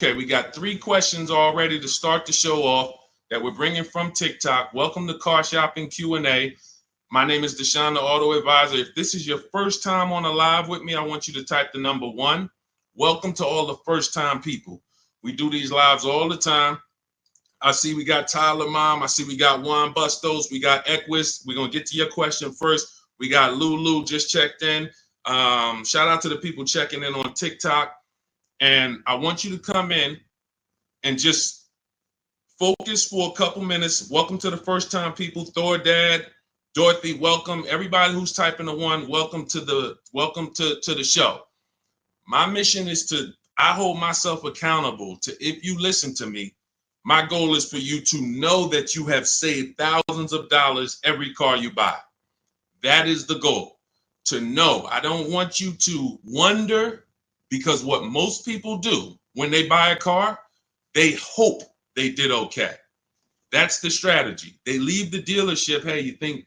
Okay, we got 3 questions already to start the show off that we're bringing from TikTok. Welcome to Car Shopping Q&A. My name is Deshone, the Auto Advisor. If this is your first time on a live with me, I want you to type the number 1. Welcome to all the first-time people. We do these lives all the time. I see we got Tyler Mom. I see we got Juan Bustos. We got Equus. We're going to get to your question first. We got Lulu just checked in. Shout out to the people checking in on TikTok. And I want you to come in and just focus for a couple minutes. Welcome to the first time people. Thor Dad, Dorothy, welcome. Everybody who's typing the 1, welcome to the show. My mission is I hold myself accountable to, if you listen to me, my goal is for you to know that you have saved thousands of dollars every car you buy. That is the goal, to know. I don't want you to wonder, because what most people do when they buy a car, they hope they did okay. That's the strategy. They leave the dealership. Hey, you think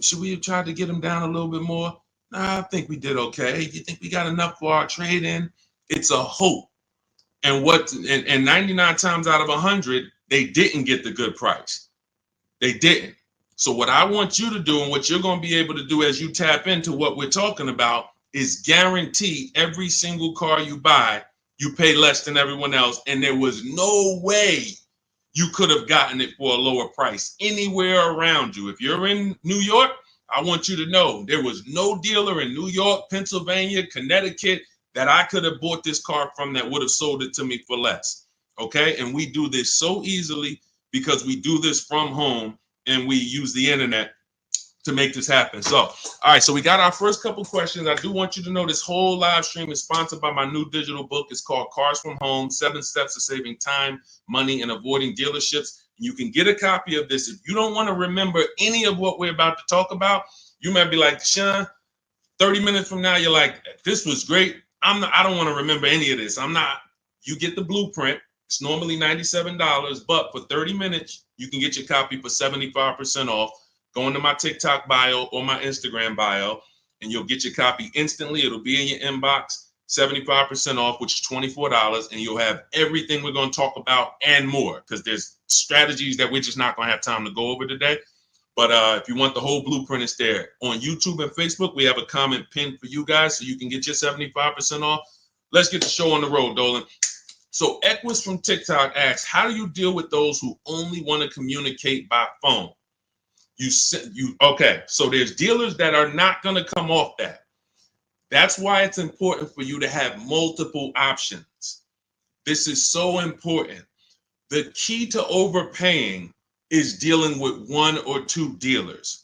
should we have tried to get them down a little bit more? Nah, I think we did okay. You think we got enough for our trade-in? It's a hope. And 99 times out of 100, they didn't get the good price. They didn't. So what I want you to do, and what you're going to be able to do as you tap into what we're talking about, is guarantee every single car you buy, you pay less than everyone else. And there was no way you could have gotten it for a lower price anywhere around you. If you're in New York, I want you to know there was no dealer in New York, Pennsylvania, Connecticut that I could have bought this car from that would have sold it to me for less. Okay. And we do this so easily because we do this from home and we use the internet to make this happen. So, all right, so we got our first couple questions. I do want you to know this whole live stream is sponsored by my new digital book. It's called Cars from Home, 7 Steps to Saving Time, Money, and Avoiding Dealerships. You can get a copy of this. If you don't want to remember any of what we're about to talk about, you might be like, Sean, 30 minutes from now, you're like, this was great. I don't want to remember any of this. You get the blueprint. It's normally $97, but for 30 minutes, you can get your copy for 75% off. Go into my TikTok bio or my Instagram bio, and you'll get your copy instantly. It'll be in your inbox, 75% off, which is $24, and you'll have everything we're going to talk about and more, because there's strategies that we're just not going to have time to go over today. But if you want the whole blueprint, it's there. On YouTube and Facebook, we have a comment pinned for you guys so you can get your 75% off. Let's get the show on the road, Dolan. So Equus from TikTok asks, how do you deal with those who only want to communicate by phone? Okay, so there's dealers that are not going to come off that. That's why it's important for you to have multiple options. This is so important. The key to overpaying is dealing with 1 or 2 dealers,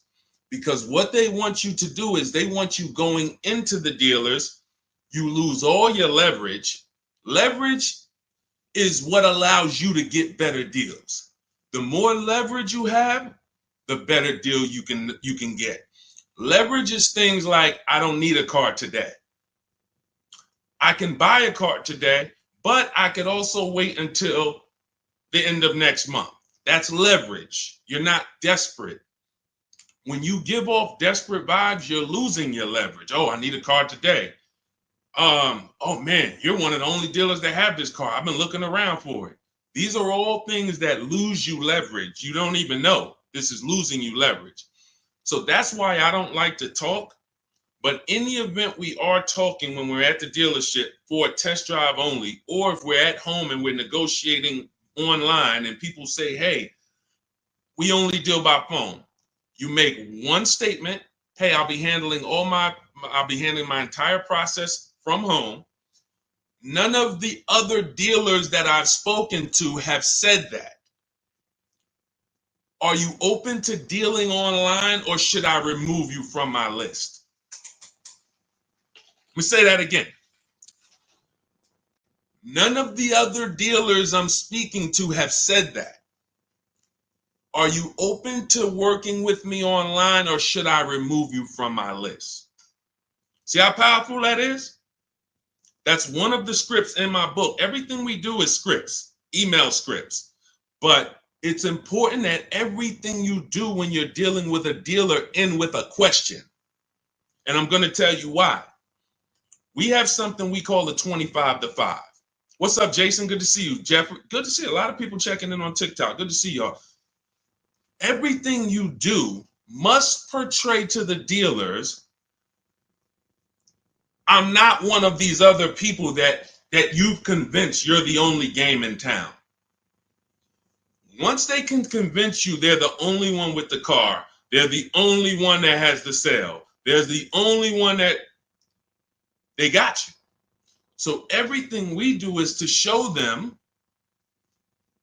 because what they want you to do is they want you going into the dealers. You lose all your leverage. Leverage is what allows you to get better deals. The more leverage you have, the better deal you can get. Leverage is things like, I don't need a car today. I can buy a car today, but I could also wait until the end of next month. That's leverage. You're not desperate. When you give off desperate vibes, you're losing your leverage. Oh, I need a car today. Oh man, you're one of the only dealers that have this car. I've been looking around for it. These are all things that lose you leverage. You don't even know. This is losing you leverage. So that's why I don't like to talk. But in the event we are talking when we're at the dealership for a test drive only, or if we're at home and we're negotiating online and people say, hey, we only deal by phone. You make one statement. Hey, I'll be handling my entire process from home. None of the other dealers that I've spoken to have said that. Are you open to dealing online, or should I remove you from my list? Let me say that again. None of the other dealers I'm speaking to have said that. Are you open to working with me online, or should I remove you from my list? See how powerful that is? That's one of the scripts in my book. Everything we do is scripts, email scripts. But it's important that everything you do when you're dealing with a dealer end with a question. And I'm going to tell you why. We have something we call the 25 to 5. What's up, Jason? Good to see you. Jeffrey, good to see a lot of people checking in on TikTok. Good to see y'all. Everything you do must portray to the dealers, I'm not one of these other people that you've convinced you're the only game in town. Once they can convince you they're the only one with the car, they're the only one that has the sale, they're the only one that they got you. So everything we do is to show them,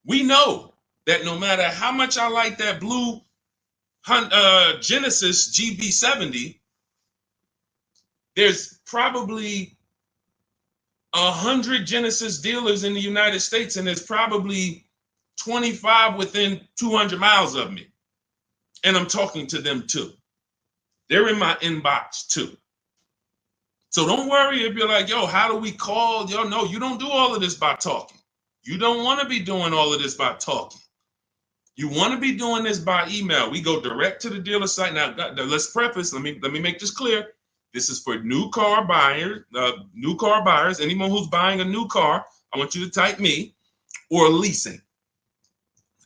we know that no matter how much I like that blue Genesis GB70, there's probably 100 Genesis dealers in the United States, and there's probably 25 within 200 miles of me. And I'm talking to them too. They're in my inbox too. So don't worry if you're like, yo, how do we call? Yo, no, you don't do all of this by talking. You don't want to be doing all of this by talking. You want to be doing this by email. We go direct to the dealer site. Now, let's preface, let me make this clear. This is for new car buyers, anyone who's buying a new car. I want you to type me, or leasing.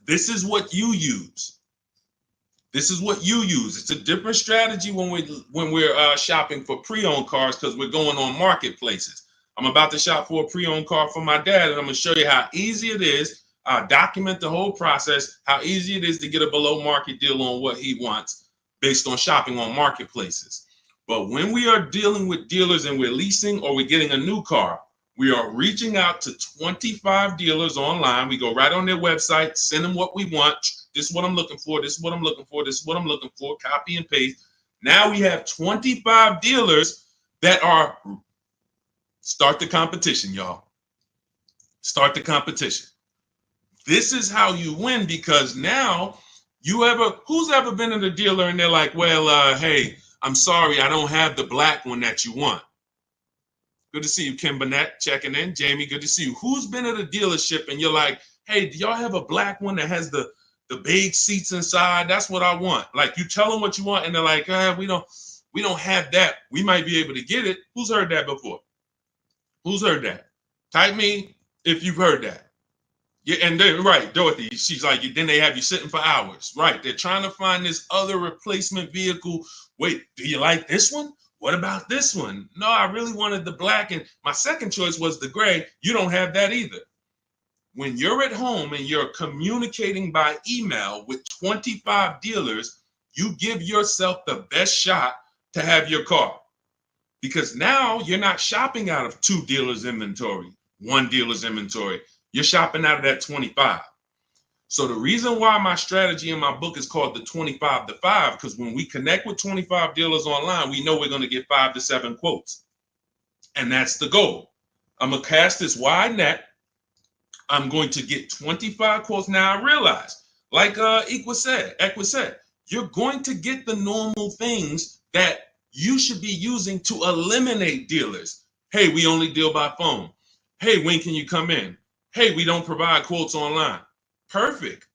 This is what you use. This is what you use. It's a different strategy when we're shopping for pre-owned cars, because we're going on marketplaces. I'm about to shop for a pre-owned car for my dad, and I'm going to show you how easy it is. Document the whole process, how easy it is to get a below market deal on what he wants based on shopping on marketplaces. But when we are dealing with dealers and we're leasing or we're getting a new car, we are reaching out to 25 dealers online. We go right on their website, send them what we want. This is what I'm looking for. This is what I'm looking for. This is what I'm looking for. Copy and paste. Now we have 25 dealers that are, start the competition, y'all. Start the competition. This is how you win, because now who's ever been at a dealer and they're like, well, hey, I'm sorry, I don't have the black one that you want. Good to see you, Kim Burnett, checking in. Jamie, good to see you. Who's been at a dealership and you're like, hey, do y'all have a black one that has the big seats inside? That's what I want. Like, you tell them what you want and they're like, we don't have that. We might be able to get it. Who's heard that before? Who's heard that? Type me if you've heard that. Yeah, and then right, Dorothy, she's like, then they have you sitting for hours. Right, they're trying to find this other replacement vehicle. Wait, do you like this one? What about this one? No, I really wanted the black, and my second choice was the gray. You don't have that either. When you're at home and you're communicating by email with 25 dealers, you give yourself the best shot to have your car. Because now you're not shopping out of 2 dealers' inventory, 1 dealer's inventory. You're shopping out of that 25. So the reason why my strategy in my book is called the 25 to 5, because when we connect with 25 dealers online, we know we're going to get 5 to 7 quotes. And that's the goal. I'm going to cast this wide net. I'm going to get 25 quotes. Now I realize, like Equa said, you're going to get the normal things that you should be using to eliminate dealers. Hey, we only deal by phone. Hey, when can you come in? Hey, we don't provide quotes online. Perfect.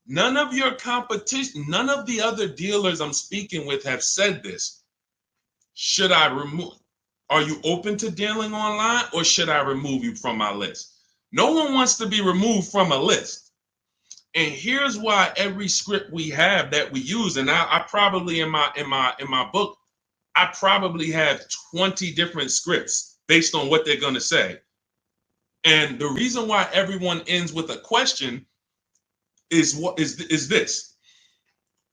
None of your competition, none of the other dealers I'm speaking with have said this. Should I remove? Are you open to dealing online, or should I remove you from my list? No one wants to be removed from a list. And here's why every script we have that we use, and I probably in my book, I probably have 20 different scripts based on what they're going to say. And the reason why everyone ends with a question is this.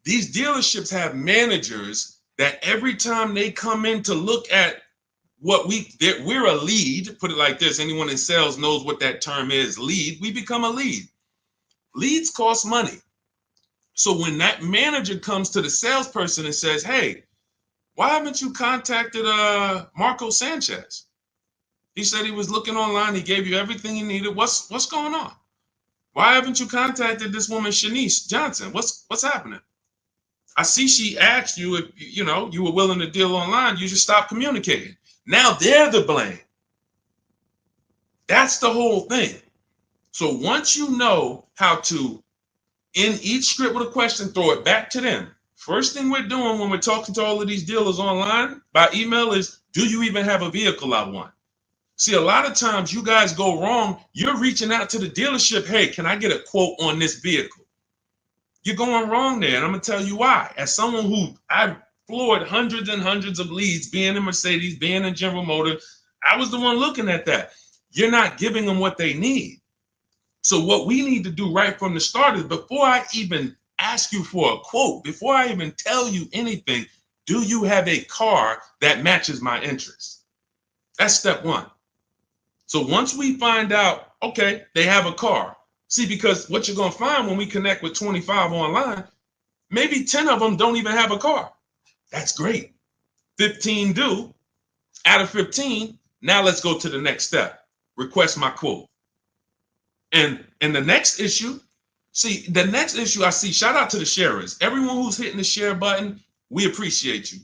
These dealerships have managers that every time they come in to look at what we're a lead, put it like this, anyone in sales knows what that term is, lead, we become a lead. Leads cost money. So when that manager comes to the salesperson and says, hey, why haven't you contacted Marco Sanchez? He said he was looking online. He gave you everything you needed. What's going on? Why haven't you contacted this woman, Shanice Johnson? What's happening? I see she asked you if you were willing to deal online. You just stopped communicating. Now they're the blame. That's the whole thing. So once you know how to, in each script with a question, throw it back to them. First thing we're doing when we're talking to all of these dealers online by email is, do you even have a vehicle I want? See, a lot of times you guys go wrong. You're reaching out to the dealership. Hey, can I get a quote on this vehicle? You're going wrong there. And I'm going to tell you why. As someone who I've floored hundreds and hundreds of leads, being in Mercedes, being in General Motors, I was the one looking at that. You're not giving them what they need. So what we need to do right from the start is, before I even ask you for a quote, before I even tell you anything, do you have a car that matches my interests? That's step one. So once we find out, okay, they have a car. See, because what you're going to find when we connect with 25 online, maybe 10 of them don't even have a car. That's great. 15 do. Out of 15, now let's go to the next step. Request my quote. And the next issue, I see, shout out to the sharers. Everyone who's hitting the share button, we appreciate you.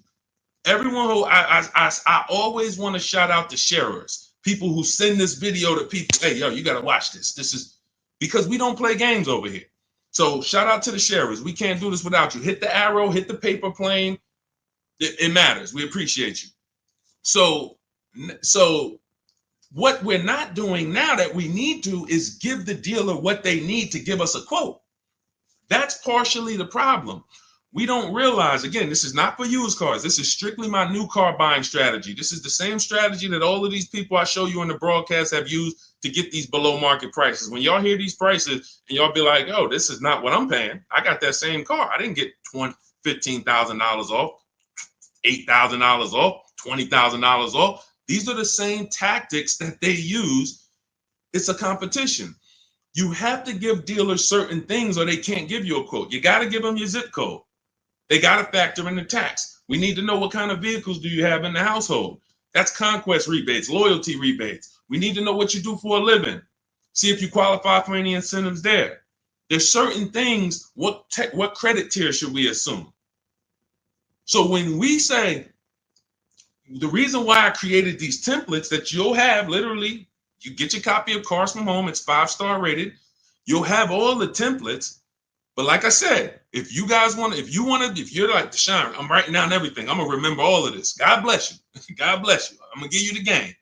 Everyone who, I always want to shout out the sharers. People who send this video to people, hey, yo, you got to watch this. This is because we don't play games over here. So shout out to the sharers. We can't do this without you. Hit the arrow, hit the paper plane. It matters. We appreciate you. So what we're not doing now that we need to is give the dealer what they need to give us a quote. That's partially the problem. We don't realize, again, this is not for used cars. This is strictly my new car buying strategy. This is the same strategy that all of these people I show you in the broadcast have used to get these below market prices. When y'all hear these prices and y'all be like, oh, this is not what I'm paying. I got that same car. I didn't get $15,000 off, $8,000 off, $20,000 off. These are the same tactics that they use. It's a competition. You have to give dealers certain things or they can't give you a quote. You got to give them your zip code. They got to factor in the tax. We need to know what kind of vehicles do you have in the household. That's conquest rebates, loyalty rebates. We need to know what you do for a living. See if you qualify for any incentives there. There's certain things, what credit tier should we assume? So when we say, the reason why I created these templates that you'll have, literally, you get your copy of Cars from Home, it's 5-star rated. You'll have all the templates. But like I said, if you're like, Deshone, I'm writing down everything. I'm going to remember all of this. God bless you. God bless you. I'm going to give you the game.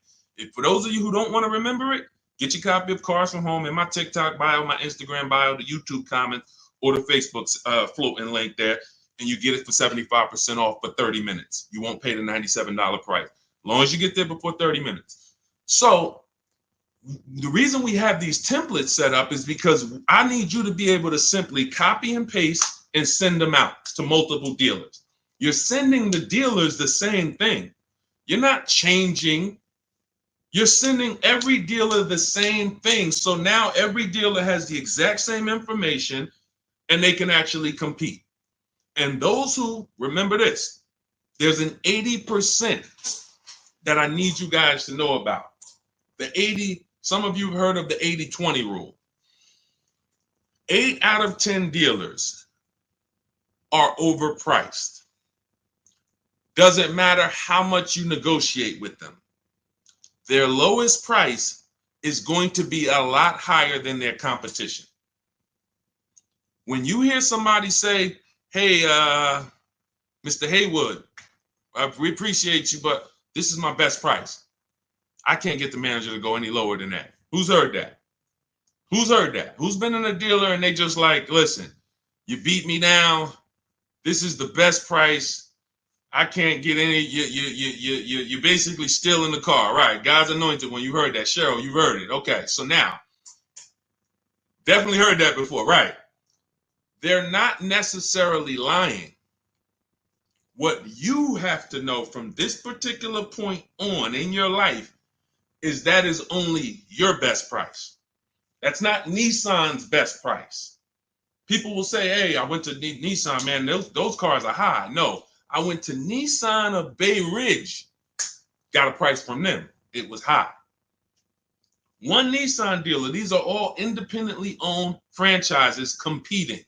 For those of you who don't want to remember it, get your copy of Cars from Home in my TikTok bio, my Instagram bio, the YouTube comments, or the Facebook floating link there. And you get it for 75% off for 30 minutes. You won't pay the $97 price, as long as you get there before 30 minutes. So the reason we have these templates set up is because I need you to be able to simply copy and paste and send them out to multiple dealers. You're sending the dealers the same thing. You're not changing. You're sending every dealer the same thing. So now every dealer has the exact same information and they can actually compete. And those who, remember this, there's an 80% that I need you guys to know about. The 80, some of you have heard of the 80-20 rule. 8 out of 10 dealers are overpriced. Doesn't matter how much you negotiate with them. Their lowest price is going to be a lot higher than their competition. When you hear somebody say, hey, Mr. Haywood, we appreciate you, but this is my best price. I can't get the manager to go any lower than that. Who's heard that? Who's heard that? Who's been in a dealer and they just like, listen, you beat me down. This is the best price. I can't get any. You basically still in the car, right? God's anointed. When you heard that, Cheryl, you heard it. Okay, so now, definitely heard that before, right? They're not necessarily lying. What you have to know from this particular point on in your life is that is only your best price. That's not Nissan's best price. People will say, hey, I went to Nissan, man, those cars are high. No, I went to Nissan of Bay Ridge, got a price from them. It was high. One Nissan dealer, these are all independently owned franchises competing.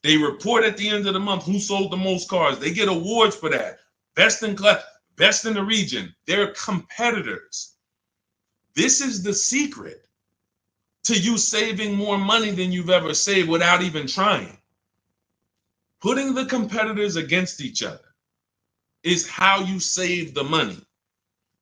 They report at the end of the month who sold the most cars. They get awards for that. Best in class, best in the region. They're competitors. This is the secret to you saving more money than you've ever saved without even trying. Putting the competitors against each other is how you save the money.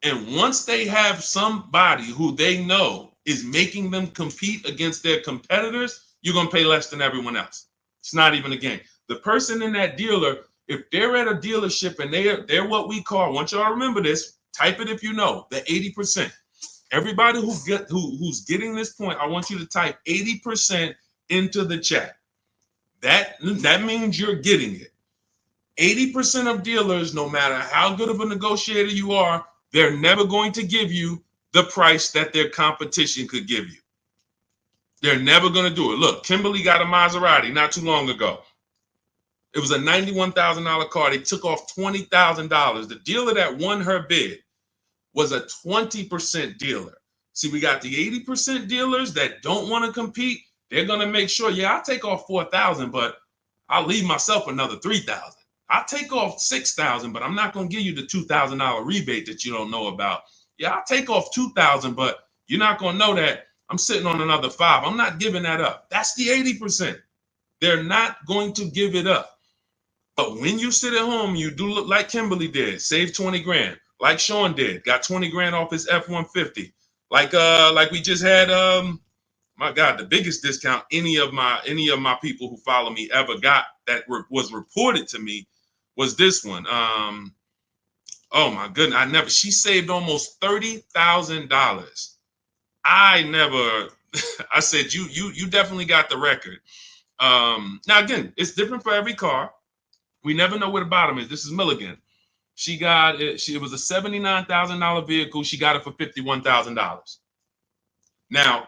And once they have somebody who they know is making them compete against their competitors, you're going to pay less than everyone else. It's not even a game. The person in that dealer, if they're at a dealership and they're what we call, I want y'all to remember this, type it if you know, the 80%. Everybody who's getting this point, I want you to type 80% into the chat. That means you're getting it. 80% of dealers, no matter how good of a negotiator you are, they're never going to give you the price that their competition could give you. They're never going to do it. Look, Kimberly got a Maserati not too long ago. It was a $91,000 car. They took off $20,000. The dealer that won her bid was a 20% dealer. See, we got the 80% dealers that don't want to compete. They're going to make sure, yeah, I'll take off $4,000, but I'll leave myself another $3,000. I'll take off $6,000, but I'm not going to give you the $2,000 rebate that you don't know about. Yeah, I'll take off $2,000, but you're not going to know that I'm sitting on another $5,000. I'm not giving that up. That's the 80%. They're not going to give it up. But when you sit at home, you do look like Kimberly did, save 20 grand, like Sean did, got 20 grand off his F-150. Like we just had, my God, the biggest discount any of my people who follow me ever got that was reported to me was this one. Oh my goodness, she saved almost $30,000. I said, you definitely got the record. Now again, it's different for every car. We never know where the bottom is. This is Milligan. She got it. It was a $79,000 vehicle. She got it for $51,000. Now,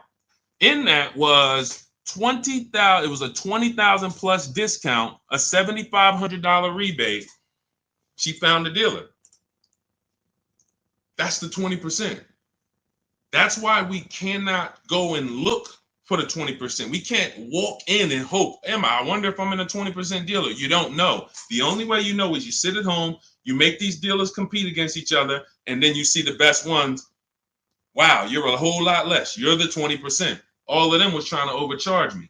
in that was $20,000. It was a $20,000 plus discount, a $7,500 rebate. She found a dealer. That's the 20%. That's why we cannot go and look for the 20%. We can't walk in and hope, I wonder if I'm in a 20% dealer. You don't know. The only way you know is you sit at home, you make these dealers compete against each other, and then you see the best ones. Wow, you're a whole lot less. You're the 20%. All of them was trying to overcharge me.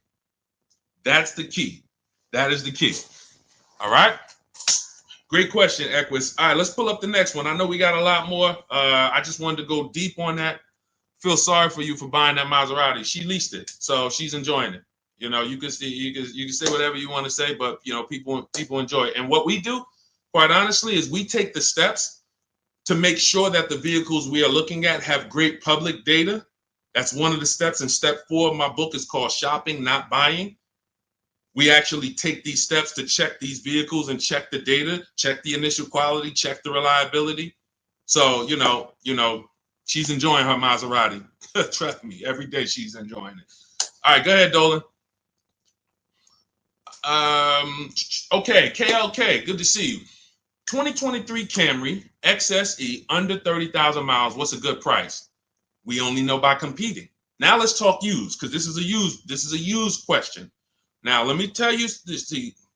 That's the key. That is the key. All right. Great question, Equus. All right, let's pull up the next one. I know we got a lot more. I just wanted to go deep on that. Feel sorry for you for buying that Maserati. She leased it, so she's enjoying it. You know, you can say whatever you want to say, but you know, people enjoy it. And what we do, quite honestly, is we take the steps to make sure that the vehicles we are looking at have great public data. That's one of the steps. And step 4 of my book is called Shopping, Not Buying. We actually take these steps to check these vehicles and check the data, check the initial quality, check the reliability. So, you know, she's enjoying her Maserati. Trust me, every day she's enjoying it. All right, go ahead, Dolan. Okay, KLK, good to see you. 2023 Camry XSE under 30,000 miles. What's a good price? We only know by competing. Now let's talk used, because this is a used question. Now let me tell you this.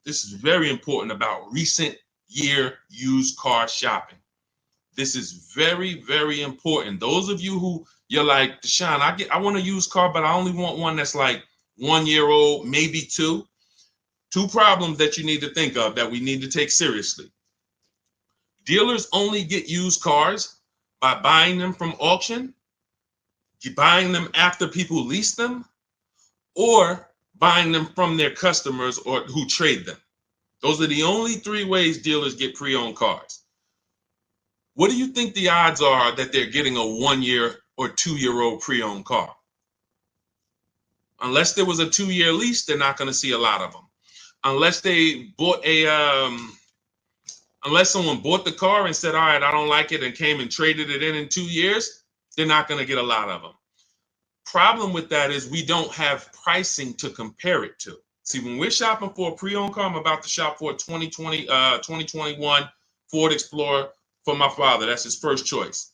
This is very important about recent year used car shopping. This is very, very important. Those of you who you're like, Deshone, I want a used car, but I only want one that's like 1 year old, maybe 2. 2 problems that you need to think of that we need to take seriously. Dealers only get used cars by buying them from auction, buying them after people lease them, or buying them from their customers or who trade them. Those are the only 3 ways dealers get pre-owned cars. What do you think the odds are that they're getting a 1 year or 2 year old pre-owned car? Unless there was a 2-year lease, they're not going to see a lot of them. Unless they bought unless someone bought the car and said, all right, I don't like it, and came and traded it in 2 years, they're not going to get a lot of them. Problem with that is we don't have pricing to compare it to. See, when we're shopping for a pre-owned car, I'm about to shop for a 2021 Ford Explorer for my father. That's his first choice.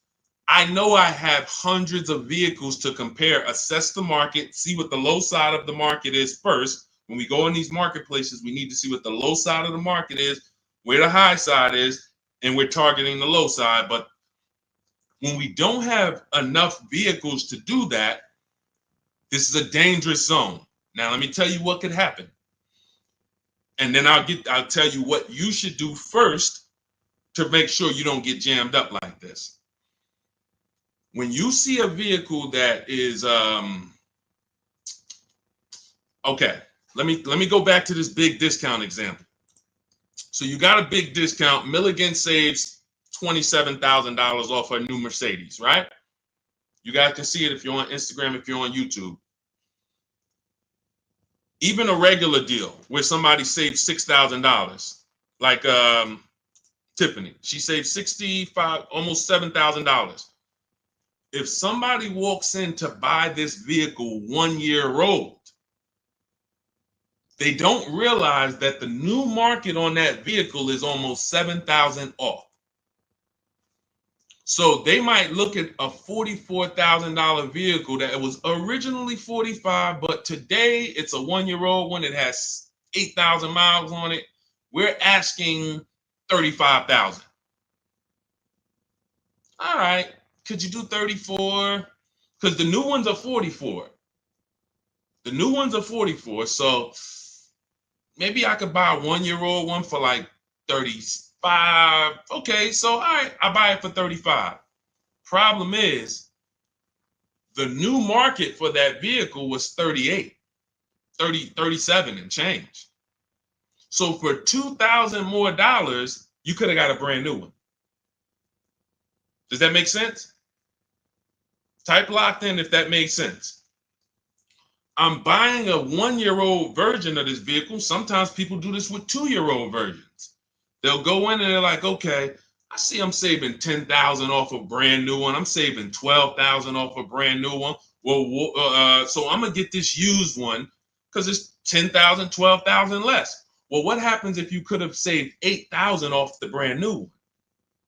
I know I have hundreds of vehicles to compare, assess the market, see what the low side of the market is first. When we go in these marketplaces, we need to see what the low side of the market is, where the high side is, and we're targeting the low side. But when we don't have enough vehicles to do that, this is a dangerous zone. Now, let me tell you what could happen. And then I'll tell you what you should do first to make sure you don't get jammed up like this. When you see a vehicle that is okay, let me go back to this big discount example. So you got a big discount. Milligan saves $27,000 off a new Mercedes, right? You guys can see it if you're on Instagram, if you're on YouTube. Even a regular deal where somebody saves $6,000, like Tiffany, she saved $65, almost $7,000. If somebody walks in to buy this vehicle 1 year old, they don't realize that the new market on that vehicle is almost $7,000 off. So they might look at a $44,000 vehicle that was originally $45,000, but today it's a 1 year old one. It has 8,000 miles on it. We're asking $35,000. All right, could you do 34? Because the new ones are 44. The new ones are 44. So maybe I could buy a 1 year old one for like 35. Okay, so all right, I buy it for 35. Problem is, the new market for that vehicle was 37 and change. So for $2,000 more, you could have got a brand new one. Does that make sense? Type locked in if that makes sense. I'm buying a 1 year old version of this vehicle. Sometimes people do this with 2 year old versions. They'll go in and they're like, okay, I see I'm saving $10,000 off a brand new one. I'm saving $12,000 off a brand new one. Well, so I'm gonna get this used one because it's $10,000, $12,000 less. Well, what happens if you could have saved $8,000 off the brand new one?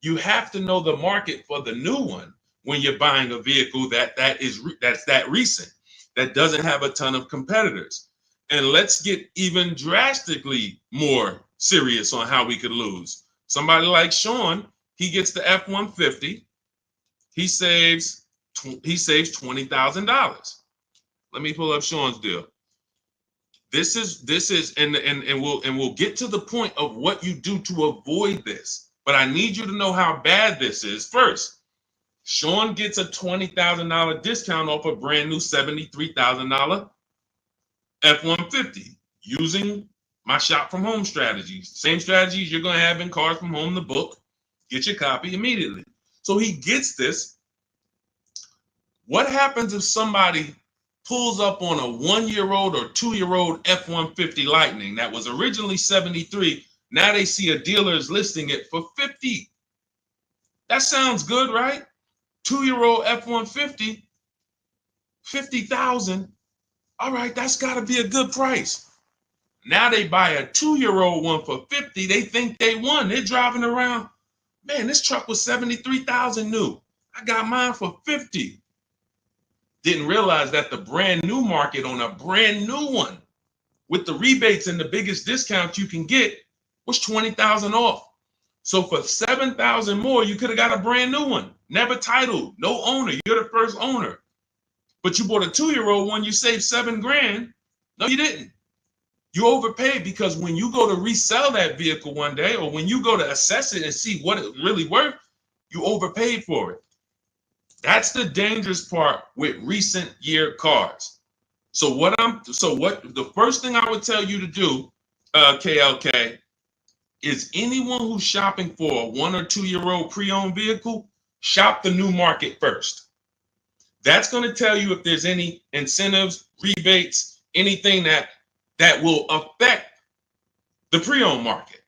You have to know the market for the new one when you're buying a vehicle that's that recent, that doesn't have a ton of competitors. And let's get even drastically more serious on how we could lose. Somebody like Sean, he gets the F-150. He saves $20,000. Let me pull up Sean's deal. This is and we'll get to the point of what you do to avoid this. But I need you to know how bad this is first. Sean gets a $20,000 discount off a brand new $73,000 F-150 using my shop from home strategies. Same strategies you're going to have in Cars from Home, the book. Get your copy immediately. So he gets this. What happens if somebody pulls up on a 1 year old or 2 year old F-150 Lightning that was originally 73? Now they see a dealer is listing it for 50. That sounds good, right? 2 year old F-150, 50,000. All right, that's got to be a good price. Now they buy a 2 year old one for 50. They think they won. They're driving around. Man, this truck was 73,000 new. I got mine for 50. Didn't realize that the brand new market on a brand new one with the rebates and the biggest discount you can get was 20,000 off. So for 7,000 more, you could have got a brand new one. Never titled, no owner. You're the first owner. But you bought a 2 year old one, you saved $7,000. No, you didn't. You overpaid because when you go to resell that vehicle one day, or when you go to assess it and see what it really worth, you overpaid for it. That's the dangerous part with recent year cars. So the first thing I would tell you to do, KLK, is anyone who's shopping for a 1 or 2 year old pre-owned vehicle, shop the new market first. That's going to tell you if there's any incentives, rebates, anything that will affect the pre-owned market.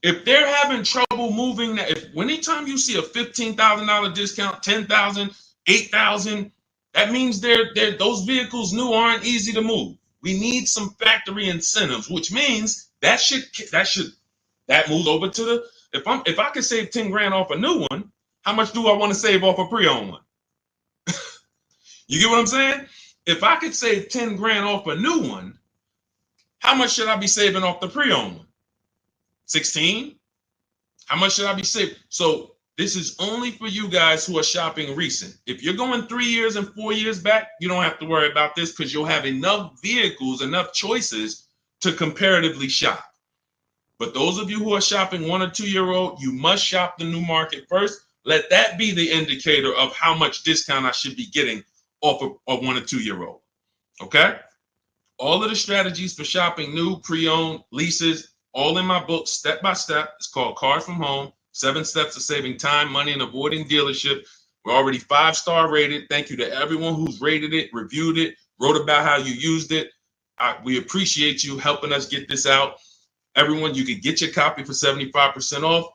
If they're having trouble moving, anytime you see a $15,000 discount, $10,000, $8,000, that means those vehicles new aren't easy to move. We need some factory incentives, which means that moves over to the, if I could save 10 grand off a new one, how much do I want to save off a pre-owned one? You get what I'm saying? If I could save 10 grand off a new one, how much should I be saving off the pre-owned one? 16? How much should I be saving? So this is only for you guys who are shopping recent. If you're going 3 years and 4 years back, you don't have to worry about this because you'll have enough vehicles, enough choices to comparatively shop. But those of you who are shopping 1 or 2 year old, you must shop the new market first. let that be the indicator of how much discount I should be getting off of a 1 or 2 year old. Okay? All of the strategies for shopping new, pre-owned, leases, all in my book, step by step. It's called Cars from Home, 7 Steps of Saving Time, Money, and Avoiding Dealership. We're already 5-star rated. Thank you to everyone who's rated it, reviewed it, wrote about how you used it. We appreciate you helping us get this out. Everyone, you can get your copy for 75% off.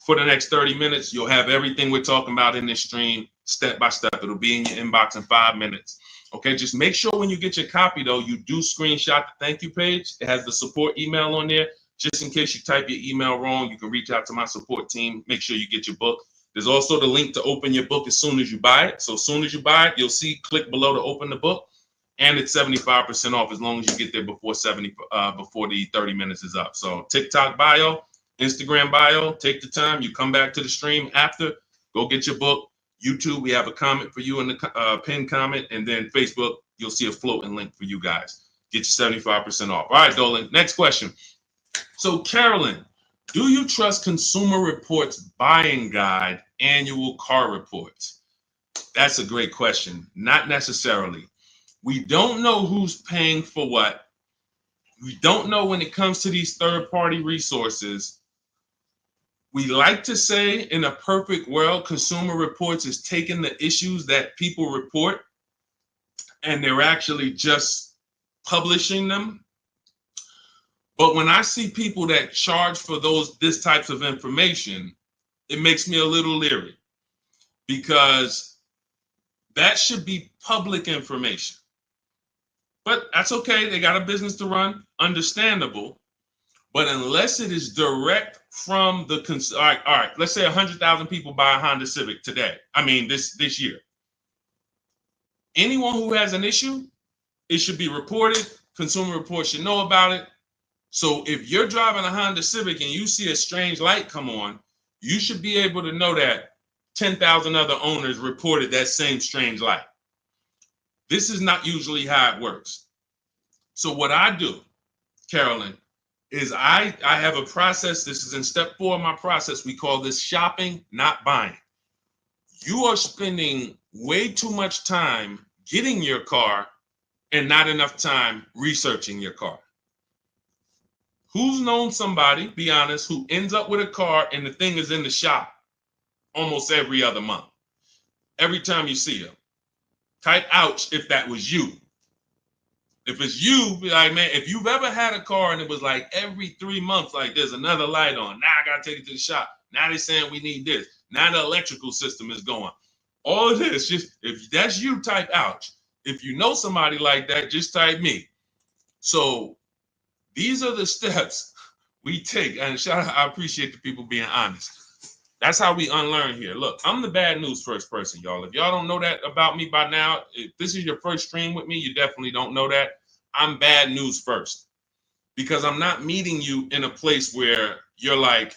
For the next 30 minutes, you'll have everything we're talking about in this stream, step by step. It'll be in your inbox in 5 minutes. Okay, just make sure when you get your copy, though, you do screenshot the thank you page. It has the support email on there. Just in case you type your email wrong, you can reach out to my support team. Make sure you get your book. There's also the link to open your book as soon as you buy it. So as soon as you buy it, you'll see, click below to open the book. And it's 75% off as long as you get there before the 30 minutes is up. So TikTok bio, Instagram bio, take the time. You come back to the stream after, go get your book. YouTube, we have a comment for you in the pinned comment. And then Facebook, you'll see a floating link for you guys. Get your 75% off. All right, Dolan, next question. So Carolyn, do you trust Consumer Reports Buying Guide annual car reports? That's a great question. Not necessarily. We don't know who's paying for what. We don't know when it comes to these third-party resources. We like to say in a perfect world, Consumer Reports is taking the issues that people report and they're actually just publishing them. But when I see people that charge for this types of information, it makes me a little leery because that should be public information. But that's okay. They got a business to run. Understandable. But unless it is direct from the all right, let's say 100,000 people buy a Honda Civic today. I mean, this year. Anyone who has an issue, it should be reported. Consumer Reports should know about it. So if you're driving a Honda Civic and you see a strange light come on, you should be able to know that 10,000 other owners reported that same strange light. This is not usually how it works. So what I do, Carolyn, is I have a process. This is in step 4 of my process. We call this shopping, not buying. You are spending way too much time getting your car and not enough time researching your car. Who's known somebody, be honest, who ends up with a car and the thing is in the shop almost every other month? Every time you see them. Type ouch if that was you. If it's you, be like, man, if you've ever had a car and it was like every 3 months, like there's another light on. Now I got to take it to the shop. Now they're saying we need this. Now the electrical system is going. All of this, just if that's you, type ouch. If you know somebody like that, just type me. So these are the steps we take. And I appreciate the people being honest. That's how we unlearn here. Look, I'm the bad news first person, y'all. If y'all don't know that about me by now, if this is your first stream with me, you definitely don't know that. I'm bad news first because I'm not meeting you in a place where you're like,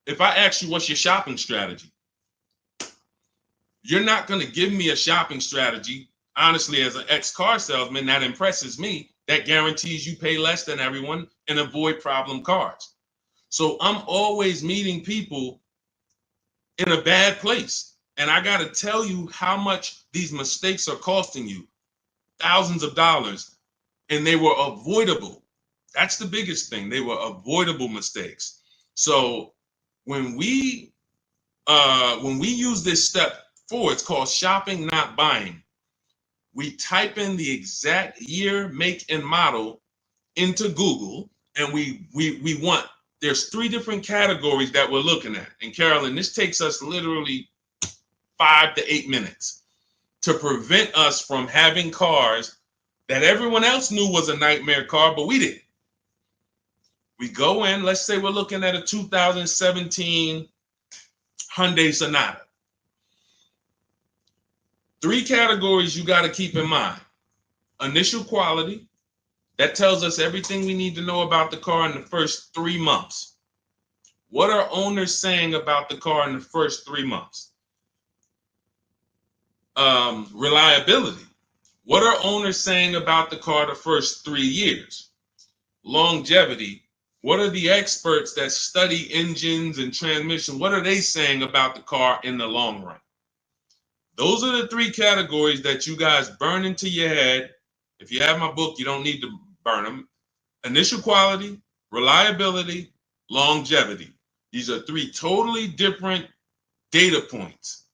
if I ask you what's your shopping strategy, you're not going to give me a shopping strategy. Honestly, as an ex-car salesman, that impresses me. That guarantees you pay less than everyone and avoid problem cars. So I'm always meeting people in a bad place. And I got to tell you how much these mistakes are costing you. Thousands of dollars. And they were avoidable. That's the biggest thing. They were avoidable mistakes. So when we use this step 4, it's called shopping, not buying. We type in the exact year, make, and model into Google, and we want, there's 3 different categories that we're looking at. And Carolyn, this takes us literally 5 to 8 minutes to prevent us from having cars that everyone else knew was a nightmare car, but we didn't. We go in, let's say we're looking at a 2017 Hyundai Sonata. 3 categories you got to keep in mind. Initial quality. That tells us everything we need to know about the car in the first 3 months. What are owners saying about the car in the first 3 months? Reliability. What are owners saying about the car the first 3 years? Longevity. What are the experts that study engines and transmission? What are they saying about the car in the long run? Those are the three categories that you guys burn into your head. If you have my book, you don't need to burn them. Initial quality, reliability, longevity. These are three totally different data points.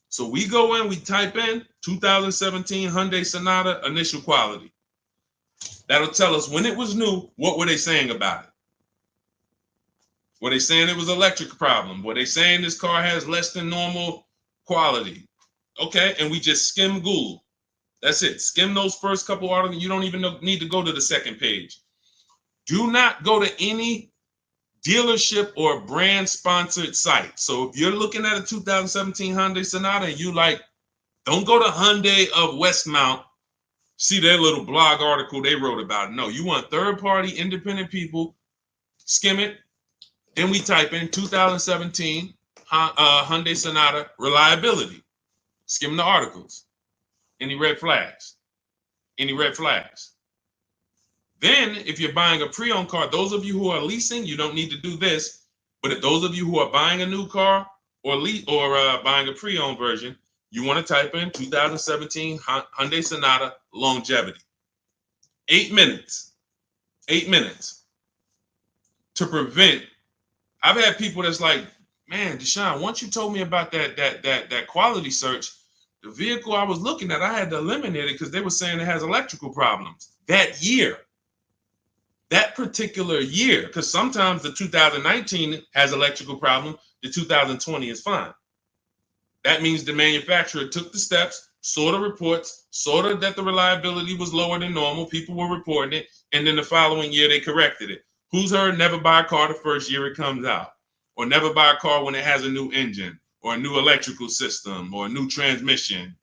So we go in, we type in 2017 Hyundai Sonata initial quality. That'll tell us when it was new, what were they saying about it? Were they saying it was an electric problem? Were they saying this car has less than normal quality? Okay, and we just skim Google. That's it. Skim those first couple articles. You don't even need to go to the second page. Do not go to any dealership or brand sponsored site. So if you're looking at a 2017 Hyundai Sonata and you like, don't go to Hyundai of Westmount, see their little blog article they wrote about it. No, you want third party independent people, skim it. Then we type in 2017 Hyundai Sonata reliability. Skim the articles. Any red flags? Any red flags? Then, if you're buying a pre-owned car, those of you who are leasing, you don't need to do this. But if those of you who are buying a new car or buying a pre-owned version, you want to type in 2017 Hyundai Sonata longevity. 8 minutes. 8 minutes. To prevent. I've had people that's like, man, Deshone, once you told me about that quality search, the vehicle I was looking at, I had to eliminate it because they were saying it has electrical problems. That year. That particular year, because sometimes the 2019 has electrical problem, the 2020 is fine. That means the manufacturer took the steps, saw the reports, saw that the reliability was lower than normal, people were reporting it, and then the following year they corrected it. Who's heard never buy a car the first year it comes out, or never buy a car when it has a new engine, or a new electrical system, or a new transmission?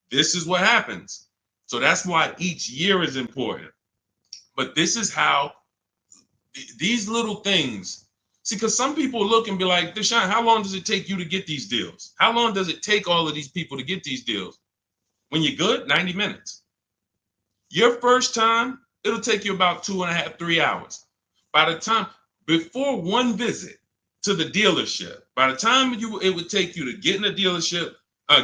This is what happens. So that's why each year is important. But this is how these little things, see, because some people look and be like, Deshone, how long does it take you to get these deals? How long does it take all of these people to get these deals? When you're good, 90 minutes. Your first time, it'll take you about 2.5, 3 hours. By the time, before one visit to the dealership, by the time it would take you to get in a dealership,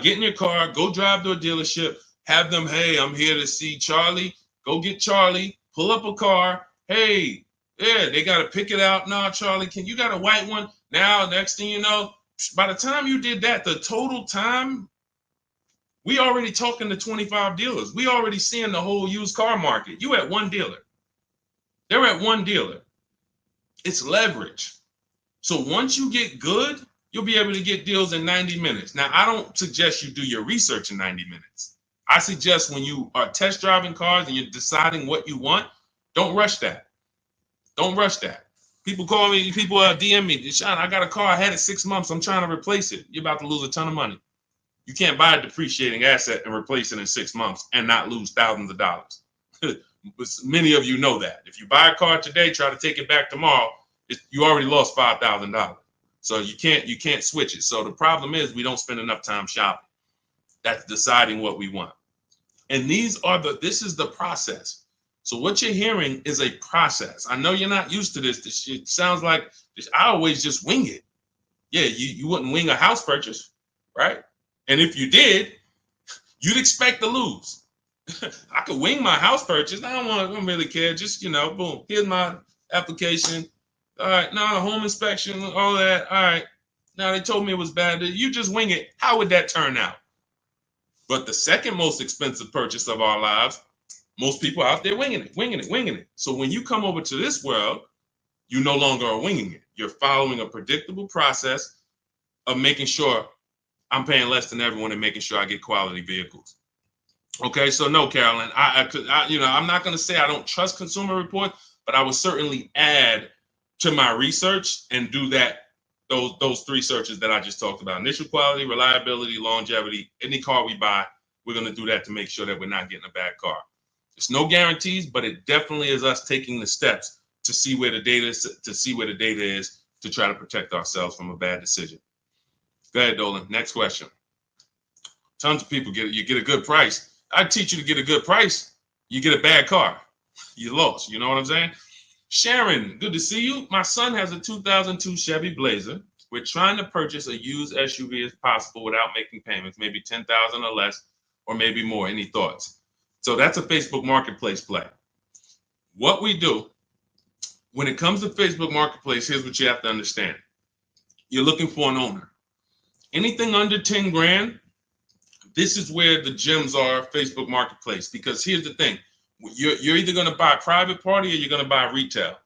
get in your car, go drive to a dealership, have them, hey, I'm here to see Charlie. Go get Charlie, pull up a car. Hey, yeah, they got to pick it out. No, Charlie, you got a white one? Now, next thing you know, by the time you did that, the total time, we already talking to 25 dealers. We already seeing the whole used car market. You at one dealer. They're at one dealer. It's leverage. So once you get good, you'll be able to get deals in 90 minutes. Now, I don't suggest you do your research in 90 minutes. I suggest when you are test driving cars and you're deciding what you want, don't rush that. Don't rush that. People call me, people DM me, Deshone, I got a car, I had it 6 months, I'm trying to replace it. You're about to lose a ton of money. You can't buy a depreciating asset and replace it in 6 months and not lose thousands of dollars. Many of you know that. If you buy a car today, try to take it back tomorrow, you already lost $5,000. So you can't switch it. So the problem is we don't spend enough time shopping. That's deciding what we want. And this is the process. So what you're hearing is a process. I know you're not used to this. It sounds like I always just wing it. Yeah, you wouldn't wing a house purchase, right? And if you did, you'd expect to lose. I could wing my house purchase. I don't really care. Just, boom, here's my application. All right, now home inspection, all that. All right, now they told me it was bad. You just wing it. How would that turn out? But the second most expensive purchase of our lives, most people out there winging it. So when you come over to this world, you no longer are winging it. You're following a predictable process of making sure I'm paying less than everyone and making sure I get quality vehicles. Okay, so no, Carolyn, I'm not going to say I don't trust Consumer Report, but I would certainly add to my research and do those three searches that I just talked about: initial quality, reliability, longevity. Any car we buy, we're going to do that to make sure that we're not getting a bad car. There's no guarantees, but it definitely is us taking the steps to see where the data is, to try to protect ourselves from a bad decision. Go ahead, Dolan. Next question. Tons of people you get a good price. I teach you to get a good price. You get a bad car. You lost. You know what I'm saying? Sharon, good to see you. My son has a 2002 Chevy Blazer. We're trying to purchase a used SUV as possible without making payments, maybe 10,000 or less, or maybe more. Any thoughts? So that's a Facebook Marketplace play. What we do when it comes to Facebook Marketplace, here's what you have to understand. You're looking for an owner. Anything under 10 grand, this is where the gems are, Facebook Marketplace. Because here's the thing. You're either going to buy private party or you're going to buy retail.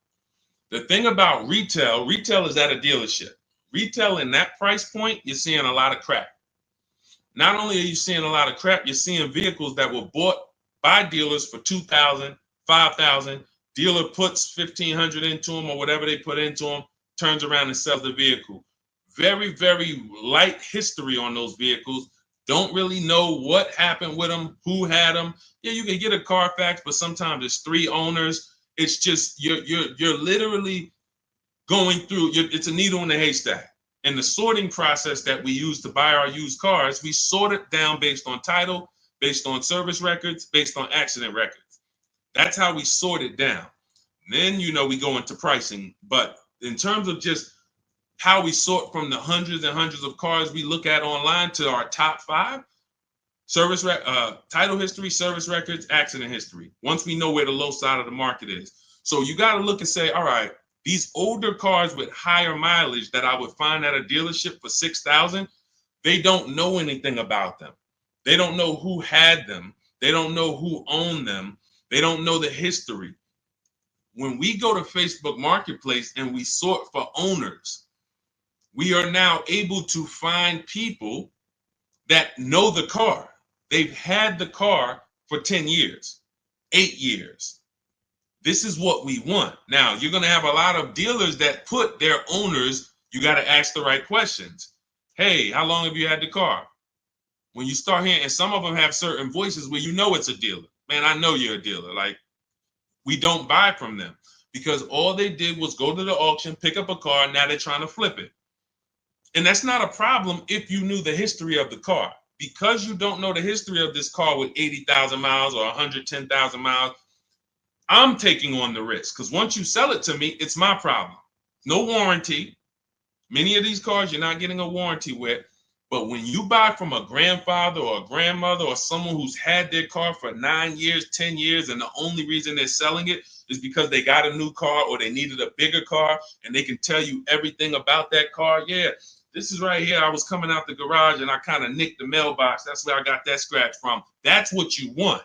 The thing about retail is at a dealership. Retail in that price point, you're seeing a lot of crap. Not only are you seeing a lot of crap, you're seeing vehicles that were bought by dealers for $2,000, $5,000. Dealer puts $1,500 into them or whatever they put into them, turns around and sells the vehicle. Very, very light history on those vehicles. Don't really know what happened with them, who had them. Yeah, you can get a Carfax, but sometimes it's 3 owners. It's just you're literally going through. It's a needle in a haystack. And the sorting process that we use to buy our used cars, we sort it down based on title, based on service records, based on accident records. That's how we sort it down. Then we go into pricing. But in terms of just how we sort from the hundreds and hundreds of cars we look at online to our top 5, title history, service records, accident history. Once we know where the low side of the market is. So you got to look and say, all right, these older cars with higher mileage that I would find at a dealership for $6,000, they don't know anything about them. They don't know who had them. They don't know who owned them. They don't know the history. When we go to Facebook Marketplace and we sort for owners, we are now able to find people that know the car. They've had the car for 10 years, 8 years. This is what we want. Now, you're going to have a lot of dealers that put their owners, you got to ask the right questions. Hey, how long have you had the car? When you start hearing, and some of them have certain voices where it's a dealer. Man, I know you're a dealer. Like, we don't buy from them because all they did was go to the auction, pick up a car, now they're trying to flip it. And that's not a problem if you knew the history of the car. Because you don't know the history of this car with 80,000 miles or 110,000 miles, I'm taking on the risk. Because once you sell it to me, it's my problem. No warranty. Many of these cars you're not getting a warranty with. But when you buy from a grandfather or a grandmother or someone who's had their car for 9 years, 10 years, and the only reason they're selling it is because they got a new car or they needed a bigger car and they can tell you everything about that car. Yeah. This is right here. I was coming out the garage and I kind of nicked the mailbox. That's where I got that scratch from. That's what you want.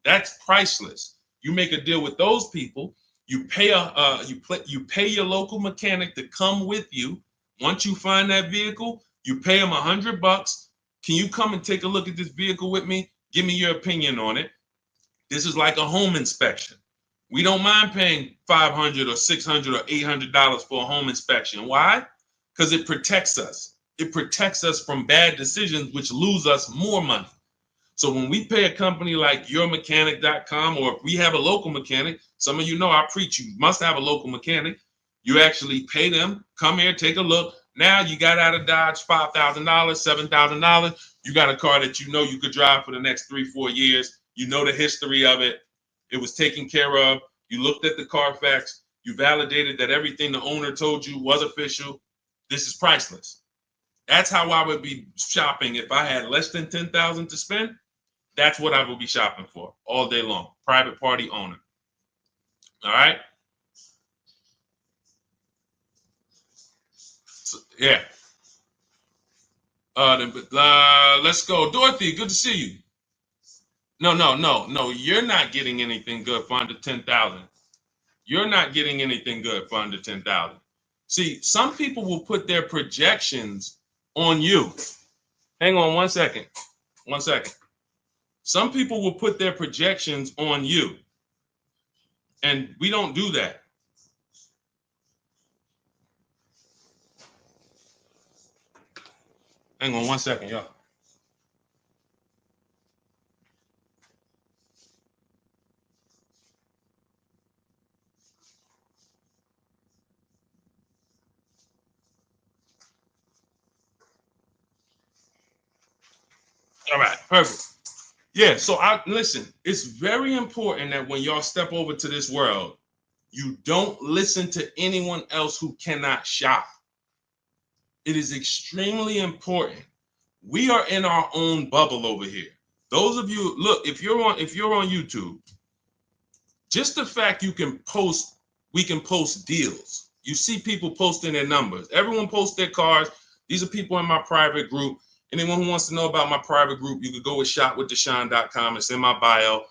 That's priceless. You make a deal with those people. You pay you pay your local mechanic to come with you. Once you find that vehicle, you pay him $100. Can you come and take a look at this vehicle with me? Give me your opinion on it. This is like a home inspection. We don't mind paying $500 or $600 or $800 for a home inspection. Why? Because it protects us. It protects us from bad decisions, which lose us more money. So when we pay a company like yourmechanic.com, or if we have a local mechanic, some of you know I preach, you must have a local mechanic. You actually pay them, come here, take a look. Now you got out of Dodge $5,000, $7,000. You got a car that you know you could drive for the next 3-4 years. You know the history of it. It was taken care of. You looked at the Carfax. You validated that everything the owner told you was official. This is priceless. That's how I would be shopping if I had less than $10,000 to spend. That's what I would be shopping for all day long. Private party owner. All right. So, yeah. Let's go, Dorothy. Good to see you. No. You're not getting anything good for under 10,000. You're not getting anything good for under 10,000. See, some people will put their projections on you. Hang on 1 second. 1 second. Some people will put their projections on you. And we don't do that. Hang on 1 second, y'all. All right, perfect. Yeah, so listen, it's very important that when y'all step over to this world, You don't listen to anyone else who cannot shop. It is extremely important. We are in our own bubble over here. Those of you, look, if you're on YouTube, just the fact we can post deals. You see people posting their numbers. Everyone posts their cars. These are people in my private group. Anyone who wants to know about my private group, you could go with shopwithdeshone.com. It's in my bio.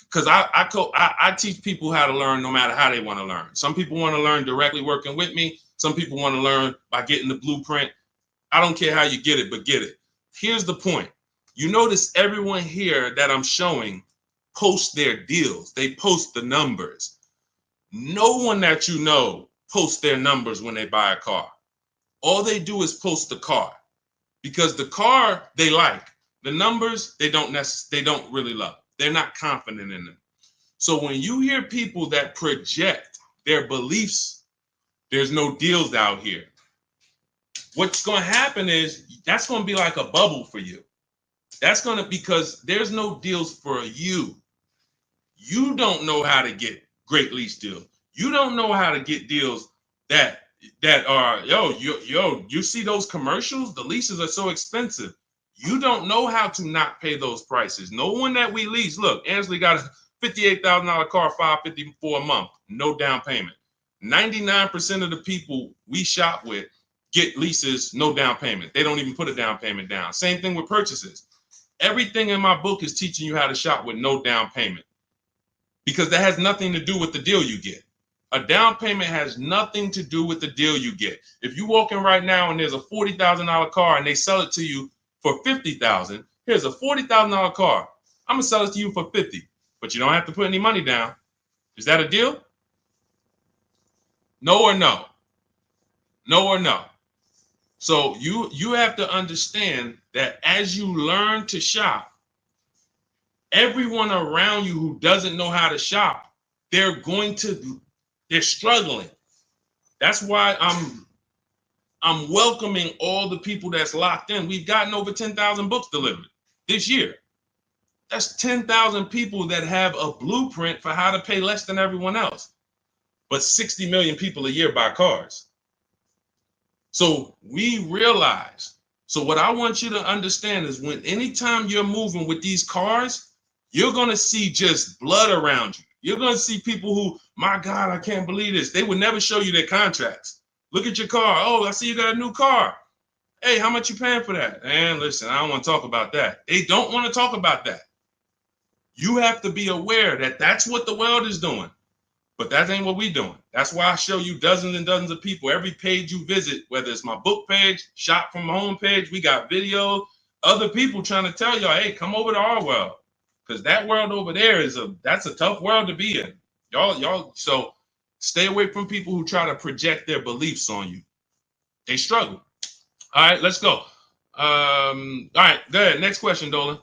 Because I teach people how to learn no matter how they want to learn. Some people want to learn directly working with me. Some people want to learn by getting the blueprint. I don't care how you get it, but get it. Here's the point. You notice everyone here that I'm showing post their deals. They post the numbers. No one that you know posts their numbers when they buy a car. All they do is post the car, because the car they like. The numbers they don't really love. They're not confident in them. So when you hear people that project their beliefs, there's no deals out here. What's going to happen is that's going to be like a bubble for you. That's going to, because there's no deals for you. You don't know how to get great lease deals. You don't know how to get deals that are, you see those commercials? The leases are so expensive. You don't know how to not pay those prices. No one that we lease, look, Ansley got a $58,000 car, $554 a month, no down payment. 99% of the people we shop with get leases, no down payment. They don't even put a down payment down. Same thing with purchases. Everything in my book is teaching you how to shop with no down payment, because that has nothing to do with the deal you get. A down payment has nothing to do with the deal you get. If you walk in right now and there's a $40,000 car and they sell it to you for $50,000, here's a $40,000 car. I'm gonna sell it to you for $50,000, but you don't have to put any money down. Is that a deal? No or no? No or no? So you have to understand that as you learn to shop, everyone around you who doesn't know how to shop, they're struggling. That's why I'm welcoming all the people that's locked in. We've gotten over 10,000 books delivered this year. That's 10,000 people that have a blueprint for how to pay less than everyone else. But 60 million people a year buy cars. So we realize. So what I want you to understand is, anytime you're moving with these cars, you're going to see just blood around you. You're going to see people who, my God, I can't believe this. They would never show you their contracts. Look at your car. Oh, I see you got a new car. Hey, how much you paying for that? And listen, I don't want to talk about that. They don't want to talk about that. You have to be aware that that's what the world is doing. But that ain't what we're doing. That's why I show you dozens and dozens of people. Every page you visit, whether it's my book page, shop from my home page, we got videos, other people trying to tell y'all, hey, come over to our world. Because that world over there that's a tough world to be in. Y'all, so stay away from people who try to project their beliefs on you. They struggle. All right, let's go. All right, go ahead. Next question, Dolan.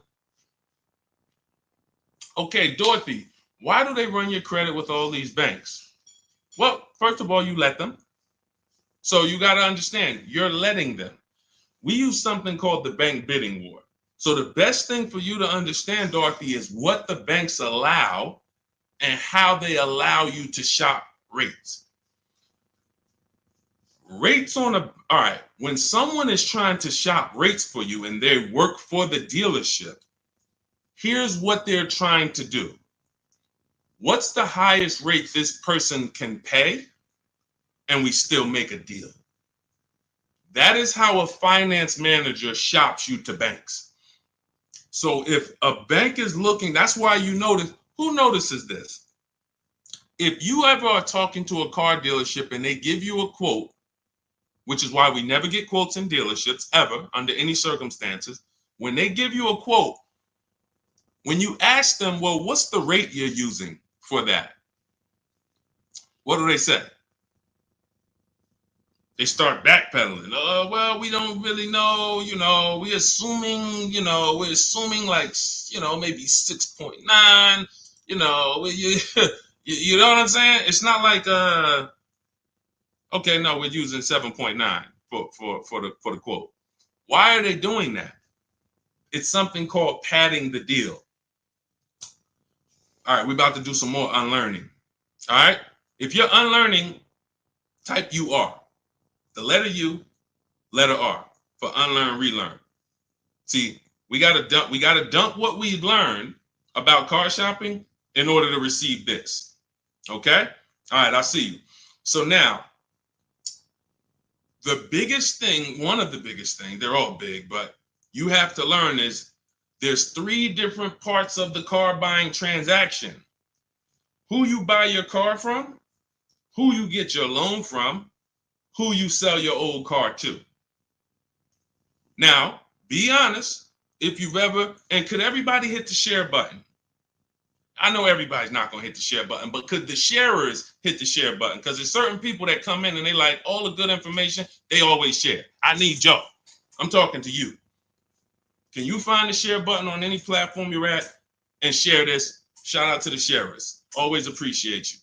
Okay, Dorothy, why do they run your credit with all these banks? Well, first of all, you let them. So you got to understand, you're letting them. We use something called the bank bidding war. So the best thing for you to understand, Dorothy, is what the banks allow and how they allow you to shop rates. All right, when someone is trying to shop rates for you and they work for the dealership, here's what they're trying to do. What's the highest rate this person can pay? And we still make a deal. That is how a finance manager shops you to banks. So if a bank is looking, that's why you notice, who notices this? If you ever are talking to a car dealership and they give you a quote, which is why we never get quotes in dealerships ever under any circumstances, when they give you a quote, when you ask them, well, what's the rate you're using for that? What do they say? They start backpedaling. Oh, well, we don't really know, we're assuming like, maybe 6.9, you know what I'm saying? It's not like, okay, no, we're using 7.9 for the quote. Why are they doing that? It's something called padding the deal. All right, we're about to do some more unlearning. All right, If you're unlearning, type UR. The letter U, letter R for unlearn, relearn. See, we gotta dump what we've learned about car shopping in order to receive this. Okay? All right, I see you. So now, the biggest thing, one of the biggest things, they're all big, but you have to learn is there's 3 different parts of the car buying transaction. Who you buy your car from, who you get your loan from, who you sell your old car to. Now, be honest, if you've ever, and could everybody hit the share button? I know everybody's not going to hit the share button, but could the sharers hit the share button? Because there's certain people that come in and they like all the good information, they always share. I need y'all. I'm talking to you. Can you find the share button on any platform you're at and share this? Shout out to the sharers. Always appreciate you.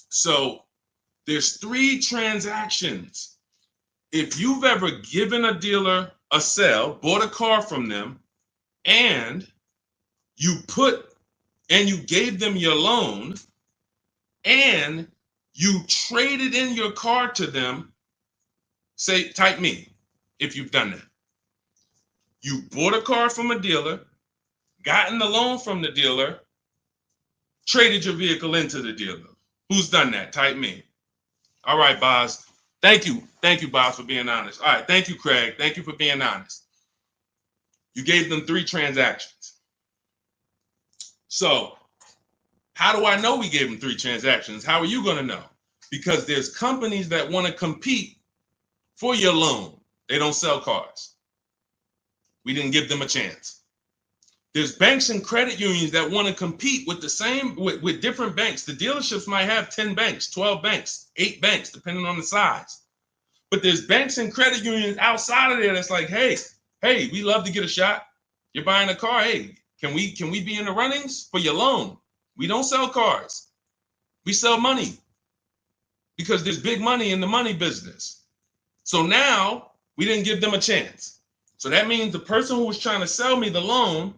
So there's 3 transactions. If you've ever given a dealer a sale, bought a car from them, and you gave them your loan, and you traded in your car to them, say, type me if you've done that. You bought a car from a dealer, gotten the loan from the dealer, traded your vehicle into the dealer. Who's done that? Type me. All right, Boz. Thank you. Thank you, Boz, for being honest. All right. Thank you, Craig. Thank you for being honest. You gave them 3 transactions. So how do I know we gave them 3 transactions? How are you going to know? Because there's companies that want to compete for your loan. They don't sell cars. We didn't give them a chance. There's banks and credit unions that want to compete with with different banks. The dealerships might have 10 banks, 12 banks, 8 banks, depending on the size. But there's banks and credit unions outside of there that's like, hey, we love to get a shot. You're buying a car. Hey, can we be in the runnings for your loan? We don't sell cars. We sell money because there's big money in the money business. So now we didn't give them a chance. So that means the person who was trying to sell me the loan,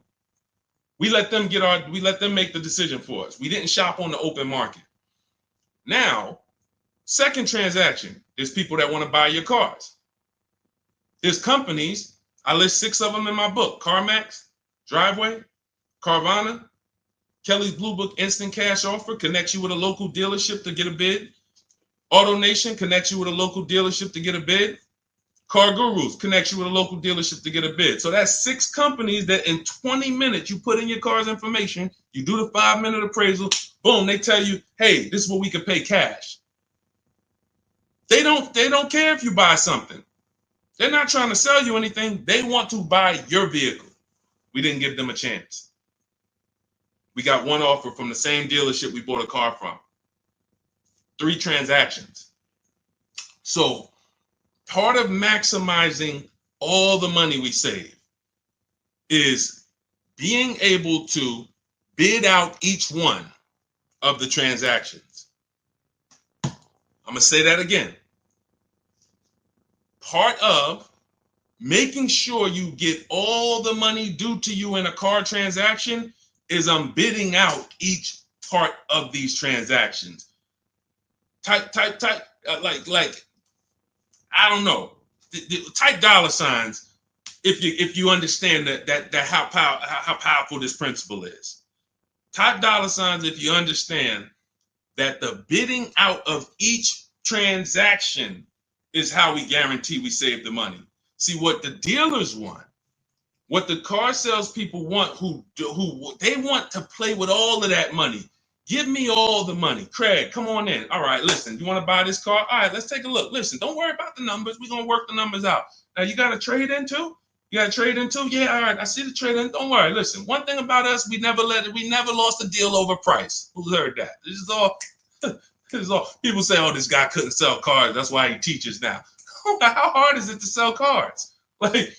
we let them make the decision for us. We didn't shop on the open market. Now, second transaction, there's people that want to buy your cars. There's companies, I list 6 of them in my book: CarMax, Driveway, Carvana, Kelly's Blue Book Instant Cash Offer connects you with a local dealership to get a bid. AutoNation connects you with a local dealership to get a bid. Car Gurus connects you with a local dealership to get a bid. So that's 6 companies that in 20 minutes you put in your car's information, you do the 5-minute appraisal, boom, they tell you, hey, this is what we can pay cash. They don't care if you buy something. They're not trying to sell you anything. They want to buy your vehicle. We didn't give them a chance. We got 1 offer from the same dealership we bought a car from. 3 transactions. So part of maximizing all the money we save is being able to bid out each one of the transactions. I'm going to say that again. Part of making sure you get all the money due to you in a car transaction is I'm bidding out each part of these transactions. Type, like, I don't know. Type $signs if you understand that how powerful this principle is. Type $signs if you understand that the bidding out of each transaction is how we guarantee we save the money. See, what the dealers want, what the car salespeople want, who they want to play with all of that money. Give me all the money. Craig, come on in. All right, listen, you want to buy this car? All right, let's take a look. Listen, don't worry about the numbers. We're going to work the numbers out. Now, you got to trade in too? You got to trade in too? Yeah, all right, I see the trade in. Don't worry. Listen, one thing about us, we never lost a deal over price. Who's heard that? This is all. People say, oh, this guy couldn't sell cars. That's why he teaches now. How hard is it to sell cars? Like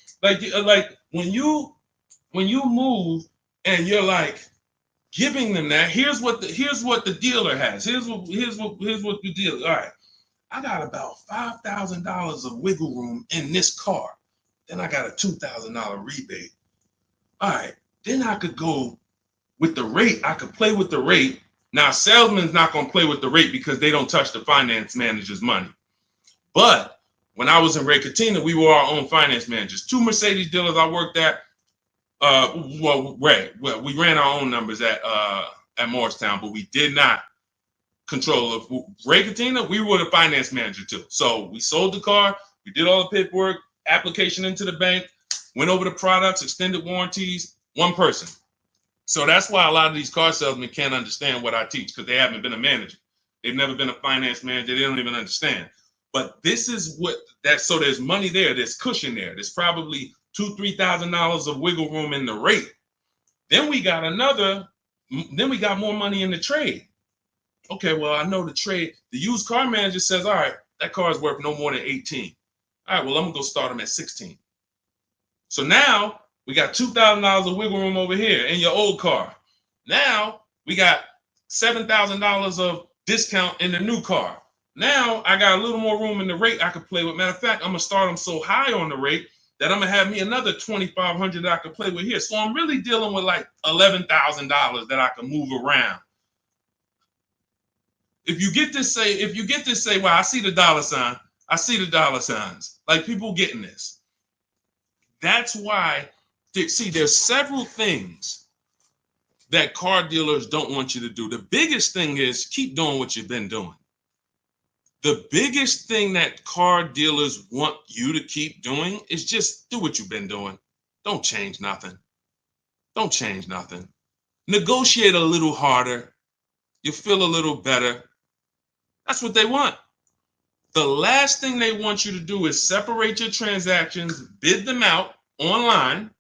when you move and you're like, giving them that, here's what the dealer has. Here's what the dealer. All right, I got about $5,000 of wiggle room in this car. Then I got a $2,000 rebate. All right, then I could go with the rate. I could play with the rate Now, salesman's not going to play with the rate because they don't touch the finance manager's money. But when I was in Ray Katina, we were our own finance managers. 2 Mercedes dealers I worked at. We ran our own numbers at Morristown, but we did not control of Ray Katina. We were the finance manager too. So we sold the car, we did all the paperwork, application into the bank, went over the products, extended warranties, one person. So that's why a lot of these car salesmen can't understand what I teach, because they haven't been a manager. They've never been a finance manager. They don't even understand. But this is what that. So there's money there. There's cushion there. There's probably $2,000-3,000 of wiggle room in the rate. Then we got more money in the trade. Okay, well, I know the trade. The used car manager says, all right, that car is worth no more than 18. All right, well, I'm gonna go start them at 16. So now we got $2,000 of wiggle room over here in your old car. Now we got $7,000 of discount in the new car. Now I got a little more room in the rate I could play with. Matter of fact, I'm gonna start them so high on the rate that I'm gonna have me another $2,500 that I could play with here. So I'm really dealing with like $11,000 that I can move around. If you get this, say, well, I see the dollar sign. I see the dollar signs. Like, people getting this. That's why, see, there's several things that car dealers don't want you to do. The biggest thing is keep doing what you've been doing. The biggest thing that car dealers want you to keep doing is just do what you've been doing. Don't change nothing. Don't change nothing. Negotiate a little harder. You feel a little better. That's what they want. The last thing they want you to do is separate your transactions, bid them out online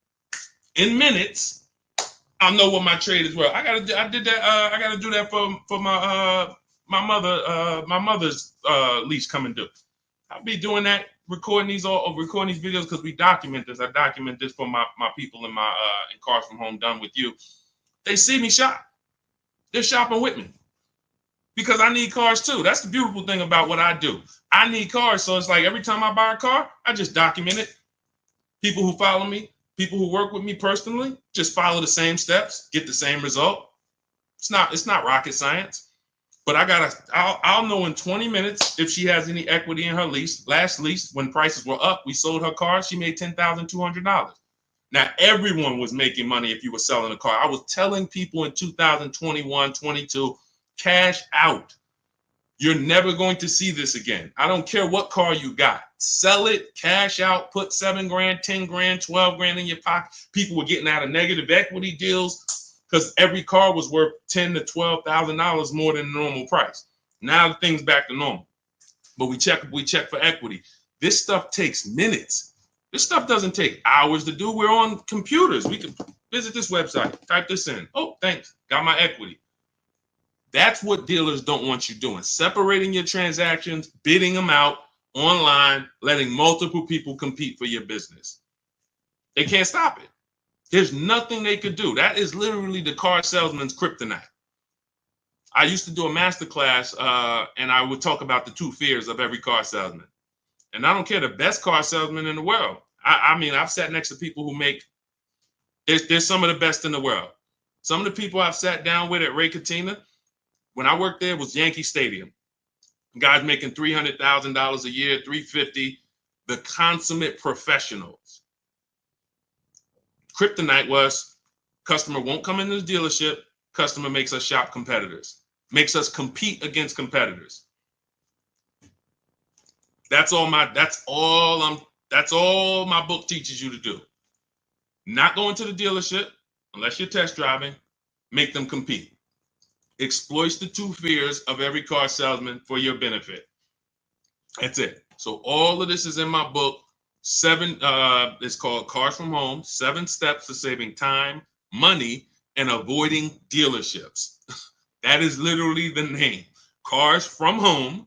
in minutes. I'll know what my trade is worth. I gotta do that for my mother's lease coming due. I'll be doing that, recording these videos because we document this. I document this for my people in Cars from Home Done With You. They see me shop. They're shopping with me, because I need cars too. That's the beautiful thing about what I do. I need cars, so it's like every time I buy a car, I just document it. People who follow me, people who work with me personally, just follow the same steps, get the same result. It's not rocket science, but I'll know in 20 minutes if she has any equity in her lease. Last lease, when prices were up, we sold her car. She made $10,200. Now, everyone was making money if you were selling a car. I was telling people in 2021, 22, cash out. You're never going to see this again. I don't care what car you got. Sell it, cash out, put $7 grand, $10 grand, $12 grand in your pocket. People were getting out of negative equity deals because every car was worth $10,000 to $12,000 more than the normal price. Now the thing's back to normal. But we check for equity. This stuff takes minutes. This stuff doesn't take hours to do. We're on computers. We can visit this website, type this in. Oh, thanks. Got my equity. That's what dealers don't want you doing. Separating your transactions, bidding them out online, letting multiple people compete for your business. They can't stop it. There's nothing they could do. That is literally the car salesman's kryptonite. I used to do a masterclass, and I would talk about the 2 fears of every car salesman. And I don't care, the best car salesman in the world. I mean, I've sat next to people who make, there's some of the best in the world. Some of the people I've sat down with at Ray Katina, when I worked there, was Yankee Stadium. Guys making $300,000 a year, $350,000, the consummate professionals. Kryptonite was customer won't come into the dealership, customer makes us shop competitors, makes us compete against competitors. That's all my book teaches you to do. Not going to the dealership unless you're test driving, make them compete. Exploits the 2 fears of every car salesman for your benefit. That's it. So all of this is in my book. 7, it's called Cars from Home, 7 Steps to Saving Time, Money, and Avoiding Dealerships. That is literally the name. Cars from Home,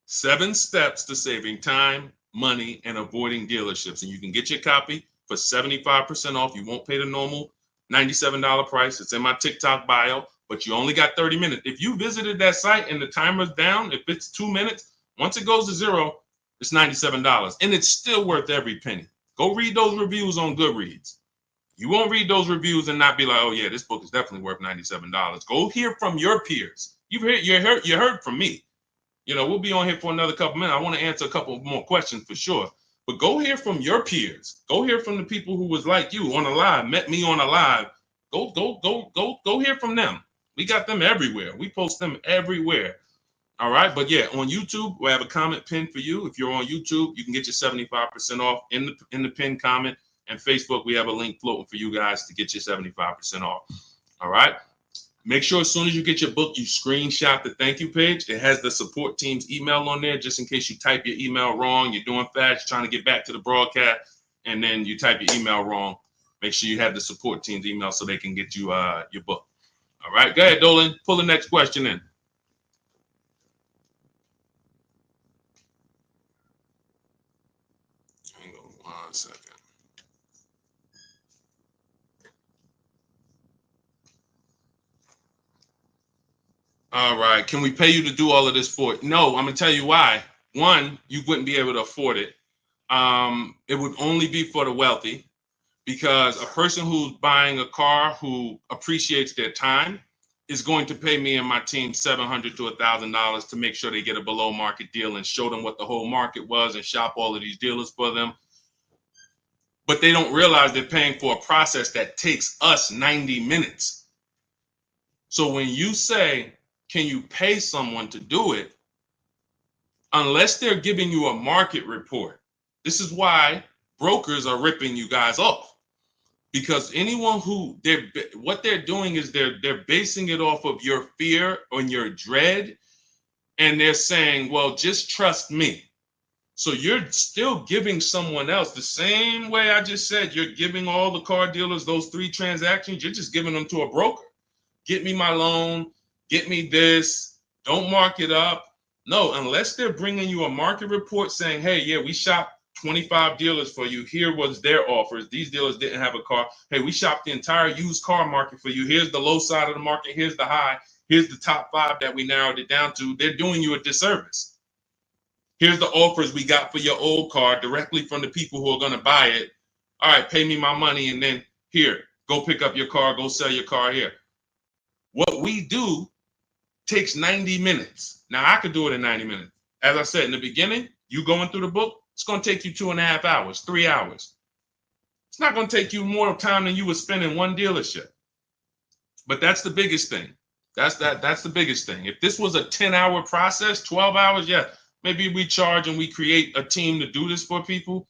7 Steps to Saving Time, Money, and Avoiding Dealerships. And you can get your copy for 75% off. You won't pay the normal $97 price. It's in my TikTok bio. But you only got 30 minutes. If you visited that site and the timer's down, if it's 2 minutes, once it goes to 0, it's $97. And it's still worth every penny. Go read those reviews on Goodreads. You won't read those reviews and not be like, oh yeah, this book is definitely worth $97. Go hear from your peers. You heard from me. You know, we'll be on here for another couple minutes. I want to answer a couple more questions for sure. But go hear from your peers. Go hear from the people who was like you on a live, met me on a live. Go hear from them. We got them everywhere. We post them everywhere. All right. But yeah, on YouTube, we have a comment pinned for you. If you're on YouTube, you can get your 75% off in the pinned comment. And Facebook, we have a link floating for you guys to get your 75% off. All right. Make sure as soon as you get your book, you screenshot the thank you page. It has the support team's email on there, just in case you type your email wrong. You're doing fast, trying to get back to the broadcast, and then you type your email wrong. Make sure you have the support team's email so they can get you your book. All right, go ahead, Dolan. Pull the next question in. Hang on 1 second. All right. Can we pay you to do all of this for it? No, I'm gonna tell you why. One, you wouldn't be able to afford it. It would only be for the wealthy, because a person who's buying a car who appreciates their time is going to pay me and my team $700 to $1,000 to make sure they get a below market deal and show them what the whole market was and shop all of these dealers for them. But they don't realize they're paying for a process that takes us 90 minutes. So when you say, can you pay someone to do it? Unless they're giving you a market report. This is why brokers are ripping you guys off, because anyone who what they're doing is they're basing it off of your fear and your dread, and they're saying, well, just trust me. So you're still giving someone else the same way I just said. You're giving all the car dealers those 3 transactions. You're just giving them to a broker. Get me my loan. Get me this. Don't mark it up. No, unless they're bringing you a market report saying, hey, yeah, we shopped 25 dealers for you. Here was their offers. These dealers didn't have a car. Hey, we shopped the entire used car market for you. Here's the low side of the market. Here's the high. Here's the top 5 that we narrowed it down to. They're doing you a disservice. Here's the offers we got for your old car directly from the people who are going to buy it. All right, pay me my money, and then here, go pick up your car, go sell your car here. What we do takes 90 minutes. Now, I could do it in 90 minutes. As I said in the beginning, you going through the book, it's going to take you 2.5 hours, 3 hours. It's not going to take you more time than you would spend in one dealership. But that's the biggest thing. That's the biggest thing. If this was a 10-hour process, 12 hours, yeah, maybe we charge and we create a team to do this for people.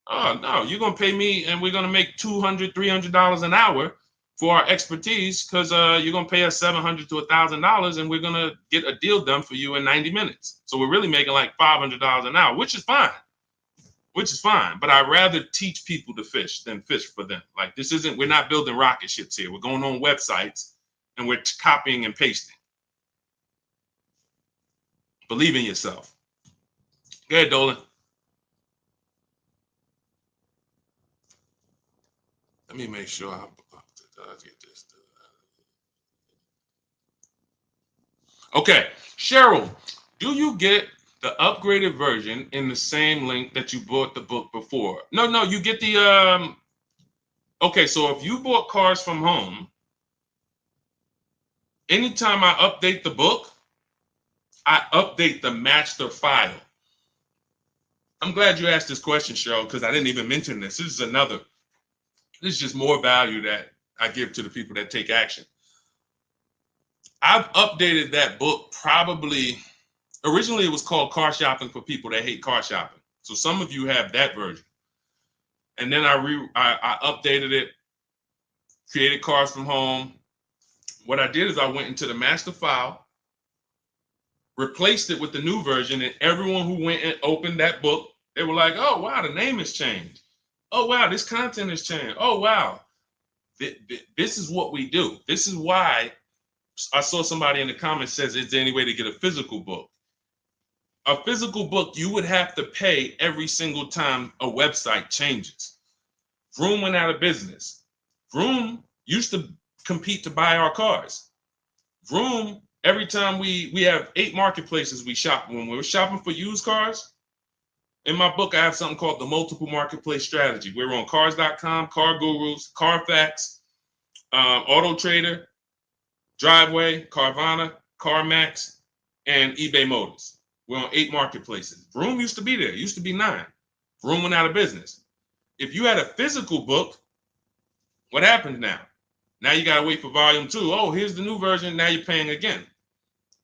Oh, no, you're going to pay me and we're going to make $200, $300 an hour for our expertise, because you're going to pay us $700 to $1,000 and we're going to get a deal done for you in 90 minutes. So we're really making like $500 an hour, which is fine. But I'd rather teach people to fish than fish for them. Like, we're not building rocket ships here. We're going on websites and we're copying and pasting. Believe in yourself. Go ahead, Dolan. Let me make sure I get this. Okay, Cheryl, do you get the upgraded version in the same link that you bought the book before? No, you get the okay, so if you bought Cars from Home, anytime I update the book, I update the master file. I'm glad you asked this question, Cheryl, because I didn't even mention this. This is just more value that I give to the people that take action. I've updated that book probably, originally it was called Car Shopping for People That Hate Car Shopping. So some of you have that version. And then I updated it, created Cars from Home. What I did is I went into the master file, replaced it with the new version, and everyone who went and opened that book, they were like, oh, wow, the name has changed. Oh, wow, this content has changed. Oh, wow. This is what we do. This is why I saw somebody in the comments says, is there any way to get a physical book? A physical book, you would have to pay every single time a website changes. Vroom went out of business. Vroom used to compete to buy our cars. Vroom, every time we have 8 marketplaces we shop. When we were shopping for used cars, In my book, I have something called the multiple marketplace strategy. We're on cars.com, Car Gurus, Carfax, Auto Trader, Driveway, Carvana, CarMax, and eBay Motors. We're on 8 marketplaces. Vroom used to be there. It used to be 9. Vroom went out of business. If you had a physical book, what happens now? Now you got to wait for volume 2. Oh, here's the new version. Now you're paying again.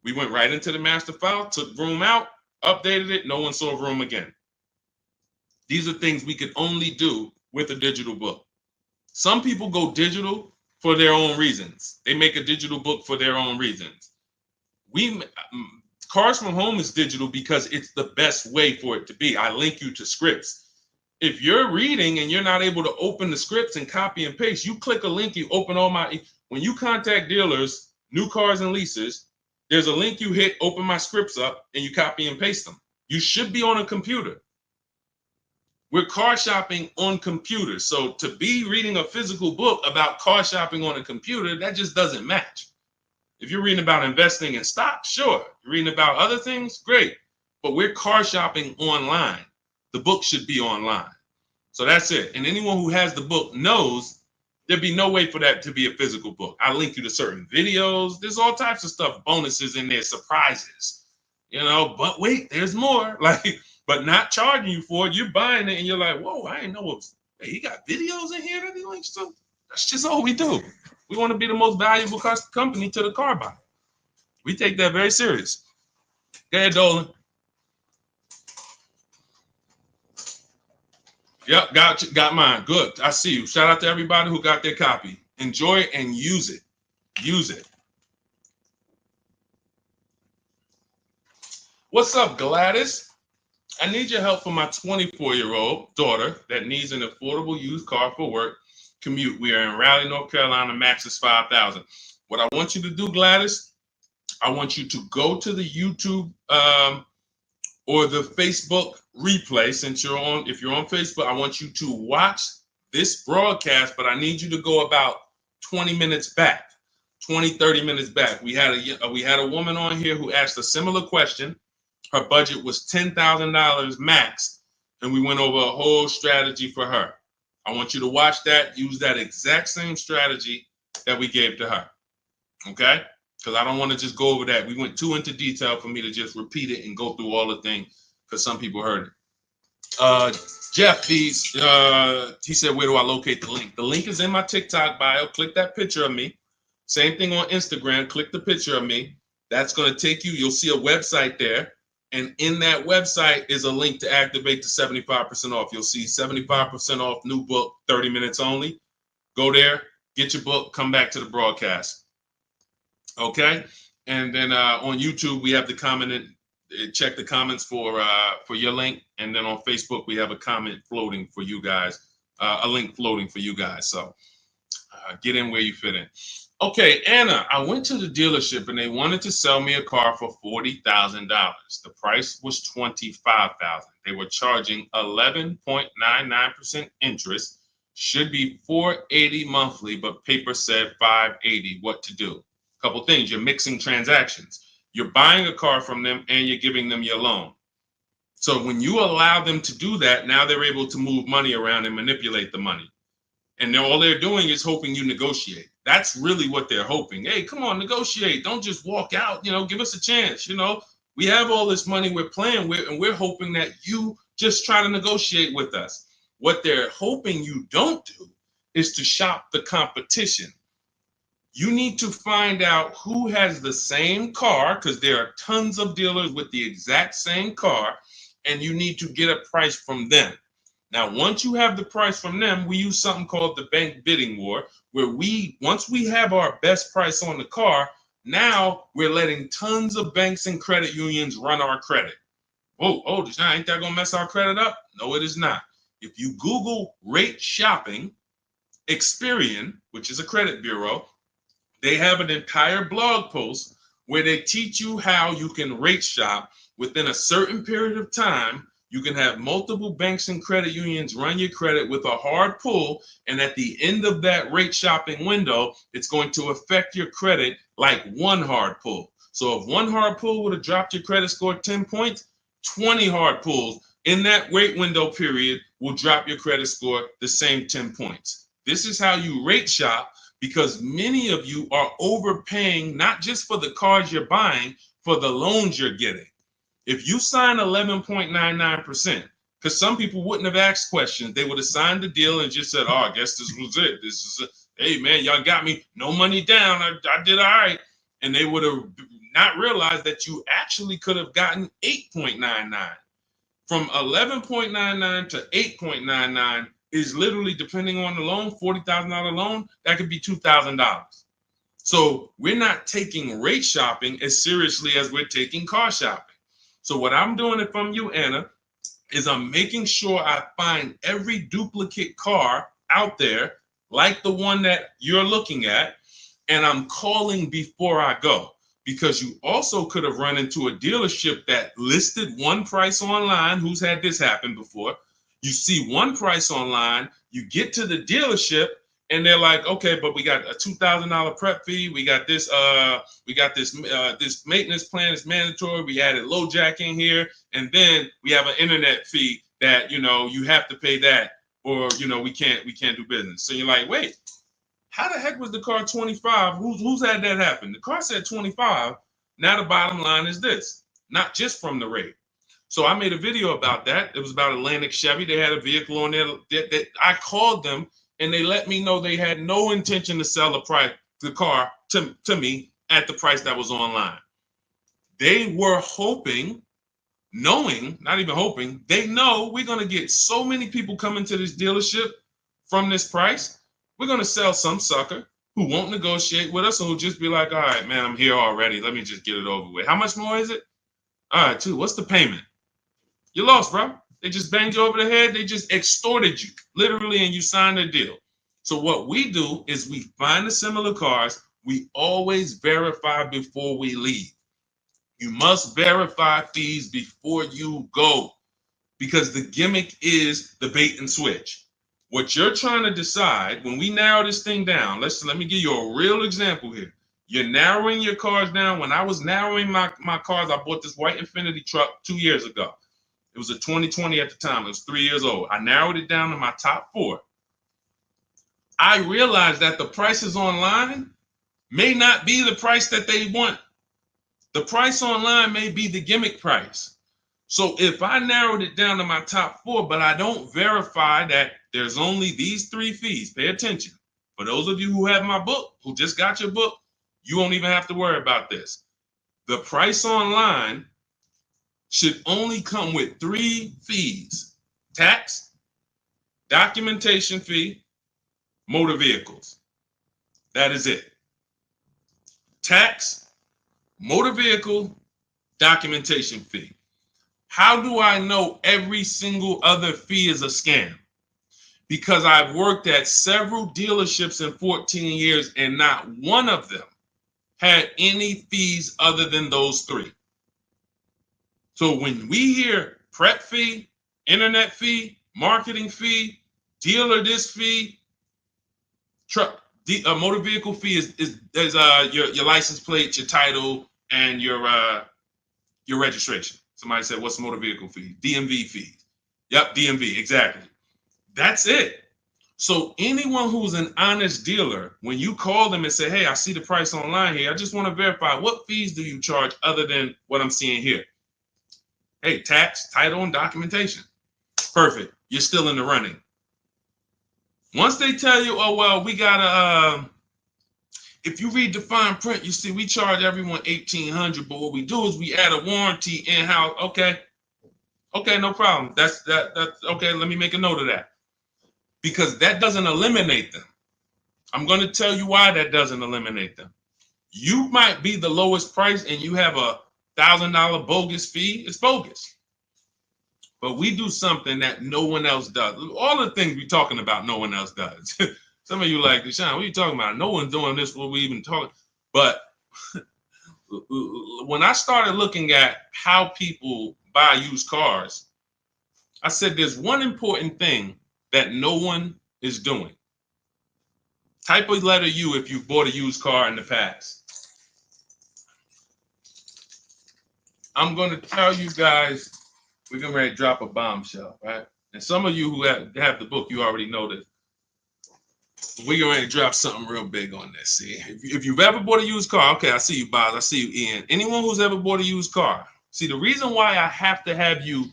We went right into the master file, took Vroom out, updated it. No one saw Vroom again. These are things we could only do with a digital book. Some people go digital for their own reasons. They make a digital book for their own reasons. Cars from Home is digital because it's the best way for it to be. I link you to scripts. If you're reading and you're not able to open the scripts and copy and paste, you click a link, you open all my, when you contact dealers, new cars and leases, there's a link you hit, open my scripts up, and you copy and paste them. You should be on a computer. We're car shopping on computers. So to be reading a physical book about car shopping on a computer, that just doesn't match. If you're reading about investing in stocks, sure. You're reading about other things, great. But we're car shopping online. The book should be online. So that's it. And anyone who has the book knows there'd be no way for that to be a physical book. I link you to certain videos. There's all types of stuff, bonuses in there, surprises, but wait, there's more. But not charging you for it. You're buying it and you're like, whoa, I didn't know he got videos in here that he links to. That's just all we do. We want to be the most valuable company to the car buyer. We take that very serious. Go ahead, Dolan. Yep, got mine. Good. I see you. Shout out to everybody who got their copy. Enjoy it and use it. Use it. What's up, Gladys? I need your help for my 24-year-old daughter that needs an affordable used car for work commute. We are in Raleigh, North Carolina. Max is $5,000. What I want you to do, Gladys, I want you to go to the YouTube or the Facebook replay. If you're on Facebook, I want you to watch this broadcast, but I need you to go about 20 minutes back, 30 minutes back. We had a woman on here who asked a similar question. Her budget was $10,000 max, and we went over a whole strategy for her. I want you to watch that, use that exact same strategy that we gave to her, okay? Because I don't want to just go over that. We went too into detail for me to just repeat it and go through all the things because some people heard it. Jeff, he said, where do I locate the link? The link is in my TikTok bio. Click that picture of me. Same thing on Instagram. Click the picture of me. That's going to take you. You'll see a website there. And in that website is a link to activate the 75% off. You'll see 75% off new book, 30 minutes only. Go there, get your book, come back to the broadcast. Okay? And then on YouTube, we have the comment and check the comments for your link. And then on Facebook, we have a comment floating for you guys, a link floating for you guys. So get in where you fit in. Okay, Anna, I went to the dealership and they wanted to sell me a car for $40,000. The price was $25,000. They were charging 11.99% interest. Should be $480 monthly, but paper said $580. What to do? A couple things. You're mixing transactions. You're buying a car from them and you're giving them your loan. So when you allow them to do that, now they're able to move money around and manipulate the money. And all they're doing is hoping you negotiate. That's really what they're hoping. Hey, come on, negotiate. Don't just walk out. Give us a chance. We have all this money we're playing with, and we're hoping that you just try to negotiate with us. What they're hoping you don't do is to shop the competition. You need to find out who has the same car, because there are tons of dealers with the exact same car, and you need to get a price from them. Now, once you have the price from them, we use something called the bank bidding war, where once we have our best price on the car, now we're letting tons of banks and credit unions run our credit. Oh, Deshone, ain't that gonna mess our credit up? No, it is not. If you Google rate shopping, Experian, which is a credit bureau, they have an entire blog post where they teach you how you can rate shop within a certain period of time. You can have multiple banks and credit unions run your credit with a hard pull, and at the end of that rate shopping window, it's going to affect your credit like one hard pull. So if one hard pull would have dropped your credit score 10 points, 20 hard pulls in that wait window period will drop your credit score the same 10 points. This is how you rate shop, because many of you are overpaying, not just for the cars you're buying, for the loans you're getting. If you sign 11.99%, because some people wouldn't have asked questions, they would have signed the deal and just said, oh, I guess this was it. This is it. Hey, man, y'all got me. No money down. I did all right. And they would have not realized that you actually could have gotten 8.99. From 11.99 to 8.99 is literally, depending on the loan, $40,000 loan, that could be $2,000. So we're not taking rate shopping as seriously as we're taking car shopping. So what I'm doing it from you, Anna, is I'm making sure I find every duplicate car out there, like the one that you're looking at, and I'm calling before I go. Because you also could have run into a dealership that listed one price online. Who's had this happen before? You see one price online, you get to the dealership, and they're like, okay, but we got a $2,000 prep fee. We got this this maintenance plan is mandatory. We added low jack in here, and then we have an internet fee that you have to pay that, or we can't do business. So you're like, wait, how the heck was the car 25? Who's had that happen? The car said 25. Now the bottom line is this, not just from the rate. So I made a video about that. It was about Atlantic Chevy. They had a vehicle on there that I called them, and they let me know they had no intention to sell the car to me at the price that was online. They were hoping, knowing, not even hoping, they know we're going to get so many people coming to this dealership from this price. We're going to sell some sucker who won't negotiate with us and who'll just be like, all right, man, I'm here already. Let me just get it over with. How much more is it? All right, what's the payment? You lost, bro. They just banged you over the head. They just extorted you, literally, and you signed a deal. So what we do is we find the similar cars. We always verify before we leave. You must verify fees before you go, because the gimmick is the bait and switch. What you're trying to decide, when we narrow this thing down, let me give you a real example here. You're narrowing your cars down. When I was narrowing my cars, I bought this white Infiniti truck 2 years ago. It was a 2020 at the time. It was 3 years old. I narrowed it down to my top 4. I realized that the prices online may not be the price that they want. The price online may be the gimmick price. So if I narrowed it down to my top 4, but I don't verify that there's only these 3 fees, pay attention. For those of you who have my book, who just got your book, you won't even have to worry about this. The price online should only come with 3 fees: tax, documentation fee, motor vehicles. That is it. Tax, motor vehicle, documentation fee. How do I know every single other fee is a scam? Because I've worked at several dealerships in 14 years, and not one of them had any fees other than those 3. So when we hear prep fee, internet fee, marketing fee, dealer this fee, motor vehicle fee is your license plate, your title, and your registration. Somebody said, what's motor vehicle fee? DMV fees. Yep, DMV, exactly. That's it. So anyone who's an honest dealer, when you call them and say, hey, I see the price online here, I just want to verify, what fees do you charge other than what I'm seeing here? Hey, tax, title, and documentation. Perfect. You're still in the running. Once they tell you, oh, well, we got to, if you read the fine print, you see we charge everyone $1,800, but what we do is we add a warranty in-house. Okay, no problem. That's okay. Let me make a note of that, because that doesn't eliminate them. I'm going to tell you why that doesn't eliminate them. You might be the lowest price and you have a $1,000 bogus fee. It's bogus. But we do something that no one else does. All the things we're talking about, no one else does. Some of you like, Deshone, what are you talking about? No one's doing this, what we even talking. But when I started looking at how people buy used cars, I said there's one important thing that no one is doing. Type a letter U if you bought a used car in the past. I'm going to tell you guys we're getting ready to drop a bombshell, right? And some of you who have the book, you already know this. We're getting ready to drop something real big on this. See, if you've ever bought a used car, okay, I see you, Boz. I see you, Ian. Anyone who's ever bought a used car, see, the reason why I have to have you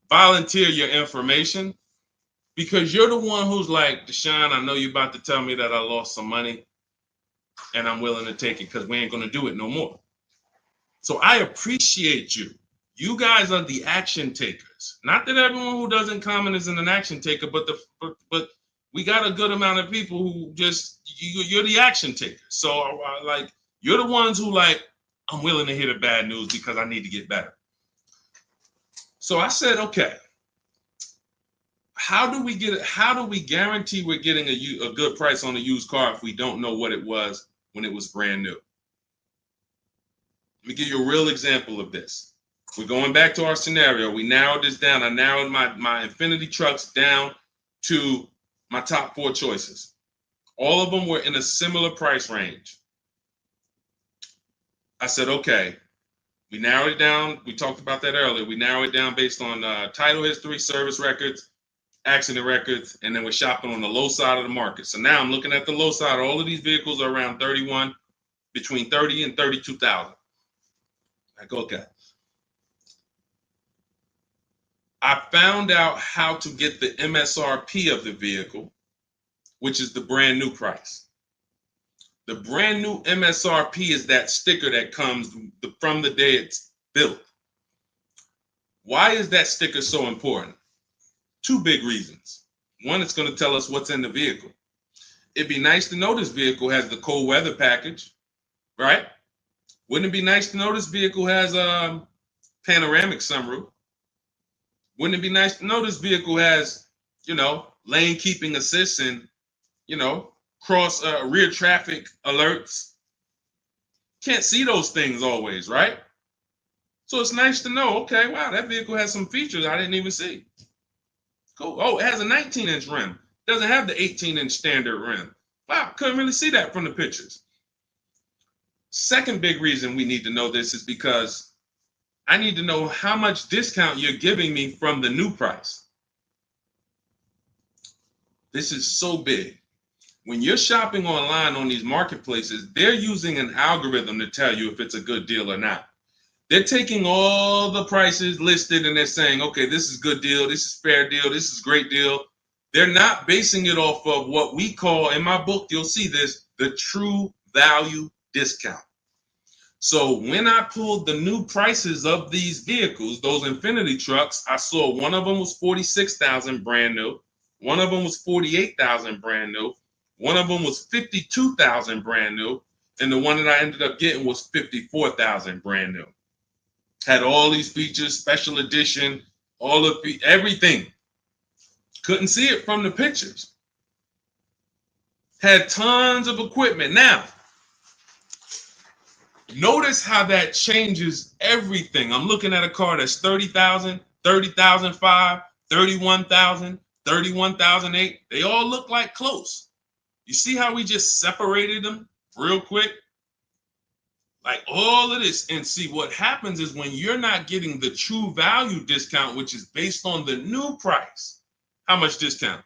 volunteer your information, because you're the one who's like, Deshone, I know you're about to tell me that I lost some money and I'm willing to take it because we ain't going to do it no more. So I appreciate you. You guys are the action takers. Not that everyone who doesn't comment is an action taker, but we got a good amount of people who just, you're the action takers. So like, you're the ones who like, I'm willing to hear the bad news because I need to get better. So I said, okay, how do we guarantee we're getting a good price on a used car if we don't know what it was when it was brand new? Let me give you a real example of this. We're going back to our scenario. We narrowed this down. I narrowed my Infinity trucks down to my top 4 choices. All of them were in a similar price range. I said, okay, we narrowed it down. We talked about that earlier. We narrowed it down based on title history, service records, accident records, and then we're shopping on the low side of the market. So now I'm looking at the low side. All of these vehicles are around between 30 and 32,000. Like, okay. I found out how to get the MSRP of the vehicle, which is the brand new price. The brand new MSRP is that sticker that comes from the day it's built. Why is that sticker so important? 2 big reasons. One, it's going to tell us what's in the vehicle. It'd be nice to know this vehicle has the cold weather package, right? Wouldn't it be nice to know this vehicle has a panoramic sunroof? Wouldn't it be nice to know this vehicle has, lane keeping assist and, cross rear traffic alerts? Can't see those things always, right? So it's nice to know, okay, wow, that vehicle has some features I didn't even see. Cool. Oh, it has a 19-inch rim. Doesn't have the 18-inch standard rim. Wow, couldn't really see that from the pictures. Second big reason we need to know this is because I need to know how much discount you're giving me from the new price. This is so big. When you're shopping online on these marketplaces, they're using an algorithm to tell you if it's a good deal or not. They're taking all the prices listed and they're saying, okay, this is good deal, this is fair deal, this is great deal. They're not basing it off of what we call, in my book, you'll see this, the true value discount. So when I pulled the new prices of these vehicles, those Infinity trucks, I saw one of them was $46,000 brand new. One of them was $48,000 brand new. One of them was $52,000 brand new. And the one that I ended up getting was $54,000 brand new. Had all these features, special edition, everything. Couldn't see it from the pictures. Had tons of equipment. Now, notice how that changes everything. I'm looking at a car that's 30,000, 30,005, 31,000, 31,008. They all look like close. You see how we just separated them real quick? Like all of this. And see, what happens is when you're not getting the true value discount, which is based on the new price, how much discount?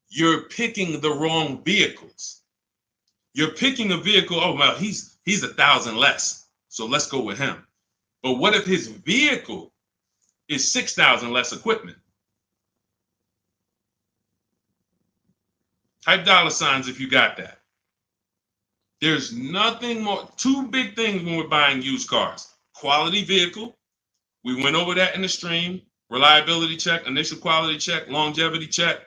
You're picking the wrong vehicles. You're picking a vehicle, oh, well, he's 1,000 less, so let's go with him. But what if his vehicle is 6,000 less equipment? Type $ if you got that. There's nothing more. 2 big things when we're buying used cars. Quality vehicle. We went over that in the stream. Reliability check, initial quality check, longevity check.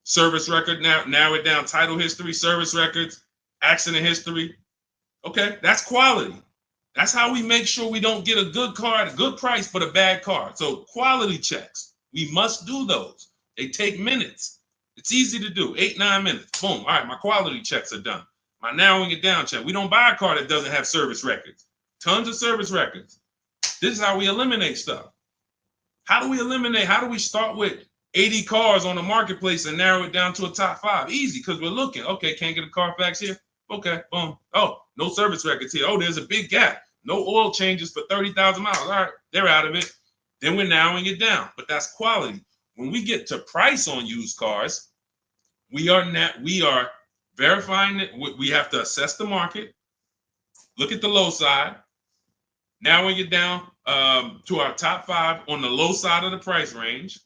Service record, narrow it down. Title history, service records, accident history. Okay, that's quality. That's how we make sure we don't get a good car at a good price, but a bad car. So quality checks, we must do those. They take minutes. It's easy to do, 8-9 minutes. Boom, all right, my quality checks are done. My narrowing it down check. We don't buy a car that doesn't have service records. Tons of service records. This is how we eliminate stuff. How do we eliminate? How do we start with 80 cars on the marketplace and narrow it down to a top 5? Easy, because we're looking. Okay, can't get a Carfax here. Okay, boom. Oh, no service records here. Oh, there's a big gap. No oil changes for 30,000 miles. All right, they're out of it. Then we're narrowing it down, but that's quality. When we get to price on used cars, we are verifying it. We have to assess the market, look at the low side, narrowing it down to our top 5 on the low side of the price range.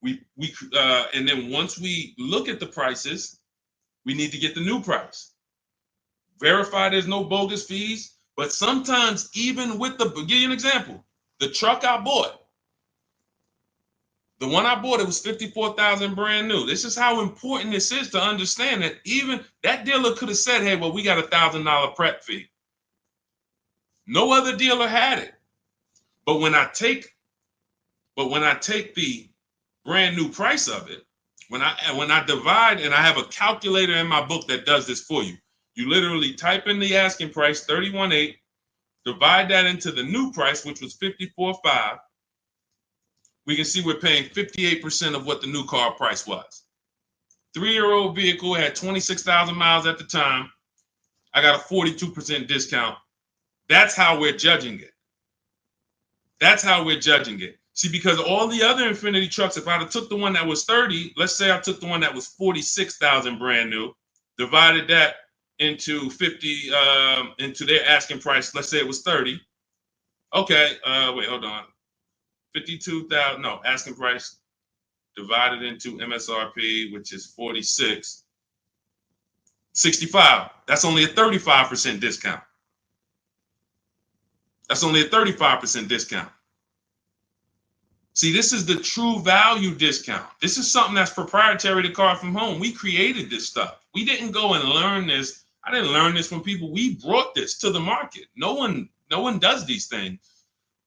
And then once we look at the prices, we need to get the new price. Verify there's no bogus fees. But sometimes even with the, give you an example, the truck I bought, the one I bought, it was 54,000 brand new. This is how important this is to understand that even that dealer could have said, hey, well, we got $1,000 prep fee. No other dealer had it. But when I take the brand new price of it, when I divide, and I have a calculator in my book that does this for you. You literally type in the asking price, 31.8, divide that into the new price, which was 54.5. We can see we're paying 58% of what the new car price was. 3-year-old vehicle had 26,000 miles at the time. I got a 42% discount. That's how we're judging it. That's how we're judging it. See, because all the other Infiniti trucks, if I'd have took the one that was 30, let's say I took the one that was 46,000 brand new, divided that into 50, into their asking price, let's say it was 30. Okay, wait, hold on. 52,000, no, asking price divided into MSRP, which is 46, 65. That's only a 35% discount. That's only a 35% discount. See, this is the true value discount. This is something that's proprietary to Car From Home. We created this stuff. We didn't go and learn this. I didn't learn this from people. We brought this to the market. No one does these things.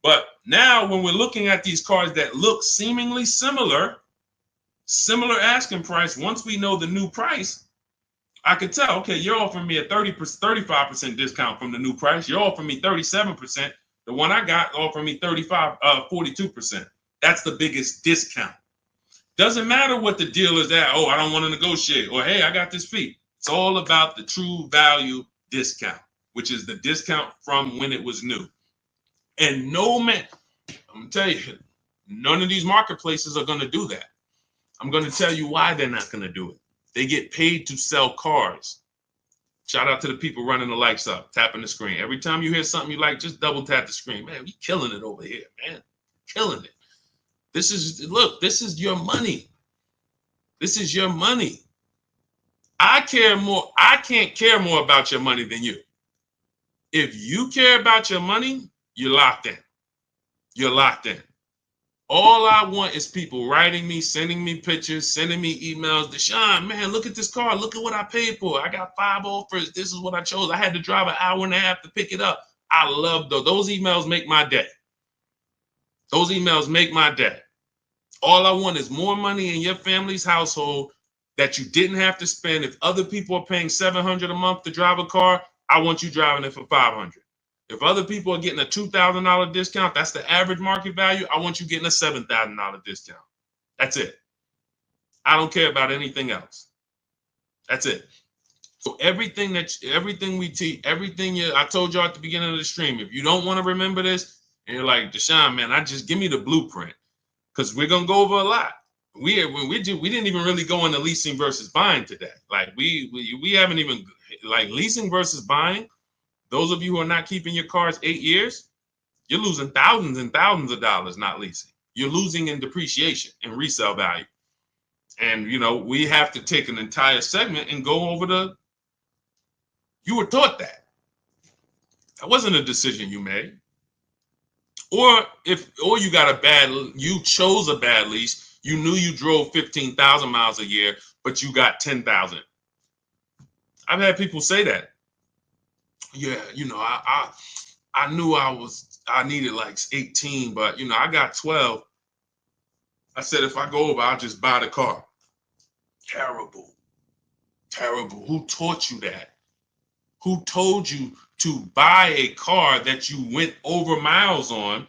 But now when we're looking at these cars that look seemingly similar asking price, once we know the new price, I could tell, okay, you're offering me a 35% discount from the new price. You're offering me 37%. The one I got offered me 42%. That's the biggest discount. Doesn't matter what the dealer's at. Oh, I don't want to negotiate. Or, hey, I got this fee. It's all about the true value discount, which is the discount from when it was new. And no man, I'm going to tell you, none of these marketplaces are going to do that. I'm going to tell you why they're not going to do it. They get paid to sell cars. Shout out to the people running the lights up, tapping the screen. Every time you hear something you like, just double tap the screen. Man, we killing it over here, man. Killing it. This is your money. This is your money. I can't care more about your money than you. If you care about your money, you're locked in. You're locked in. All I want is people writing me, sending me pictures, sending me emails. Deshone, man, look at this car. Look at what I paid for. I got 5 offers. This is what I chose. I had to drive an hour and a half to pick it up. I love those. Those emails make my day. Those emails make my day. All I want is more money in your family's household that you didn't have to spend. If other people are paying $700 a month to drive a car, I want you driving it for $500. If other people are getting a $2,000 discount, that's the average market value, I want you getting a $7,000 discount. That's it. I don't care about anything else. That's it. So everything we teach, I told you at the beginning of the stream, if you don't want to remember this, and you're like, Deshone, man, just give me the blueprint, because we're going to go over a lot. We didn't even really go into leasing versus buying today. Like we haven't even, like, leasing versus buying. Those of you who are not keeping your cars 8 years, you're losing thousands and thousands of dollars not leasing. You're losing in depreciation and resale value. And, we have to take an entire segment and go over you were taught that. That wasn't a decision you made. Or you chose a bad lease. You knew you drove 15,000 miles a year, but you got 10,000. I've had people say that. Yeah, I knew I needed like 18, but I got 12. I said, if I go over, I'll just buy the car. Terrible. Terrible. Who taught you that? Who told you to buy a car that you went over miles on?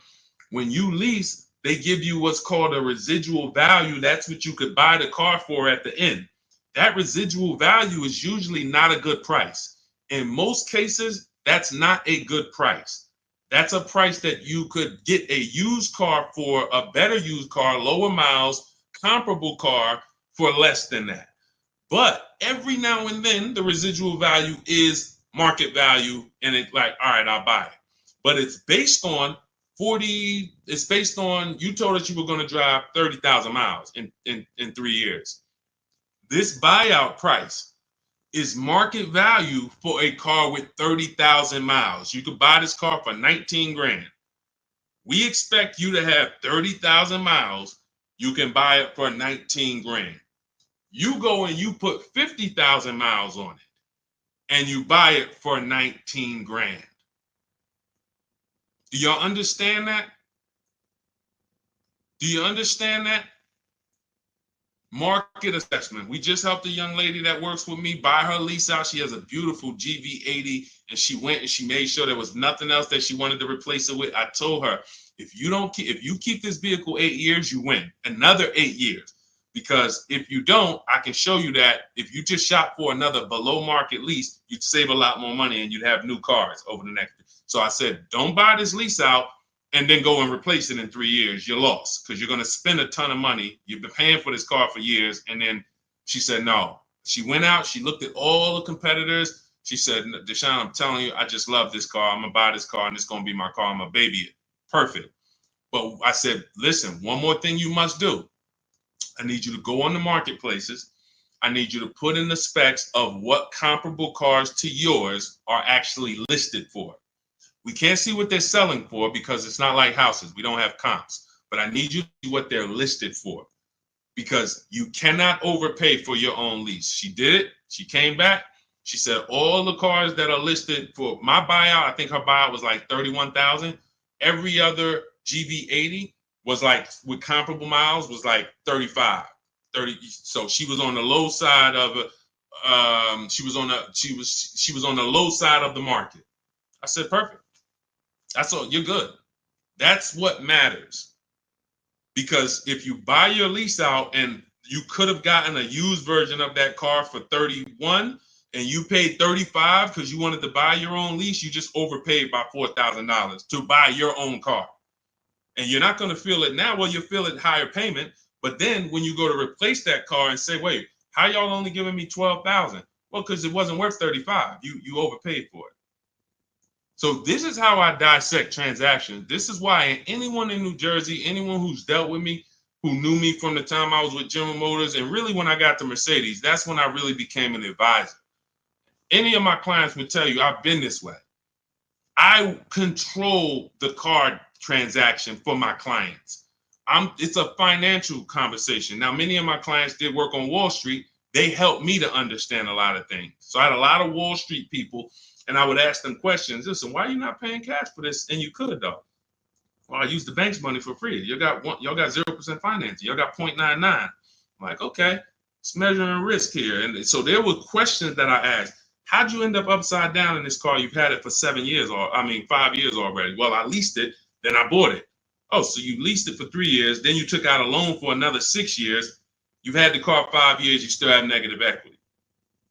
When you lease, they give you what's called a residual value. That's what you could buy the car for at the end. That residual value is usually not a good price. In most cases, that's not a good price. That's a price that you could get a used car for, a better used car, lower miles, comparable car for less than that. But every now and then, the residual value is market value, and it's like, all right, I'll buy it. But it's based on 40, it's based on, you told us you were going to drive 30,000 miles in 3 years. This buyout price is market value for a car with 30,000 miles. You could buy this car for 19 grand. We expect you to have 30,000 miles. You can buy it for 19 grand. You go and you put 50,000 miles on it and you buy it for 19 grand. Do y'all understand that? Do you understand that? Market assessment. We just helped a young lady that works with me buy her lease out. She has a beautiful GV80, and she went and she made sure there was nothing else that she wanted to replace it with. I told her, if you keep this vehicle 8 years, you win another 8 years. Because if you don't, I can show you that if you just shop for another below market lease, you'd save a lot more money and you'd have new cars over the next. So I said, don't buy this lease out and then go and replace it in 3 years. You're lost because you're going to spend a ton of money. You've been paying for this car for years. And then she said, no. She went out. She looked at all the competitors. She said, Deshone, I'm telling you, I just love this car. I'm going to buy this car and it's going to be my car. I'm going to baby it. Perfect. But I said, listen, one more thing you must do. I need you to go on the marketplaces. I need you to put in the specs of what comparable cars to yours are actually listed for. We can't see what they're selling for because it's not like houses. We don't have comps. But I need you to see what they're listed for because you cannot overpay for your own lease. She did it. She came back. She said all the cars that are listed for my buyout, I think her buyout was like 31,000. Every other GV80 was like with comparable miles was like 35, 30. So she was on the low side of it. She was on the low side of the market. I said, perfect. That's all. You're good. That's what matters. Because if you buy your lease out and you could have gotten a used version of that car for 31 and you paid 35 because you wanted to buy your own lease, you just overpaid by $4,000 to buy your own car. And you're not going to feel it now. Well, you'll feel it higher payment. But then when you go to replace that car and say, wait, how y'all only giving me 12,000? Well, because it wasn't worth 35. You overpaid for it. So this is how I dissect transactions. This is why anyone in New Jersey, anyone who's dealt with me, who knew me from the time I was with General Motors, and really when I got to Mercedes, that's when I really became an advisor. Any of my clients would tell you I've been this way. I control the car transaction for my clients. It's a financial conversation. Now, many of my clients did work on Wall Street. They helped me to understand a lot of things. So I had a lot of Wall Street people, and I would ask them questions. Listen, why are you not paying cash for this? And you could, though. Well, I use the bank's money for free. Y'all got 0% financing. Y'all got 0.99. I'm like, okay, it's measuring risk here. And so there were questions that I asked. How'd you end up upside down in this car? You've had it for 5 years already. Well, I leased it, then I bought it. Oh, so you leased it for 3 years, then you took out a loan for another 6 years. You've had the car 5 years, you still have negative equity.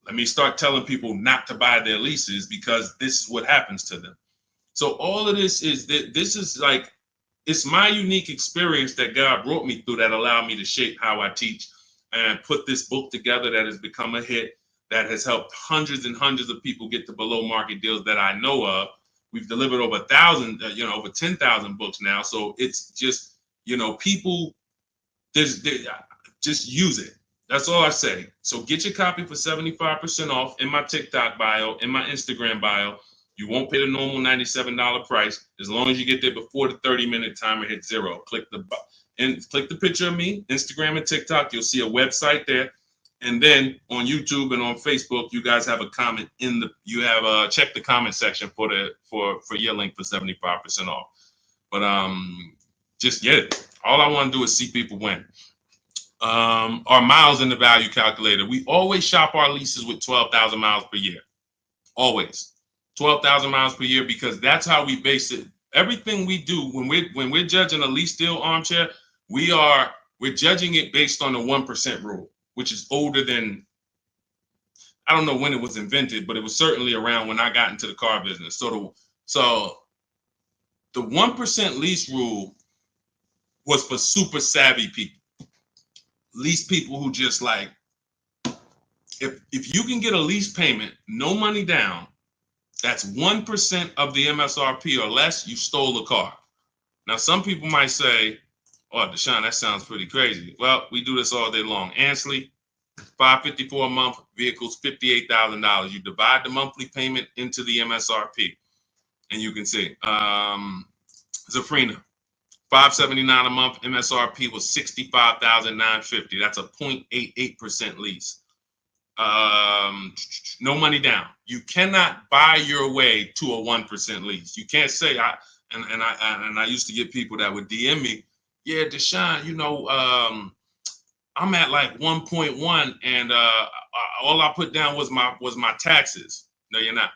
Let me start telling people not to buy their leases because this is what happens to them. So all of this is that this is like, it's my unique experience that God brought me through that allowed me to shape how I teach and put this book together that has become a hit, that has helped hundreds and hundreds of people get to below market deals that I know of. We've delivered over 1,000, over 10,000 books now. So it's just, people just use it. That's all I say. So get your copy for 75% off in my TikTok bio, in my Instagram bio. You won't pay the normal $97 price as long as you get there before the 30-minute timer hits 0. Click the picture of me, Instagram and TikTok. You'll see a website there. And then on YouTube and on Facebook, you guys have a comment check the comment section for your link for 75% off. But just get it. All I want to do is see people win. Our miles in the value calculator. We always shop our leases with 12,000 miles per year. Always 12,000 miles per year, because that's how we base it. Everything we do when we're judging a lease deal, Armchair, we're judging it based on the 1% rule, which is older than, I don't know when it was invented, but it was certainly around when I got into the car business. So The 1% lease rule was for super savvy people. Lease people who just like, if you can get a lease payment, no money down, that's 1% of the MSRP or less, you stole a car. Now, some people might say, oh, Deshone, that sounds pretty crazy. Well, we do this all day long. Ansley, $554 a month, vehicles $58,000. You divide the monthly payment into the MSRP, and you can see. Zafrina, $579 a month, MSRP was $65,950. That's a 0.88% lease. No money down. You cannot buy your way to a 1% lease. You can't say I used to get people that would DM me, yeah, Deshone, you know, I'm at like 1.1 and all I put down was my taxes. No, you're not.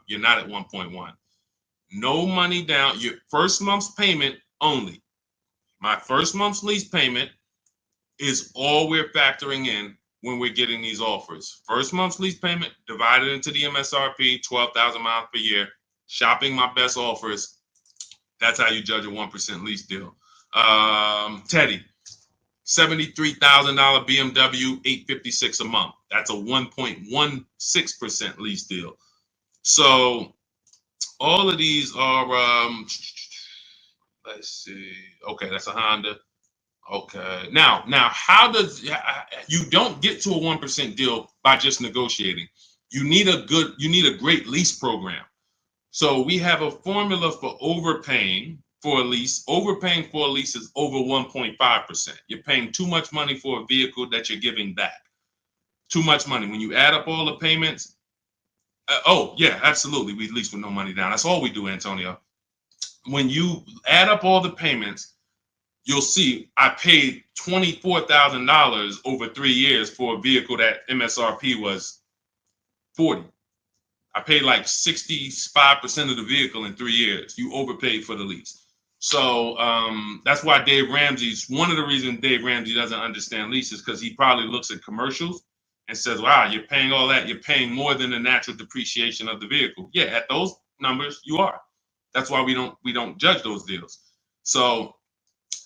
You're not at 1.1. No money down. Your first month's payment only. My first month's lease payment is all we're factoring in when we're getting these offers. First month's lease payment divided into the MSRP, 12,000 miles per year. Shopping my best offers. That's how you judge a 1% lease deal. Teddy, $73,000 BMW, $856 a month. That's a 1.16% lease deal. So all of these are, let's see. Okay, that's a Honda. Okay. Now, how does you don't get to a 1% deal by just negotiating? You need a great lease program. So we have a formula for overpaying for a lease. Overpaying for a lease is over 1.5%. You're paying too much money for a vehicle that you're giving back. Too much money. When you add up all the payments, oh yeah, absolutely. We lease with no money down. That's all we do, Antonio. When you add up all the payments, you'll see I paid $24,000 over 3 years for a vehicle that MSRP was 40. I paid like 65% of the vehicle in 3 years. You overpaid for the lease. So that's why one of the reasons Dave Ramsey doesn't understand leases, because he probably looks at commercials and says, wow, you're paying all that. You're paying more than the natural depreciation of the vehicle. Yeah, at those numbers, you are. That's why we don't judge those deals. So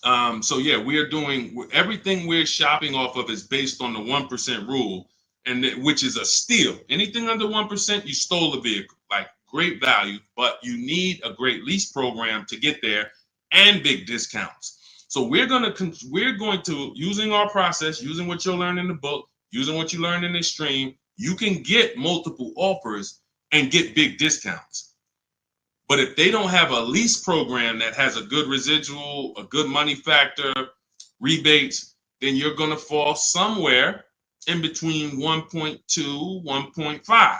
yeah, we're doing everything we're shopping off of is based on the 1% rule. And which is a steal. Anything under 1%, you stole the vehicle. Like great value, but you need a great lease program to get there and big discounts. So we're going to using our process, using what you'll learn in the book, using what you learned in this stream, you can get multiple offers and get big discounts. But if they don't have a lease program that has a good residual, a good money factor, rebates, then you're going to fall somewhere in between 1.2, 1.5.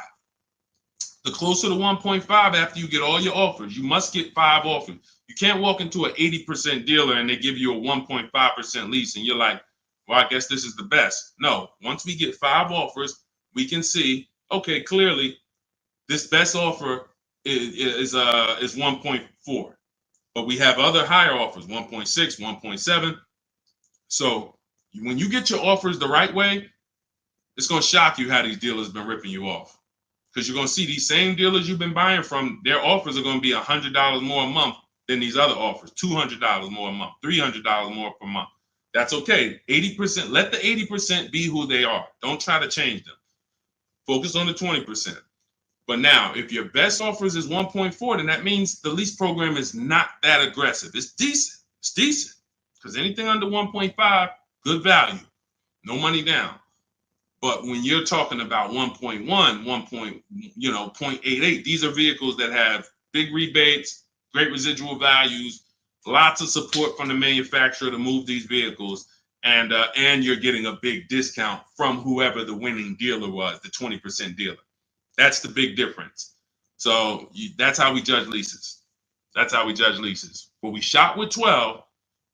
The closer to 1.5 after you get all your offers, you must get 5 offers. You can't walk into an 80% dealer and they give you a 1.5% lease and you're like, well, I guess this is the best. No, once we get 5 offers, we can see, okay, clearly this best offer is 1.4. But we have other higher offers, 1.6, 1.7. So when you get your offers the right way, it's going to shock you how these dealers been ripping you off, because you're going to see these same dealers you've been buying from, their offers are going to be $100 more a month than these other offers, $200 more a month, $300 more per month. That's okay. 80%, let the 80% be who they are. Don't try to change them. Focus on the 20%. But now, if your best offers is 1.4, then that means the lease program is not that aggressive. It's decent. It's decent. Because anything under 1.5, good value. No money down. But when you're talking about 1.1, 0.88, these are vehicles that have big rebates, great residual values, lots of support from the manufacturer to move these vehicles, and you're getting a big discount from whoever the winning dealer was, the 20% dealer. That's the big difference. So that's how we judge leases. That's how we judge leases. But we shop with 12,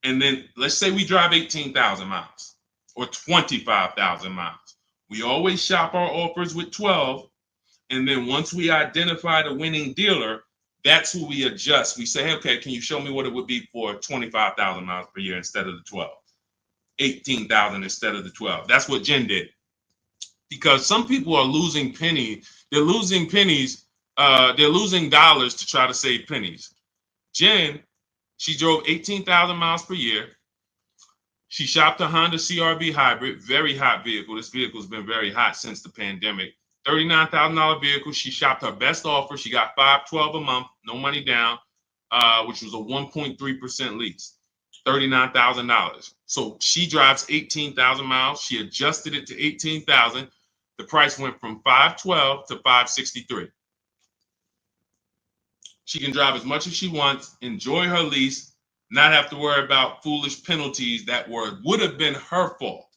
and then let's say we drive 18,000 miles or 25,000 miles. We always shop our offers with 12, and then once we identify the winning dealer, that's who we adjust. We say, hey, okay, can you show me what it would be for 25,000 miles per year instead of the 12? 18,000 instead of the 12. That's what Jen did. Because some people are losing pennies. They're losing pennies. They're losing dollars to try to save pennies. Jen, she drove 18,000 miles per year. She shopped a Honda CRV hybrid, very hot vehicle. This vehicle's been very hot since the pandemic. $39,000 vehicle. She shopped her best offer. She got $512 a month, no money down, which was a 1.3% lease. $39,000. So she drives 18,000 miles. She adjusted it to 18,000. The price went from 512 to 563. She can drive as much as she wants, enjoy her lease, not have to worry about foolish penalties that would have been her fault.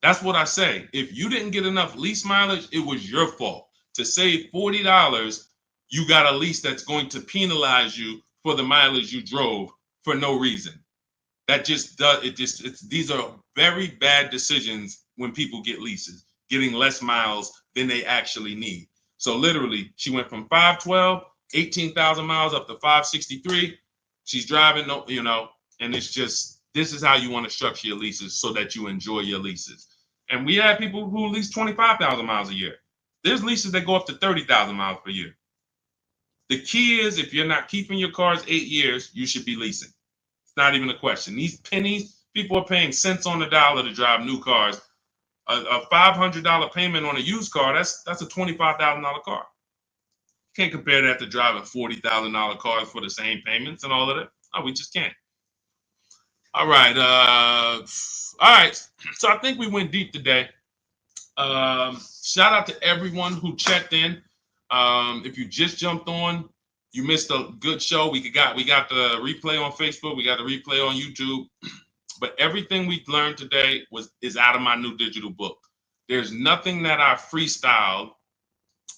That's what I say. If you didn't get enough lease mileage, it was your fault. To save $40, you got a lease that's going to penalize you for the mileage you drove for no reason. That just does it. These are very bad decisions when people get leases, getting less miles than they actually need. So literally, she went from 512, 18,000 miles up to 563. She's driving, and it's just, this is how you want to structure your leases so that you enjoy your leases. And we have people who lease 25,000 miles a year. There's leases that go up to 30,000 miles per year. The key is, if you're not keeping your cars 8 years, you should be leasing. It's not even a question. These pennies, people are paying cents on the dollar to drive new cars. A $500 payment on a used car, that's a $25,000 car. Can't compare that to driving $40,000 cars for the same payments and all of that. Oh, we just can't. All right. So I think we went deep today. Shout out to everyone who checked in. If you just jumped on, you missed a good show. We got the replay on Facebook. We got the replay on YouTube. But everything we learned today is out of my new digital book. There's nothing that I freestyled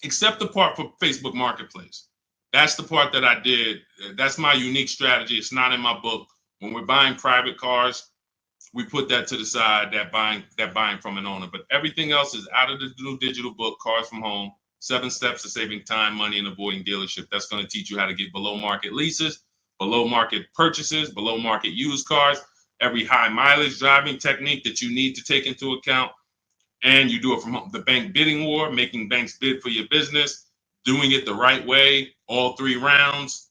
except the part for Facebook Marketplace. That's the part that I did. That's my unique strategy. It's not in my book. When we're buying private cars, we put that to the side, that buying from an owner. But everything else is out of the new digital book, Cars from Home, 7 Steps to Saving Time, Money, and Avoiding Dealership. That's going to teach you how to get below market leases, below market purchases, below market used cars, every high mileage driving technique that you need to take into account. And you do it from the bank bidding war, making banks bid for your business, doing it the right way, all 3 rounds.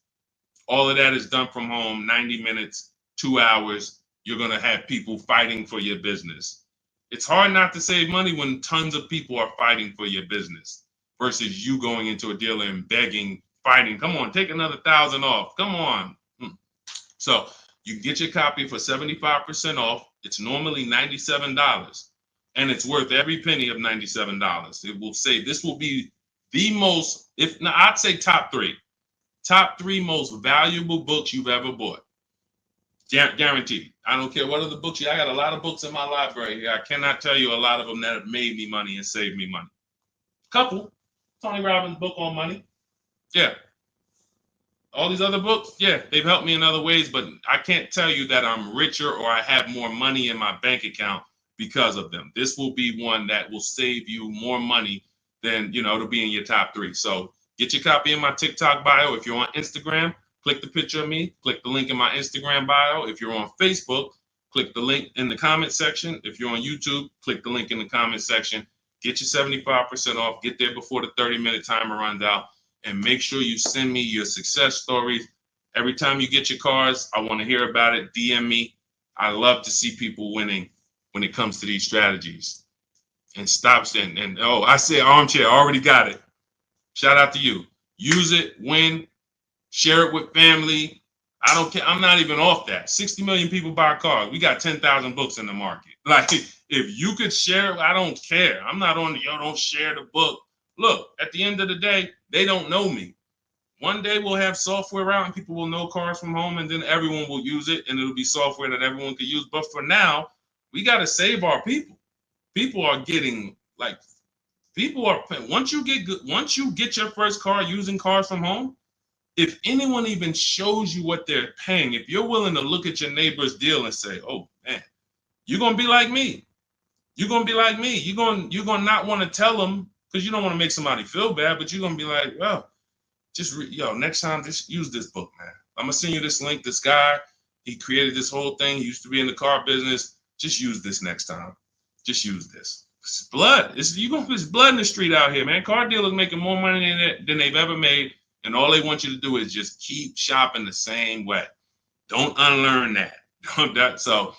All of that is done from home, 90 minutes, 2 hours. You're going to have people fighting for your business. It's hard not to save money when tons of people are fighting for your business versus you going into a dealer and begging, fighting. Come on, take another $1,000 off. Come on. So you can get your copy for 75% off. It's normally $97. And it's worth every penny of $97. It will say this will be the most, I'd say top 3 most valuable books you've ever bought. Guaranteed. I don't care what other books I got a lot of books in my library. I cannot tell you a lot of them that have made me money and saved me money. Couple. Tony Robbins' book on money. Yeah. All these other books, yeah, they've helped me in other ways, but I can't tell you that I'm richer or I have more money in my bank account because of them. This will be one that will save you more money than, it'll be in your top 3. So get your copy in my TikTok bio. If you're on Instagram, click the picture of me, click the link in my Instagram bio. If you're on Facebook, click the link in the comment section. If you're on YouTube, click the link in the comment section. Get your 75% off. Get there before the 30-minute timer runs out. And make sure you send me your success stories. Every time you get your cars, I want to hear about it. DM me. I love to see people winning when it comes to these strategies. And stops I say armchair, I already got it. Shout out to you. Use it, win, share it with family. I don't care. I'm not even off that. 60 million people buy cars. We got 10,000 books in the market. Like, if you could share it, I don't care. I'm not on don't share the book. Look, at the end of the day, they don't know me. One day we'll have software out and people will know Cars from Home, and then everyone will use it and it'll be software that everyone can use. But for now, we got to save our people. People are getting once you get your first car using Cars from Home, if anyone even shows you what they're paying, if you're willing to look at your neighbor's deal and say, oh man, you're going to be like me. You're going to be like me. You're going to not want to tell them because you don't want to make somebody feel bad, but you're going to be like, well, next time, just use this book, man. I'm going to send you this link. This guy, he created this whole thing. He used to be in the car business. Just use this next time. Just use this. It's blood. It's blood in the street out here, man. Car dealers making more money than they've ever made. And all they want you to do is just keep shopping the same way. Don't unlearn that. So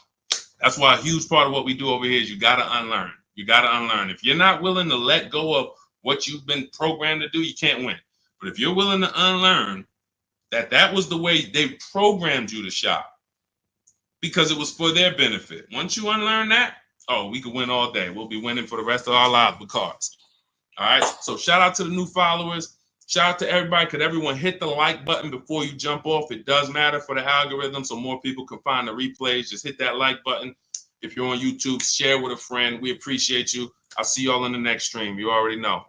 that's why a huge part of what we do over here is you got to unlearn. You got to unlearn. If you're not willing to let go of what you've been programmed to do, you can't win. But if you're willing to unlearn that was the way they programmed you to shop because it was for their benefit. Once you unlearn that, oh, we could win all day. We'll be winning for the rest of our lives with cars. All right. So shout out to the new followers. Shout out to everybody. Could everyone hit the like button before you jump off? It does matter for the algorithm, so more people can find the replays. Just hit that like button. If you're on YouTube, share with a friend. We appreciate you. I'll see y'all in the next stream. You already know.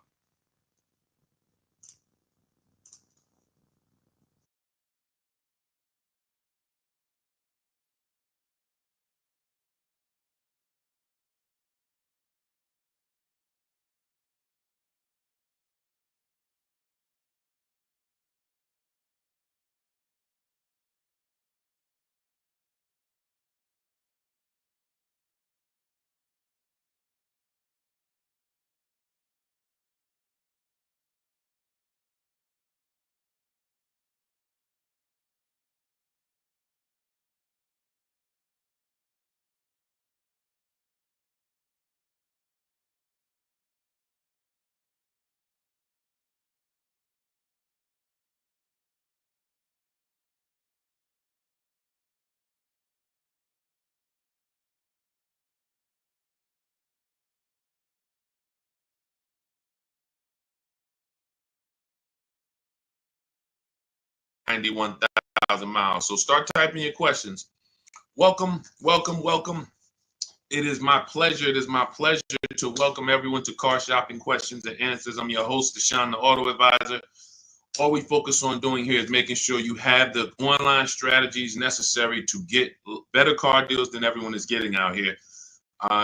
$91,000 So start typing your questions. Welcome. It is my pleasure to welcome everyone to Car Shopping Questions and Answers. I'm your host, Deshone, the Auto Advisor. All we focus on doing here is making sure you have the online strategies necessary to get better car deals than everyone is getting out here.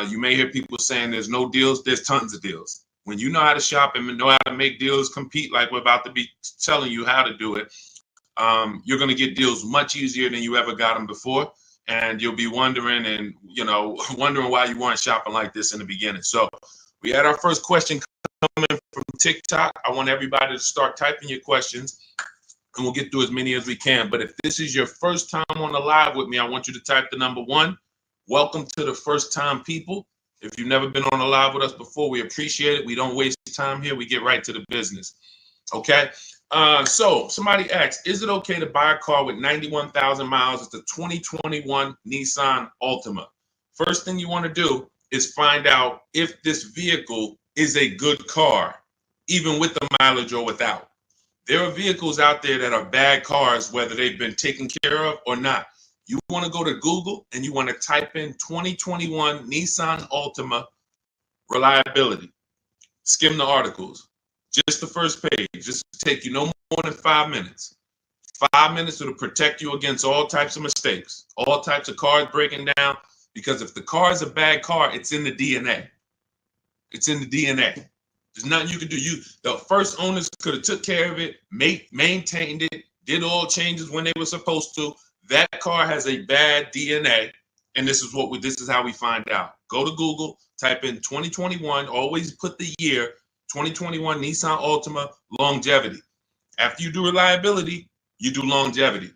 You may hear people saying there's no deals. There's tons of deals. When you know how to shop and know how to make deals compete, like we're about to be telling you how to do it, you're going to get deals much easier than you ever got them before. And you'll be wondering why you weren't shopping like this in the beginning. So we had our first question coming from TikTok. I want everybody to start typing your questions, and we'll get through as many as we can. But if this is your first time on the live with me, I want you to type the number 1. Welcome to the first time people. If you've never been on a live with us before, we appreciate it. We don't waste time here. We get right to the business. Okay. So somebody asked, is it okay to buy a car with 91,000 miles? It's a 2021 Nissan Altima. First thing you want to do is find out if this vehicle is a good car, even with the mileage or without. There are vehicles out there that are bad cars, whether they've been taken care of or not. You want to go to Google and you want to type in 2021 Nissan Altima reliability. Skim the articles. Just the first page. Just take you no more than 5 minutes. 5 minutes will protect you against all types of mistakes, all types of cars breaking down. Because if the car is a bad car, it's in the DNA. It's in the DNA. There's nothing you can do. The first owners could have took care of it, maintained it, did all changes when they were supposed to. That car has a bad DNA, and this is how we find out. Go to Google, type in 2021. Always put the year 2021 Nissan Altima longevity. After you do reliability, you do longevity.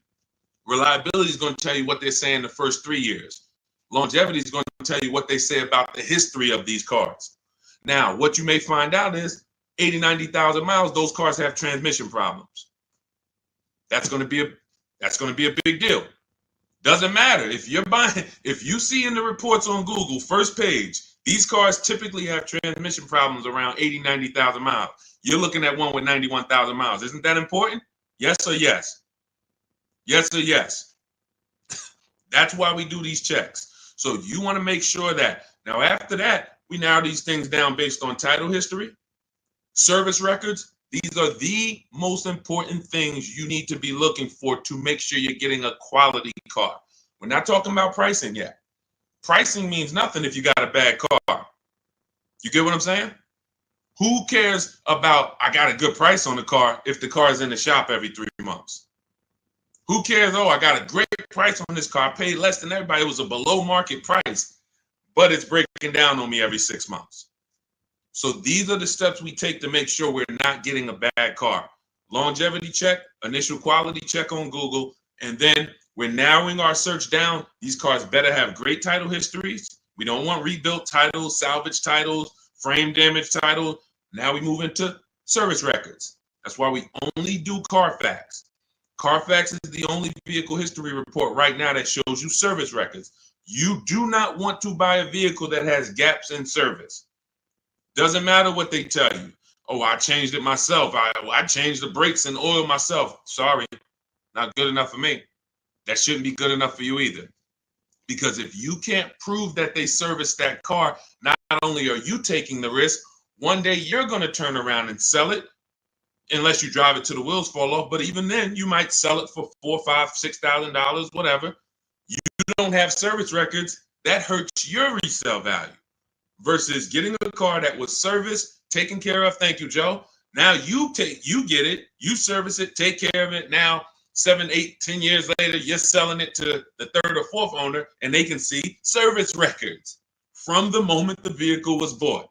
Reliability is going to tell you what they're saying the first 3 years. Longevity is going to tell you what they say about the history of these cars. Now, what you may find out is 80, 90,000 miles, those cars have transmission problems. That's going to be a big deal. Doesn't matter if you see in the reports on Google, first page, these cars typically have transmission problems around 80, 90,000 miles. You're looking at one with 91,000 miles. Isn't that important? Yes or yes? Yes or yes? That's why we do these checks. So you want to make sure that. Now, after that, we narrow these things down based on title history, service records. These are the most important things you need to be looking for to make sure you're getting a quality car. We're not talking about pricing yet. Pricing means nothing if you got a bad car. You get what I'm saying? Who cares about, I got a good price on the car if the car is in the shop every 3 months? Who cares, I got a great price on this car. I paid less than everybody. It was a below market price, but it's breaking down on me every 6 months. So these are the steps we take to make sure we're not getting a bad car. longevity check, initial quality check on Google, and then we're narrowing our search down. These cars better have great title histories. We don't want rebuilt titles, salvage titles, frame damage titles. Now we move into service records. That's why we only do Carfax. Carfax is the only vehicle history report right now that shows you service records. You do not want to buy a vehicle that has gaps in service. Doesn't matter what they tell you. Oh, I changed it myself. I changed the brakes and oil myself. Sorry, not good enough for me. That shouldn't be good enough for you either. Because if you can't prove that they serviced that car, not only are you taking the risk, one day you're going to turn around and sell it, unless you drive it to the wheels fall off. But even then, you might sell it for $4,000, $5,000, $6,000, whatever. You don't have service records. That hurts your resale value. Versus getting a car that was serviced, taken care of. Thank you, Joe. Now you get it, you service it, take care of it. Now 7, 8, 10 years later, you're selling it to the third or fourth owner, and they can see service records from the moment the vehicle was bought.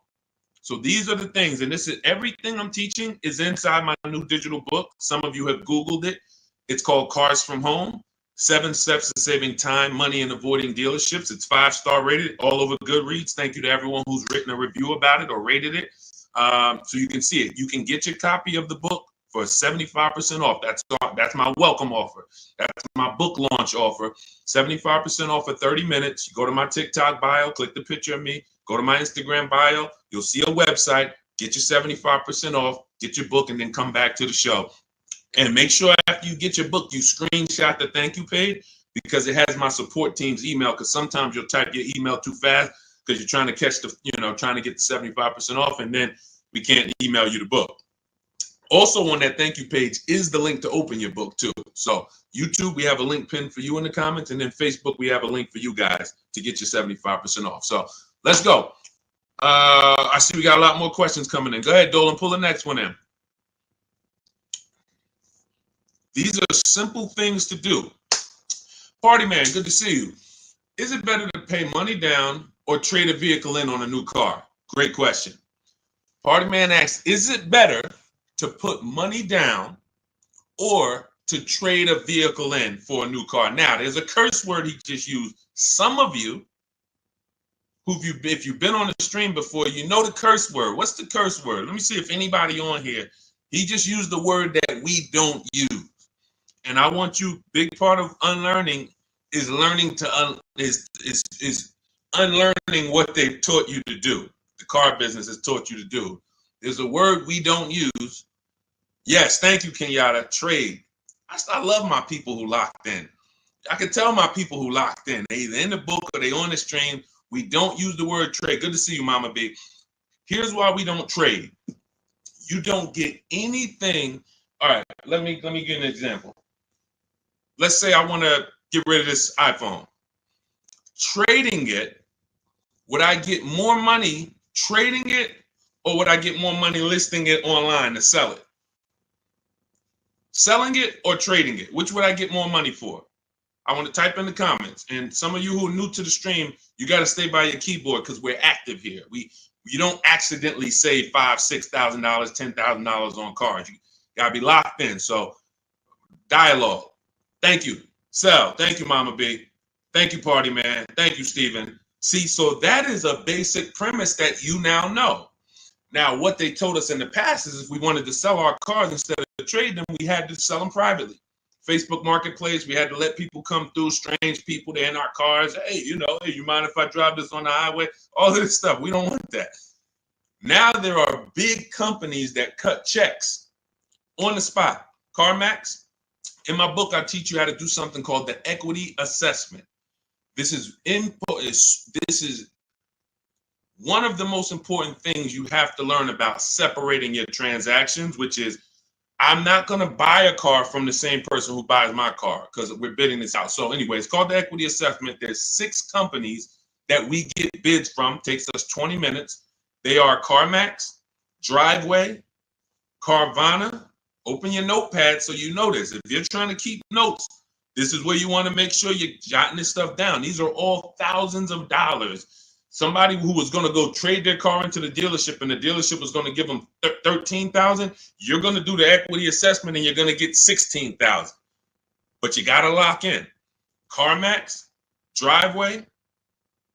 So these are the things, and this is everything I'm teaching is inside my new digital book. Some of you have Googled it. It's called Cars from Home. 7 Steps to Saving Time, Money, and Avoiding Dealerships. It's 5-star rated all over Goodreads. Thank you to everyone who's written a review about it or rated it. So you can see it. You can get your copy of the book for 75% off. That's my welcome offer. That's my book launch offer. 75% off for 30 minutes. You go to my TikTok bio, click the picture of me, go to my Instagram bio. You'll see a website. Get your 75% off, get your book, and then come back to the show. And make sure after you get your book, you screenshot the thank you page, because it has my support team's email, because sometimes you'll type your email too fast because you're trying to catch the, trying to get the 75% off, and then we can't email you the book. Also on that thank you page is the link to open your book too. So YouTube, we have a link pinned for you in the comments, and then Facebook, we have a link for you guys to get your 75% off. So let's go. I see we got a lot more questions coming in. Go ahead, Dolan, pull the next one in. These are simple things to do. Party man, good to see you. Is it better to pay money down or trade a vehicle in on a new car? Great question. Party man asks, is it better to put money down or to trade a vehicle in for a new car? Now, there's a curse word he just used. Some of you, if you've been on the stream before, you know the curse word. What's the curse word? Let me see if anybody on here, he just used the word that we don't use. And I want you, big part of unlearning is learning to is unlearning what they've taught you to do. The car business has taught you to do. There's a word we don't use. Yes, thank you, Kenyatta. Trade. I love my people who locked in. I can tell my people who locked in. They either in the book or they on the stream. We don't use the word trade. Good to see you, Mama B. Here's why we don't trade. You don't get anything. All right, let me give you an example. Let's say I want to get rid of this iPhone. Trading it, would I get more money trading it, or would I get more money listing it online to sell it? Selling it or trading it? Which would I get more money for? I want to type in the comments. And some of you who are new to the stream, you got to stay by your keyboard because we're active here. You don't accidentally save $5,000, $6,000, $10,000 on cars. You got to be locked in. So dialogue. Thank you. Sell. Thank you, Mama B. Thank you, Party Man. Thank you, Stephen. See, so that is a basic premise that you now know. Now, what they told us in the past is if we wanted to sell our cars instead of trade them, we had to sell them privately. Facebook Marketplace, we had to let people come through, strange people, they're in our cars. Hey, hey, you mind if I drive this on the highway? All of this stuff. We don't want that. Now there are big companies that cut checks on the spot. CarMax. In my book, I teach you how to do something called the equity assessment. This is one of the most important things you have to learn about separating your transactions, which is I'm not going to buy a car from the same person who buys my car because we're bidding this out. So anyway, it's called the equity assessment. There's 6 companies that we get bids from. Takes us 20 minutes. They are CarMax, Driveway, Carvana. Open your notepad so you know this. If you're trying to keep notes, this is where you want to make sure you're jotting this stuff down. These are all thousands of dollars Somebody who was going to go trade their car into the dealership and the dealership was going to give them $13,000, you're going to do the equity assessment and you're going to get $16,000. But you got to lock in. CarMax, Driveway,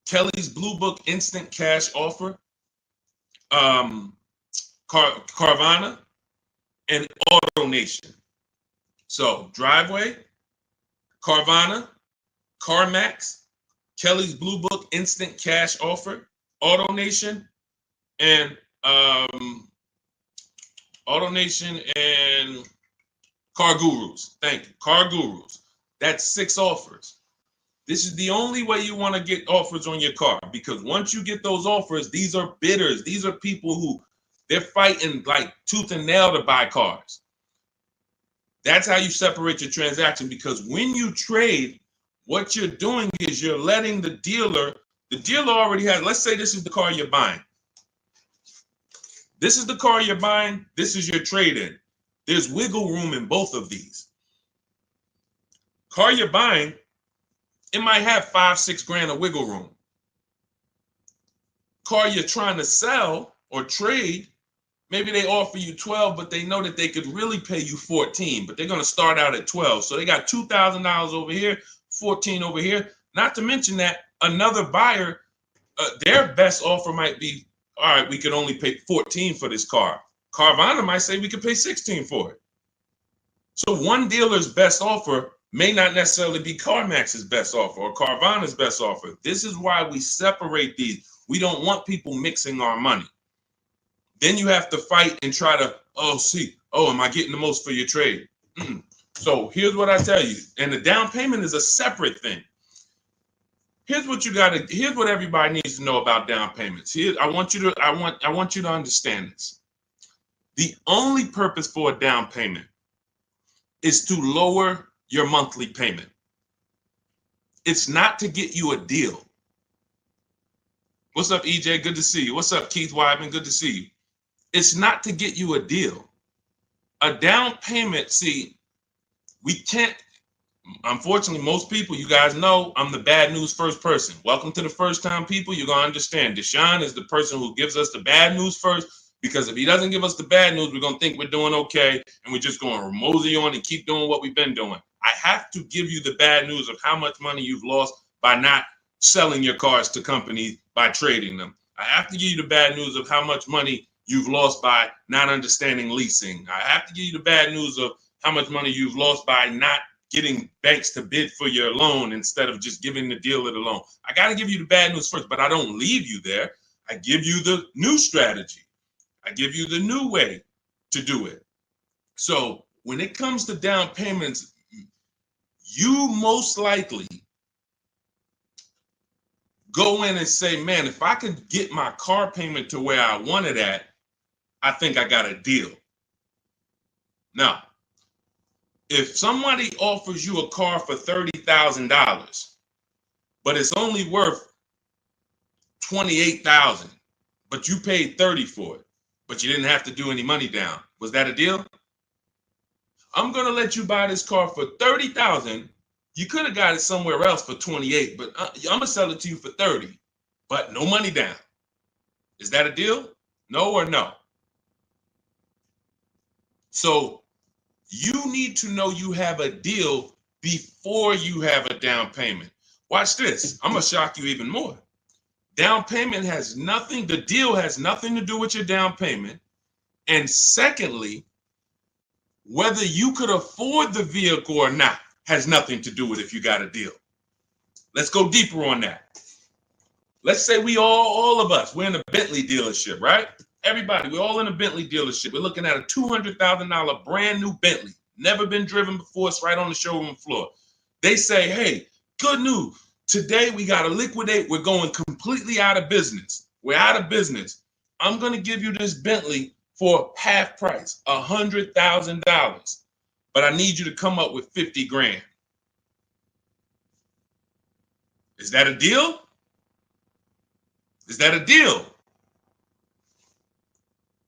Kelly's Blue Book Instant Cash Offer, Carvana, and AutoNation. So Driveway, Carvana, CarMax, Kelly's Blue Book Instant Cash Offer, AutoNation, and AutoNation and Car Gurus. Thank you, Car Gurus. That's 6 offers. This is the only way you want to get offers on your car, because once you get those offers, these are bidders. These are people who they're fighting like tooth and nail to buy cars. That's how you separate your transaction, because when you trade, what you're doing is you're letting the dealer already has, let's say this is the car you're buying. This is the car you're buying. This is your trade-in. There's wiggle room in both of these. Car you're buying, it might have 5-6 grand of wiggle room. Car you're trying to sell or trade, maybe they offer you 12, but they know that they could really pay you 14, but they're going to start out at 12. So they got $2,000 over here, 14 over here. Not to mention that another buyer, their best offer might be, all right, we could only pay 14 for this car. Carvana might say we could pay 16 for it. So one dealer's best offer may not necessarily be CarMax's best offer or Carvana's best offer. This is why we separate these. We don't want people mixing our money. Then you have to fight and try to, am I getting the most for your trade? So here's what I tell you. And the down payment is a separate thing. Here's what here's what everybody needs to know about down payments. I want you to understand this. The only purpose for a down payment is to lower your monthly payment. It's not to get you a deal. What's up, EJ? Good to see you. What's up, Keith Weidman? Good to see you. It's not to get you a deal. A down payment, see, we can't, unfortunately, most people, you guys know, I'm the bad news first person. Welcome to the first time people. You're going to understand. Deshone is the person who gives us the bad news first, because if he doesn't give us the bad news, we're going to think we're doing okay, and we're just going to mosey on and keep doing what we've been doing. I have to give you the bad news of how much money you've lost by not selling your cars to companies by trading them. I have to give you the bad news of how much money you've lost by not understanding leasing. I have to give you the bad news of how much money you've lost by not getting banks to bid for your loan instead of just giving the dealer the loan. I got to give you the bad news first, but I don't leave you there. I give you the new strategy. I give you the new way to do it. So when it comes to down payments, you most likely go in and say, man, if I could get my car payment to where I want it at, I think I got a deal. Now, if somebody offers you a car for $30,000, but it's only worth $28,000, but you paid $30,000 for it, but you didn't have to do any money down, was that a deal? I'm going to let you buy this car for $30,000. You could have got it somewhere else for $28,000, but I'm going to sell it to you for $30,000, but no money down. Is that a deal? No or no? So you need to know you have a deal before you have a down payment. Watch this. I'm going to shock you even more. Down payment has nothing, the deal has nothing to do with your down payment. And secondly, whether you could afford the vehicle or not has nothing to do with if you got a deal. Let's go deeper on that. Let's say we all of us, we're in a Bentley dealership, right? Everybody, we're all in a Bentley dealership. We're looking at a $200,000 brand new Bentley, never been driven before. It's right on the showroom floor. They say, hey, good news. Today we got to liquidate. We're going completely out of business. We're out of business. I'm going to give you this Bentley for half price, $100,000. But I need you to come up with 50 grand. Is that a deal? Is that a deal?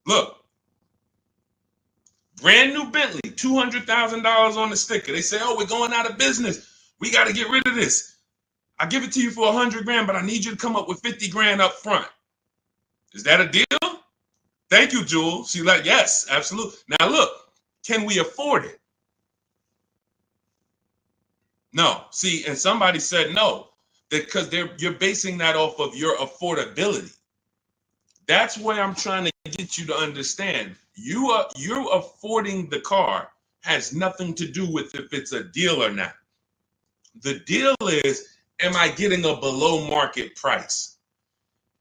Look, brand new Bentley, $200,000 on the sticker. They say, oh, we're going out of business. We got to get rid of this. I give it to you for 100 grand, but I need you to come up with 50 grand up front. Is that a deal? Thank you, Jewel. She's like, yes, absolutely. Now look, can we afford it? No. See, and somebody said no, because you're basing that off of your affordability. That's where I'm trying to get you to understand. You're affording the car has nothing to do with if it's a deal or not. The deal is, am I getting a below market price?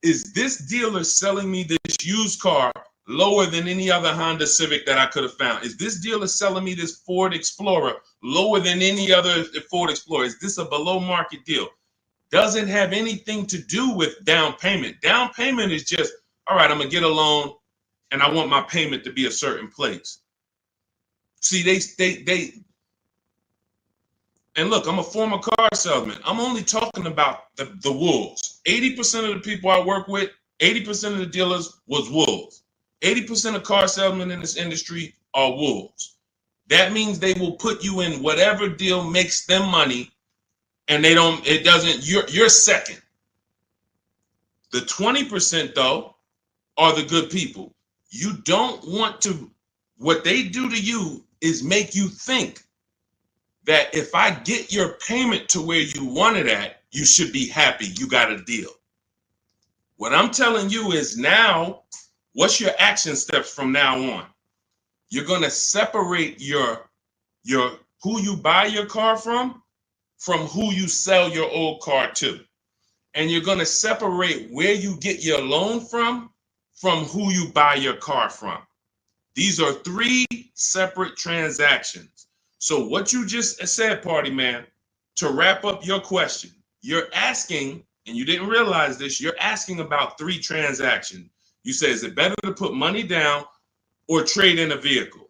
Is this dealer selling me this used car lower than any other Honda Civic that I could have found? Is this dealer selling me this Ford Explorer lower than any other Ford Explorer? Is this a below market deal? Doesn't have anything to do with down payment. Down payment is just, all right, I'm going to get a loan and I want my payment to be a certain place. See, they and look, I'm a former car salesman. I'm only talking about the wolves. 80% of the people I work with, 80% of the dealers was wolves. 80% of car salesmen in this industry are wolves. That means they will put you in whatever deal makes them money, and you're second. The 20% though are the good people. You don't want to, what they do to you is make you think that if I get your payment to where you want it at, you should be happy. You got a deal. What I'm telling you is now, what's your action steps from now on? You're going to separate your who you buy your car from who you sell your old car to. And you're going to separate where you get your loan from who you buy your car from. These are three separate transactions. So what you just said, Party Man, to wrap up your question, you're asking, and you didn't realize this, you're asking about three transactions. You say, is it better to put money down or trade in a vehicle?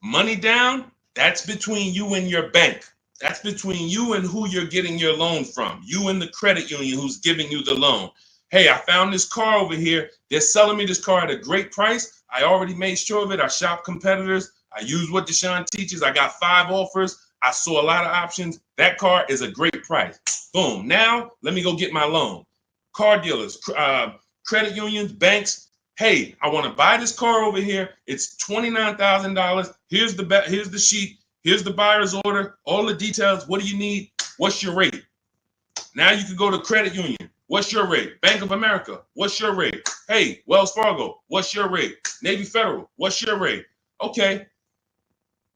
Money down, that's between you and your bank. That's between you and who you're getting your loan from. You and the credit union who's giving you the loan. Hey, I found this car over here. They're selling me this car at a great price. I already made sure of it. I shop competitors. I use what Deshone teaches. I got 5 offers. I saw a lot of options. That car is a great price. Boom. Now, let me go get my loan. Car dealers, credit unions, banks. Hey, I want to buy this car over here. It's $29,000. Here's the sheet. Here's the buyer's order. All the details. What do you need? What's your rate? Now you can go to credit union. What's your rate? Bank of America. What's your rate? Hey, Wells Fargo. What's your rate? Navy Federal. What's your rate? Okay.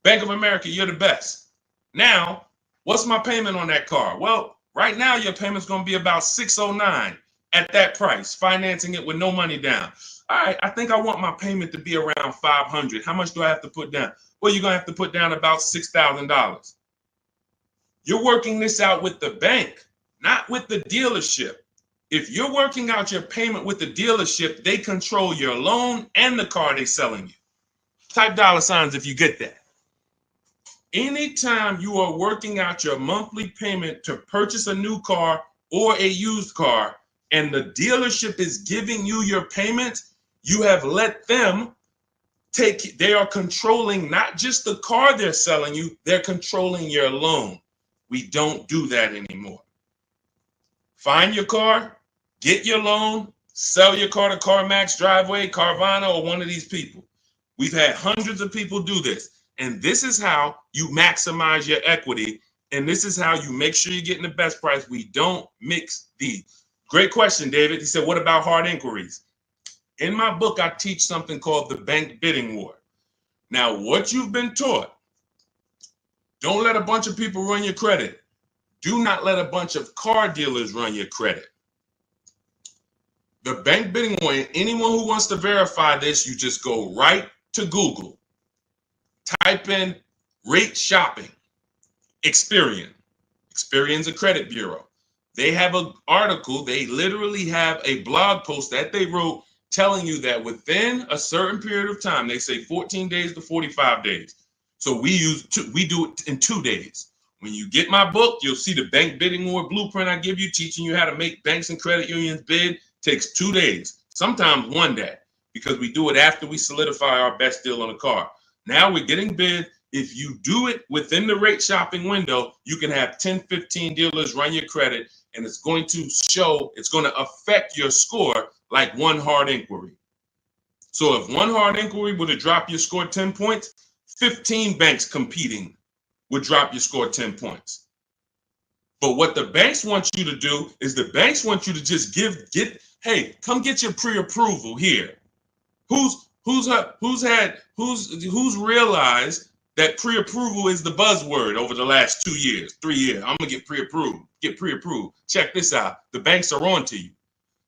Bank of America, you're the best. Now, what's my payment on that car? Well, right now your payment's going to be about $609 at that price, financing it with no money down. All right, I think I want my payment to be around $500. How much do I have to put down? Well, you're going to have to put down about $6,000. You're working this out with the bank, not with the dealership. If you're working out your payment with the dealership, they control your loan and the car they're selling you. Type $ if you get that. Anytime you are working out your monthly payment to purchase a new car or a used car, and the dealership is giving you your payment, you have let them they are controlling not just the car they're selling you, they're controlling your loan. We don't do that anymore. Find your car, get your loan, sell your car to CarMax, Driveway, Carvana, or one of these people. We've had hundreds of people do this. And this is how you maximize your equity. And this is how you make sure you're getting the best price. We don't mix these. Great question, David. He said, what about hard inquiries? In my book, I teach something called the bank bidding war. Now, what you've been taught, don't let a bunch of people run your credit. Do not let a bunch of car dealers run your credit. The bank bidding war, anyone who wants to verify this, you just go right to Google. Type in rate shopping, Experian. Experian's a credit bureau. They have an article, they literally have a blog post that they wrote telling you that within a certain period of time, they say 14 days to 45 days. So we do it in 2 days. When you get my book, you'll see the bank bidding war blueprint I give you, teaching you how to make banks and credit unions bid. Takes 2 days, sometimes 1 day, because we do it after we solidify our best deal on a car. Now we're getting bid. if you do it within the rate shopping window, you can have 10, 15 dealers run your credit, and it's going to affect your score like one hard inquiry. So if one hard inquiry would have dropped your score 10 points, 15 banks competing would drop your score 10 points. But what the banks want you to do is the banks want you to just hey, come get your pre-approval here. Who's realized that pre-approval is the buzzword over the last 2 years, 3 years? I'm gonna get pre-approved. Check this out. The banks are on to you.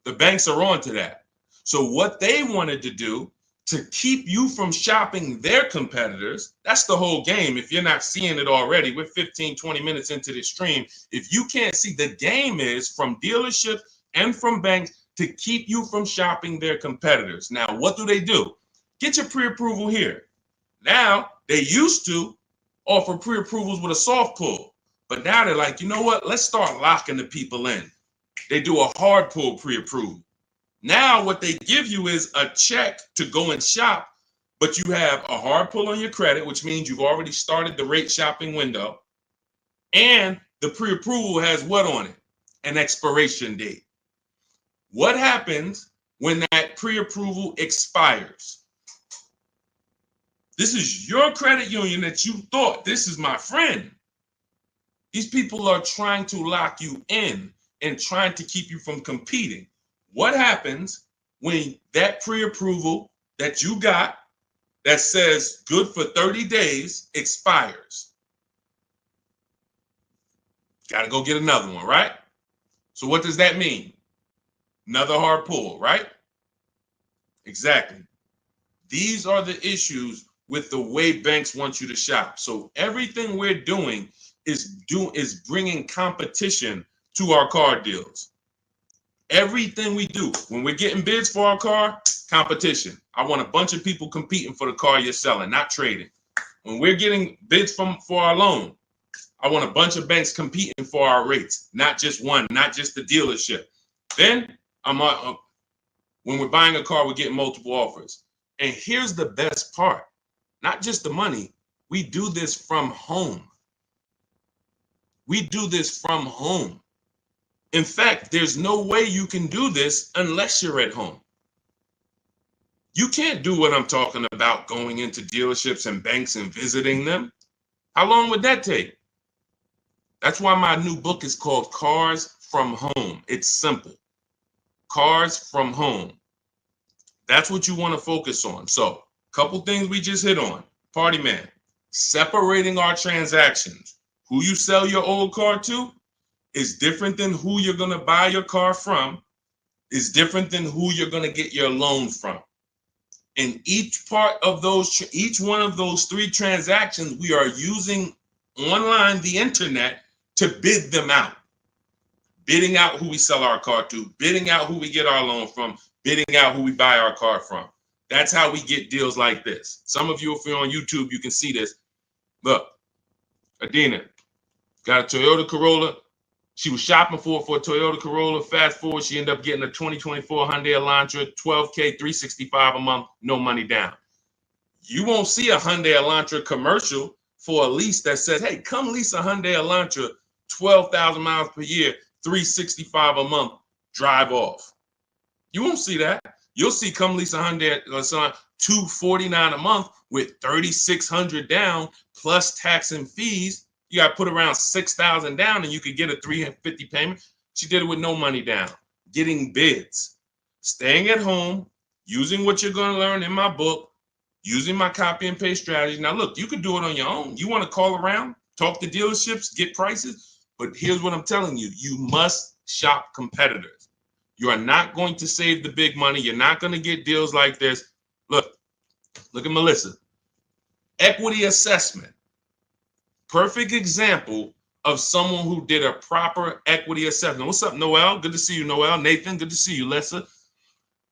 The banks are on to that. So what they wanted to do to keep you from shopping their competitors, that's the whole game. If you're not seeing it already, we're 15, 20 minutes into this stream. If you can't see, the game is from dealerships and from banks to keep you from shopping their competitors. Now, what do? Get your pre-approval here. Now, they used to offer pre-approvals with a soft pull, but now they're like, you know what? Let's start locking the people in. They do a hard pull pre-approval. Now what they give you is a check to go and shop, but you have a hard pull on your credit, which means you've already started the rate shopping window, and the pre-approval has what on it? An expiration date. What happens when that pre-approval expires? This is your credit union that you thought, this is my friend. These people are trying to lock you in and trying to keep you from competing. What happens when that pre-approval that you got that says good for 30 days expires? Got to go get another one, right? So what does that mean? Another hard pull, right? Exactly. These are the issues with the way banks want you to shop. So everything we're doing is bringing competition to our car deals. Everything we do, when we're getting bids for our car, competition. I want a bunch of people competing for the car you're selling, not trading. When we're getting bids for our loan, I want a bunch of banks competing for our rates, not just one, not just the dealership. Then when we're buying a car, we're getting multiple offers. And here's the best part, not just the money. We do this from home. We do this from home. In fact, there's no way you can do this unless you're at home. You can't do what I'm talking about, going into dealerships and banks and visiting them. How long would that take? That's why my new book is called Cars from Home. It's simple. Cars from Home. That's what you want to focus on. So, a couple things we just hit on. Party man, separating our transactions. Who you sell your old car to is different than who you're going to buy your car from, is different than who you're going to get your loan from. In each one of those three transactions, we are using online, the internet, to bid them out. Bidding out who we sell our car to, bidding out who we get our loan from, bidding out who we buy our car from. That's how we get deals like this. Some of you, if you're on YouTube, you can see this. Look, Adina got a Toyota Corolla. She was shopping for a Toyota Corolla. Fast forward, she ended up getting a 2024 Hyundai Elantra, $12K, $365 a month, no money down. You won't see a Hyundai Elantra commercial for a lease that says, hey, come lease a Hyundai Elantra, 12,000 miles per year, $365 a month, drive off. You won't see that. You'll see come lease a Hyundai Elantra, $249 a month with $3,600 down plus tax and fees. You got to put around $6,000 down and you could get a $350 payment. She did it with no money down, getting bids, staying at home, using what you're going to learn in my book, using my copy and paste strategy. Now, look, you could do it on your own. You want to call around, talk to dealerships, get prices. But here's what I'm telling you. You must shop competitors. You are not going to save the big money. You're not going to get deals like this. Look at Melissa. Equity assessment. Perfect example of someone who did a proper equity assessment. What's up, Noel? Good to see you, Noel. Nathan, good to see you, Lessa.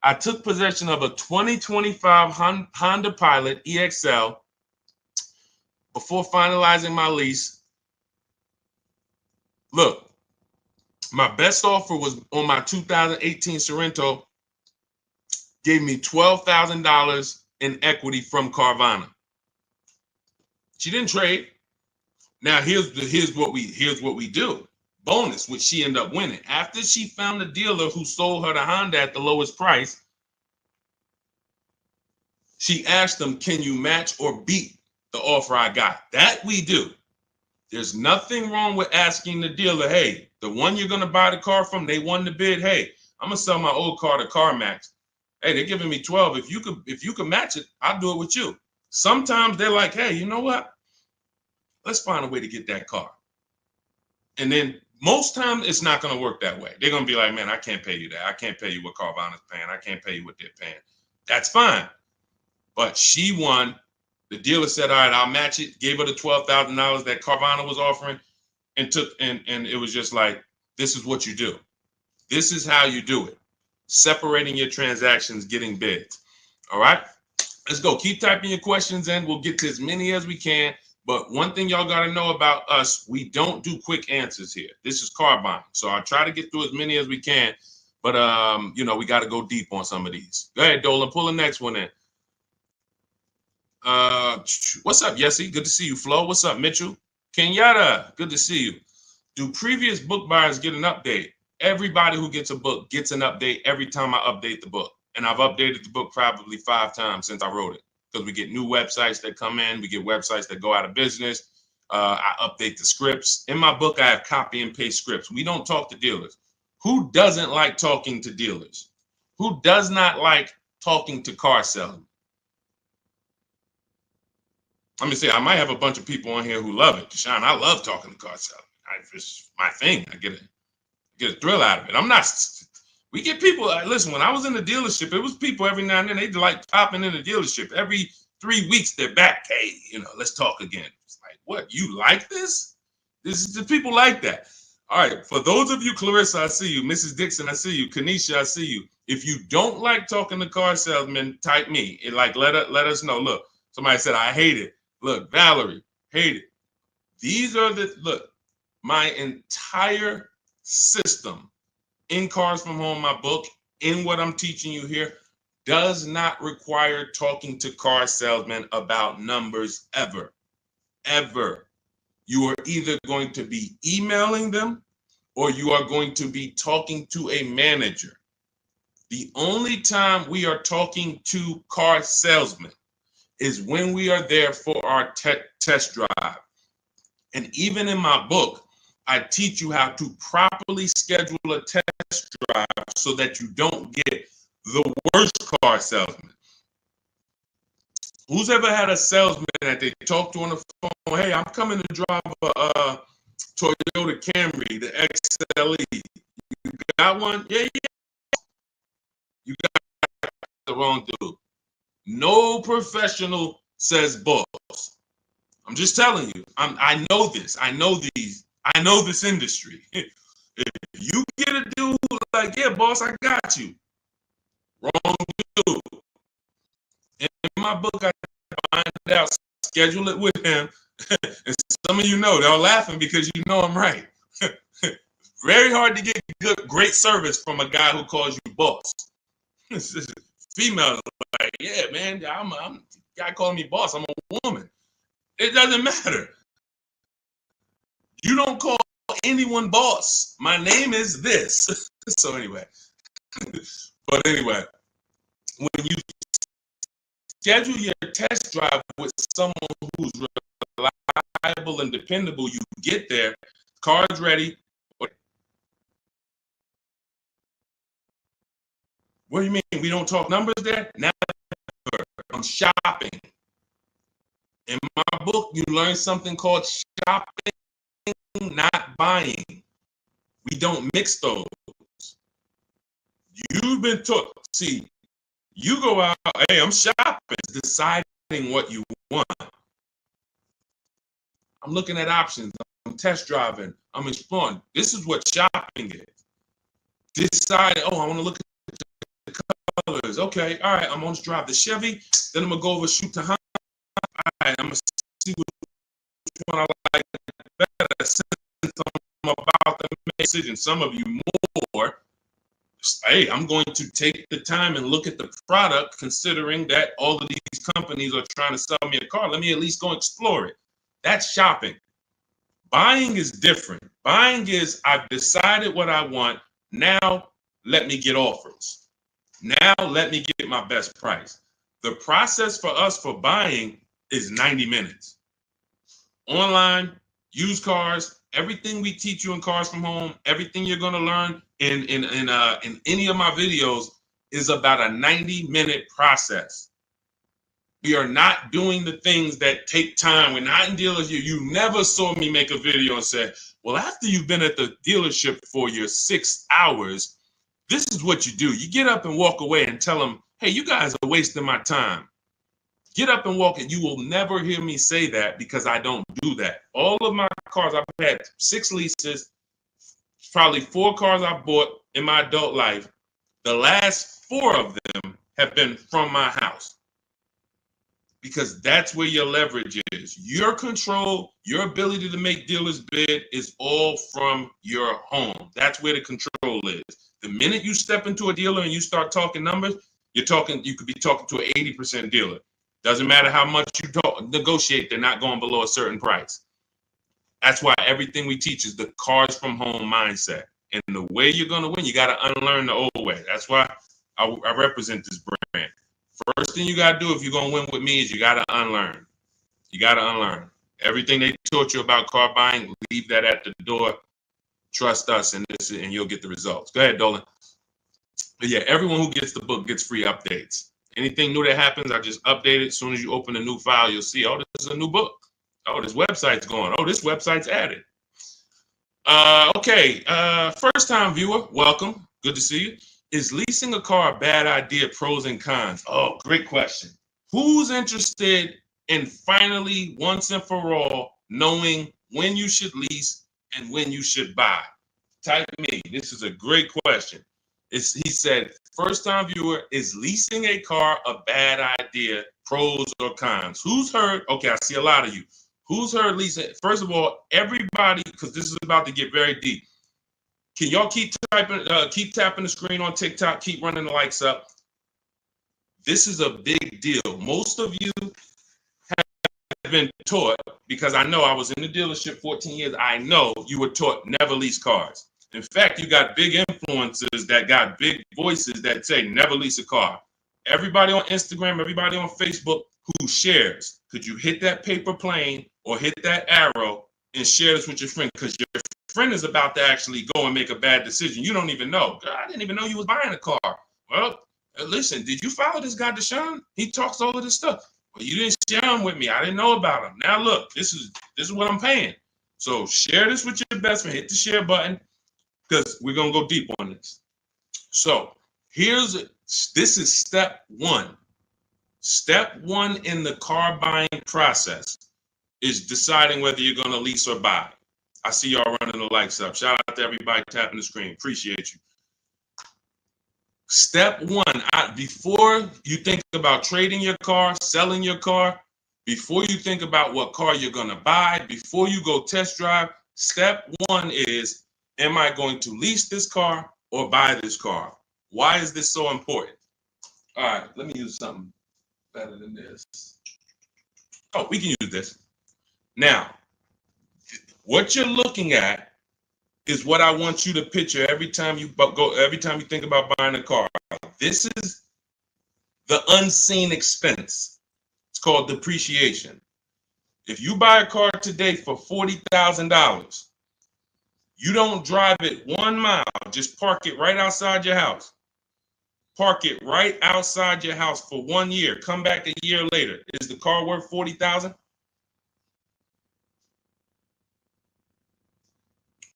I took possession of a 2025 Honda Pilot EXL before finalizing my lease. Look, my best offer was on my 2018 Sorento, gave me $12,000 in equity from Carvana. She didn't trade. Now here's what we do. Bonus, which she ended up winning. After she found the dealer who sold her the Honda at the lowest price, she asked them, "Can you match or beat the offer I got?" That we do. There's nothing wrong with asking the dealer, "Hey, the one you're gonna buy the car from, they won the bid. Hey, I'm gonna sell my old car to CarMax. Hey, they're giving me 12. If you could match it, I'll do it with you." Sometimes they're like, "Hey, you know what? Let's find a way to get that car." And then most times it's not going to work that way. They're going to be like, "Man, I can't pay you that. I can't pay you what Carvana's paying. I can't pay you what they're paying." That's fine. But she won. The dealer said, "All right, I'll match it." Gave her the $12,000 that Carvana was offering, and it was just like, this is what you do. This is how you do it. Separating your transactions, getting bids. All right, let's go. Keep typing your questions in. We'll get to as many as we can. But one thing y'all got to know about us, we don't do quick answers here. This is car buying. So I'll try to get through as many as we can. But, we got to go deep on some of these. Go ahead, Dolan. Pull the next one in. What's up, Yessie? Good to see you. Flo, what's up, Mitchell? Kenyatta, good to see you. Do previous book buyers get an update? Everybody who gets a book gets an update every time I update the book. And I've updated the book probably 5 times since I wrote it. Because we get new websites that come in, we get websites that go out of business. I update the scripts. In my book, I have copy and paste scripts. We don't talk to dealers. Who doesn't like talking to dealers? Who does not like talking to car salesmen? Let me say, I might have a bunch of people on here who love it. Deshone, I love talking to car salesmen. It's my thing. I get a thrill out of it. I'm not. We get people. Listen, when I was in the dealership, it was people every now and then. They like popping in the dealership. Every 3 weeks, they're back. Hey, let's talk again. It's like, what? You like this? This is the people like that. All right. For those of you, Clarissa, I see you. Mrs. Dixon, I see you. Kanisha, I see you. If you don't like talking to car salesmen, type me. Let us know. Look, somebody said I hate it. Look, Valerie, hate it. These are my entire system in Cars from Home, my book, in what I'm teaching you here, does not require talking to car salesmen about numbers ever. Ever. You are either going to be emailing them or you are going to be talking to a manager. The only time we are talking to car salesmen is when we are there for our test drive. And even in my book, I teach you how to properly schedule a test drive so that you don't get the worst car salesman. Who's ever had a salesman that they talk to on the phone? "Hey, I'm coming to drive a Toyota Camry, the XLE. You got one?" "Yeah, yeah." You got the wrong dude. No professional says boss. I'm just telling you. I know this. I know this industry. If you get a dude like, "Yeah, boss, I got you." Wrong dude. In my book, I find out, schedule it with him. And some of you know, they're laughing because you know I'm right. Very hard to get great service from a guy who calls you boss. Females are like, "Yeah, man, I'm guy calling me boss. I'm a woman." It doesn't matter. You don't call anyone boss. My name is this. So anyway, when you schedule your test drive with someone who's reliable and dependable, you get there, car's ready. What do you mean we don't talk numbers there? Never. I'm shopping. In my book, you learn something called shopping, not buying. We don't mix those. You've been taught. See, you go out, "Hey, I'm shopping," deciding what you want. I'm looking at options. I'm test driving. I'm exploring. This is what shopping is. Decide, "Oh, I want to look at the colors." Okay, all right, I'm going to drive the Chevy. Then I'm going to go over shoot to Honda. All right, I'm going to see which one I like better. Since I'm about to make a decision, some of you more. Hey, I'm going to take the time and look at the product, considering that all of these companies are trying to sell me a car. Let me at least go explore it. That's shopping. Buying is different. Buying is, I've decided what I want. Now let me get offers. Now let me get my best price. The process for us for buying is 90 minutes. Online, used cars, everything we teach you in Cars from Home, everything you're going to learn in any of my videos is about a 90-minute process. We are not doing the things that take time. We're not in dealership. You never saw me make a video and say, well, after you've been at the dealership for your 6 hours, this is what you do. You get up and walk away and tell them, hey, you guys are wasting my time. Get up and walk, and you will never hear me say that because I don't do that. All of my cars, I've had 6 leases, probably 4 cars I bought in my adult life. The last 4 of them have been from my house because that's where your leverage is. Your control, your ability to make dealers bid is all from your home. That's where the control is. The minute you step into a dealer and you start talking numbers, you could be talking to an 80% dealer. Doesn't matter how much you negotiate, they're not going below a certain price. That's why everything we teach is the Cars from Home mindset. And the way you're going to win, you got to unlearn the old way. That's why I represent this brand. First thing you got to do if you're going to win with me is you got to unlearn. You got to unlearn. Everything they taught you about car buying, leave that at the door. Trust us, and you'll get the results. Go ahead, Dolan. But yeah, everyone who gets the book gets free updates. Anything new that happens, I just update it. As soon as you open a new file, you'll see, oh, this is a new book. Oh, this website's going. Oh, this website's added. Okay, first-time viewer, welcome. Good to see you. Is leasing a car a bad idea? Pros and cons. Oh, great question. Who's interested in finally, once and for all, knowing when you should lease and when you should buy? Type me. This is a great question. He said, first-time viewer, is leasing a car a bad idea? Pros or cons? Who's heard? Okay, I see a lot of you. Who's heard leasing? First of all, everybody, because this is about to get very deep. Can y'all keep tapping the screen on TikTok? Keep running the likes up. This is a big deal. Most of you have been taught, because I know I was in the dealership 14 years. I know you were taught never lease cars. In fact, you got big influencers that got big voices that say never lease a car. Everybody on Instagram, everybody on Facebook who shares, could you hit that paper plane or hit that arrow and share this with your friend? Because your friend is about to actually go and make a bad decision. You don't even know. God, I didn't even know you was buying a car. Well, listen, did you follow this guy, Deshone? He talks all of this stuff. Well, you didn't share him with me. I didn't know about him. Now look, this is what I'm paying. So share this with your best friend. Hit the share button because we're going to go deep on this. So this is step 1. Step 1 in the car buying process is deciding whether you're going to lease or buy. I see y'all running the likes up. Shout out to everybody tapping the screen. Appreciate you. Step 1, before you think about trading your car, selling your car, before you think about what car you're going to buy, before you go test drive, step 1 is, am I going to lease this car or buy this car? Why is this so important? All right, let me use something better than this. Oh, we can use this. Now, what you're looking at is what I want you to picture every time you think about buying a car. This is the unseen expense. It's called depreciation. If you buy a car today for $40,000, you don't drive it 1 mile, just park it right outside your house. Park it right outside your house for 1 year. Come back a year later. Is the car worth $40,000?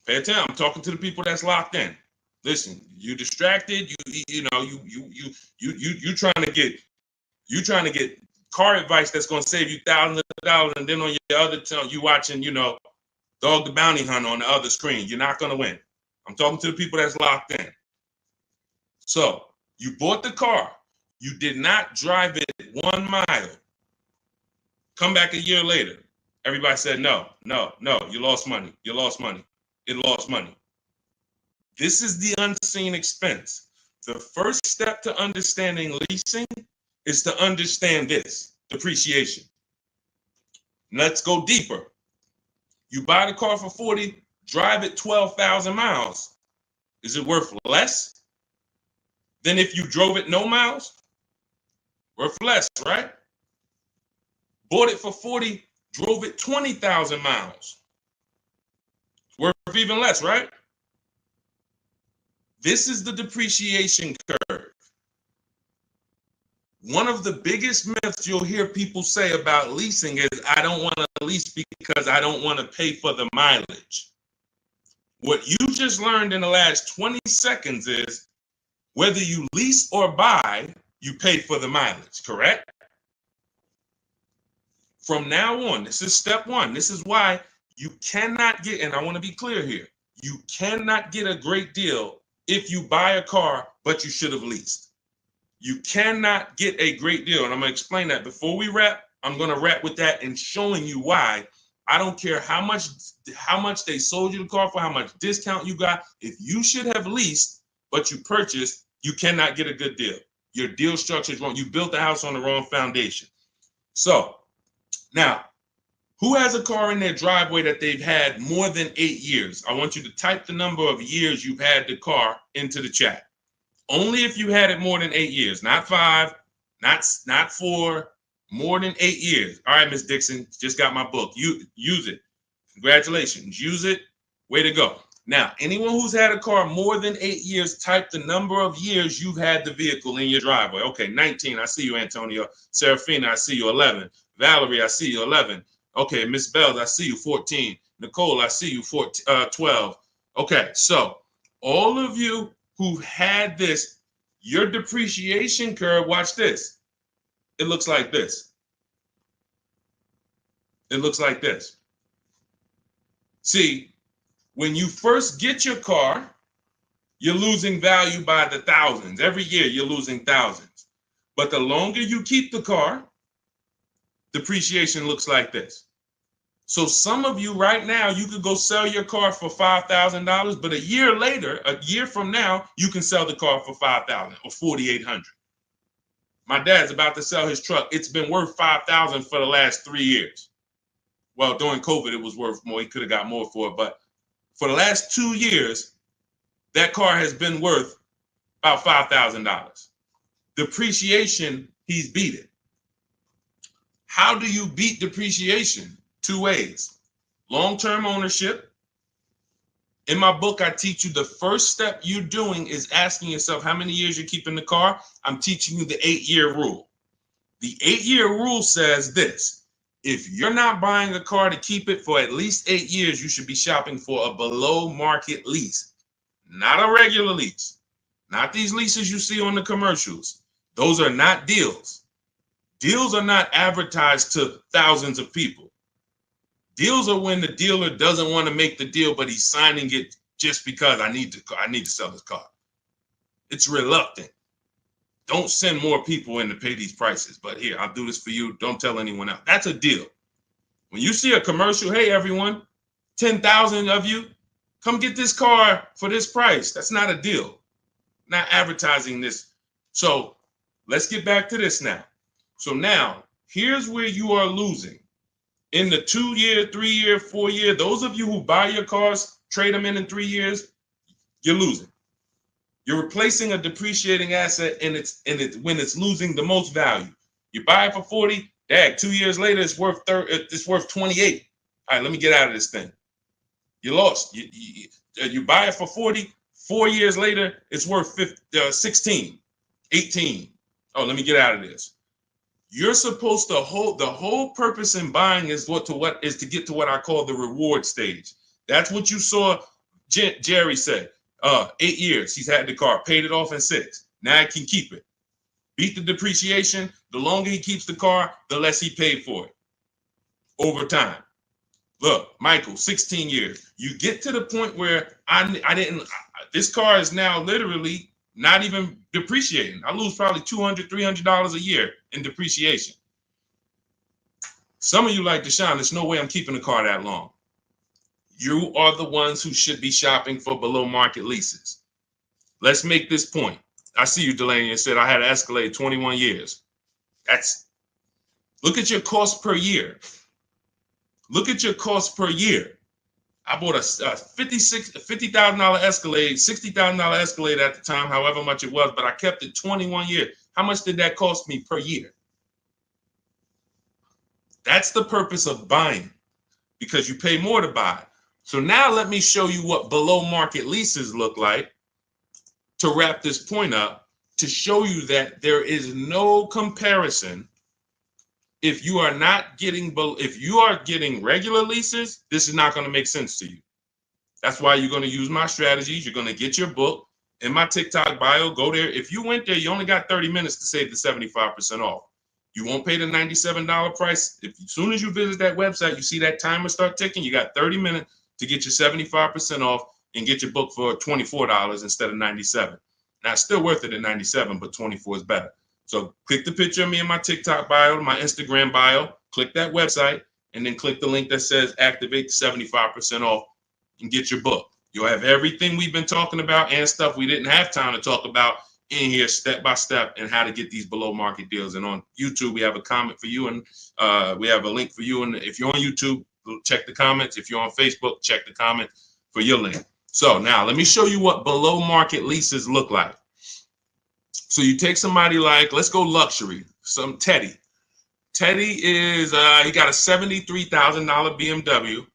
Pay attention. I'm talking to the people that's locked in. Listen, you distracted. You trying to get car advice that's going to save you thousands of dollars, and then on your other tongue you watching, Dog the Bounty Hunter on the other screen. You're not going to win. I'm talking to the people that's locked in. So you bought the car. You did not drive it 1 mile. Come back a year later. Everybody said, no, you lost money. You lost money. It lost money. This is the unseen expense. The first step to understanding leasing is to understand this, depreciation. Let's go deeper. You buy the car for 40, drive it 12,000 miles. Is it worth less than if you drove it no miles? Worth less, right? Bought it for 40, drove it 20,000 miles. Worth even less, right? This is the depreciation curve. One of the biggest myths you'll hear people say about leasing is, I don't want to lease because I don't want to pay for the mileage. What you just learned in the last 20 seconds is, whether you lease or buy, you pay for the mileage, correct? From now on, this is step one. This is why you cannot get, and I want to be clear here, you cannot get a great deal if you buy a car, but you should have leased. You cannot get a great deal. And I'm going to explain that. Before we wrap, I'm going to wrap with that and showing you why. I don't care how much they sold you the car for, how much discount you got. If you should have leased, but you purchased, you cannot get a good deal. Your deal structure is wrong. You built the house on the wrong foundation. So now, who has a car in their driveway that they've had more than 8 years? I want you to type the number of years you've had the car into the chat. Only if you had it more than 8 years, not 5, not 4, more than 8 years. All right, Miss Dixon, just got my book. You use it. Congratulations. Use it. Way to go. Now, anyone who's had a car more than 8 years, type the number of years you've had the vehicle in your driveway. Okay, 19. I see you, Antonio. Serafina, I see you. 11. Valerie, I see you. 11. Okay, Miss Bells, I see you. 14. Nicole, I see you. 12. Okay, so all of you who had this, your depreciation curve, watch this. It looks like this. It looks like this. See, when you first get your car, you're losing value by the thousands. Every year you're losing thousands. But the longer you keep the car, depreciation looks like this. So some of you right now, you could go sell your car for $5,000, but a year later, a year from now, you can sell the car for $5,000 or $4,800. My dad's about to sell his truck. It's been worth $5,000 for the last 3 years. Well, during COVID, it was worth more. He could have got more for it, but for the last 2 years, that car has been worth about $5,000. Depreciation, he's beat it. How do you beat depreciation? 2 ways. Long-term ownership. In my book, I teach you the first step you're doing is asking yourself how many years you're keeping the car. I'm teaching you the 8-year rule. The 8-year rule says this: if you're not buying a car to keep it for at least 8 years, you should be shopping for a below market lease, not a regular lease, not these leases you see on the commercials. Those are not deals. Deals are not advertised to thousands of people. Deals are when the dealer doesn't want to make the deal, but he's signing it just because I need to sell this car. It's reluctant. Don't send more people in to pay these prices, but here, I'll do this for you. Don't tell anyone else. That's a deal. When you see a commercial, hey, everyone, 10,000 of you, come get this car for this price. That's not a deal. Not advertising this. So let's get back to this now. So now, here's where you are losing. In the 2-year, 3-year, 4-year, those of you who buy your cars, trade them in 3 years, you're losing. You're replacing a depreciating asset and when it's losing the most value. You buy it for 40, 2 years later it's worth 28. All right, let me get out of this thing. You lost. You buy it for 40, 4 years later it's worth 16, 18. Oh, let me get out of this. You're supposed to the whole purpose in buying is to get to what I call the reward stage. That's what you saw Jerry said. 8 years he's had the car, paid it off in 6. Now he can keep it. Beat the depreciation. The longer he keeps the car, the less he paid for it over time. Look, Michael, 16 years. You get to the point where this car is now literally not even depreciating. I lose probably $200, $300 a year in depreciation. Some of you like, Deshone, there's no way I'm keeping the car that long. You are the ones who should be shopping for below market leases. Let's make this point. I see you, Delaney, and said I had an Escalade 21 years. Look at your cost per year. Look at your cost per year. I bought a $50,000 Escalade, $60,000 Escalade at the time, however much it was, but I kept it 21 years. How much did that cost me per year? That's the purpose of buying, because you pay more to buy. So now let me show you what below market leases look like to wrap this point up, to show you that there is no comparison. If you are getting regular leases, this is not going to make sense to you. That's why you're going to use my strategies. You're going to get your book in my TikTok bio. Go there. If you went there, you only got 30 minutes to save the 75% off. You won't pay the $97 price. As soon as you visit that website, you see that timer start ticking. You got 30 minutes to get your 75% off and get your book for $24 instead of $97. Now, it's still worth it at $97, but $24 is better. So click the picture of me in my TikTok bio, my Instagram bio, click that website, and then click the link that says activate the 75% off and get your book. You'll have everything we've been talking about and stuff we didn't have time to talk about in here step by step, and how to get these below market deals. And on YouTube, we have a comment for you, and we have a link for you. And if you're on YouTube, check the comments. If you're on Facebook, check the comment for your link. So now let me show you what below market leases look like. So you take somebody like, let's go luxury, some Teddy. Teddy is, he got a $73,000 BMW.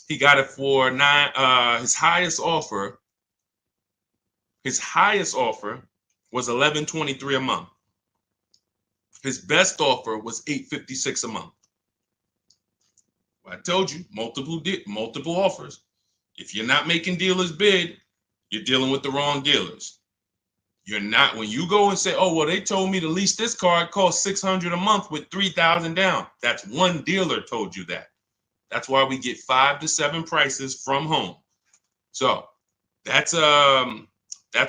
He got it for his highest offer was $1,123 a month. His best offer was $856 a month. Well, I told you, multiple offers. If you're not making dealers bid, you're dealing with the wrong dealers. You're not, when you go and say, oh, well, they told me to lease this car, it costs $600 a month with $3,000 down. That's one dealer told you that. That's why we get 5 to 7 prices from home. So that's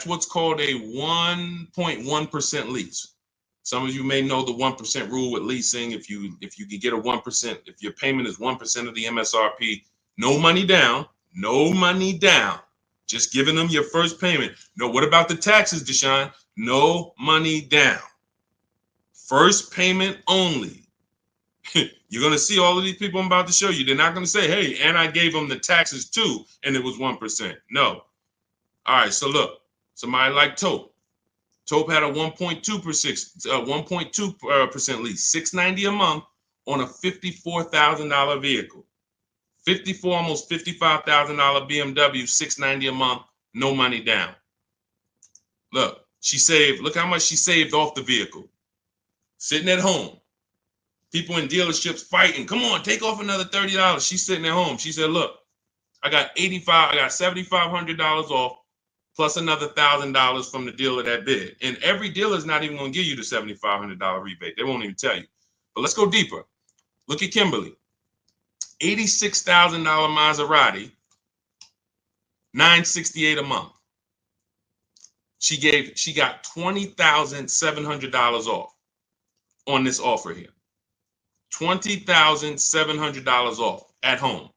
what's called a 1.1% lease. Some of you may know the 1% rule with leasing. If you can get a 1%, if your payment is 1% of the MSRP, no money down, just giving them your first payment. No, what about the taxes, Deshone? No money down. First payment only. You're going to see all of these people I'm about to show you. They're not going to say, hey, and I gave them the taxes too, and it was 1%. No. All right, so look, somebody like Tope. Tope had a 1.2% lease, $690 a month on a $54,000 vehicle. Almost $55,000 BMW, $690 a month, no money down. Look, look how much she saved off the vehicle. Sitting at home. People in dealerships fighting. Come on, take off another $30. She's sitting at home. She said, look, I got $7,500 off plus another $1,000 from the dealer that bid. And every dealer is not even going to give you the $7,500 rebate. They won't even tell you. But let's go deeper. Look at Kimberly. $86,000 Maserati, $968 a month. She got $20,700 off on this offer here. $20,700 off at home.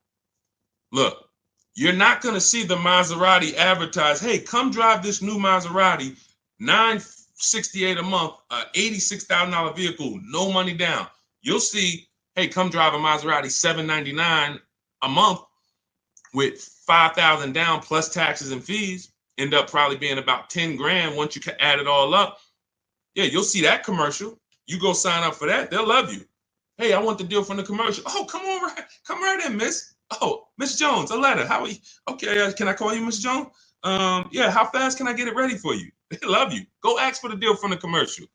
Look, you're not going to see the Maserati advertise, hey, come drive this new Maserati, $968 a month, $86,000 vehicle, no money down. You'll see, hey, come drive a Maserati, $799 a month with $5,000 down plus taxes and fees. End up probably being about 10 grand once you add it all up. Yeah, you'll see that commercial. You go sign up for that, they'll love you. Hey, I want the deal from the commercial. Oh, come right in, miss. Oh, Miss Jones, a letter. How are you? Okay, can I call you Miss Jones? Yeah, how fast can I get it ready for you? They love you. Go ask for the deal from the commercial.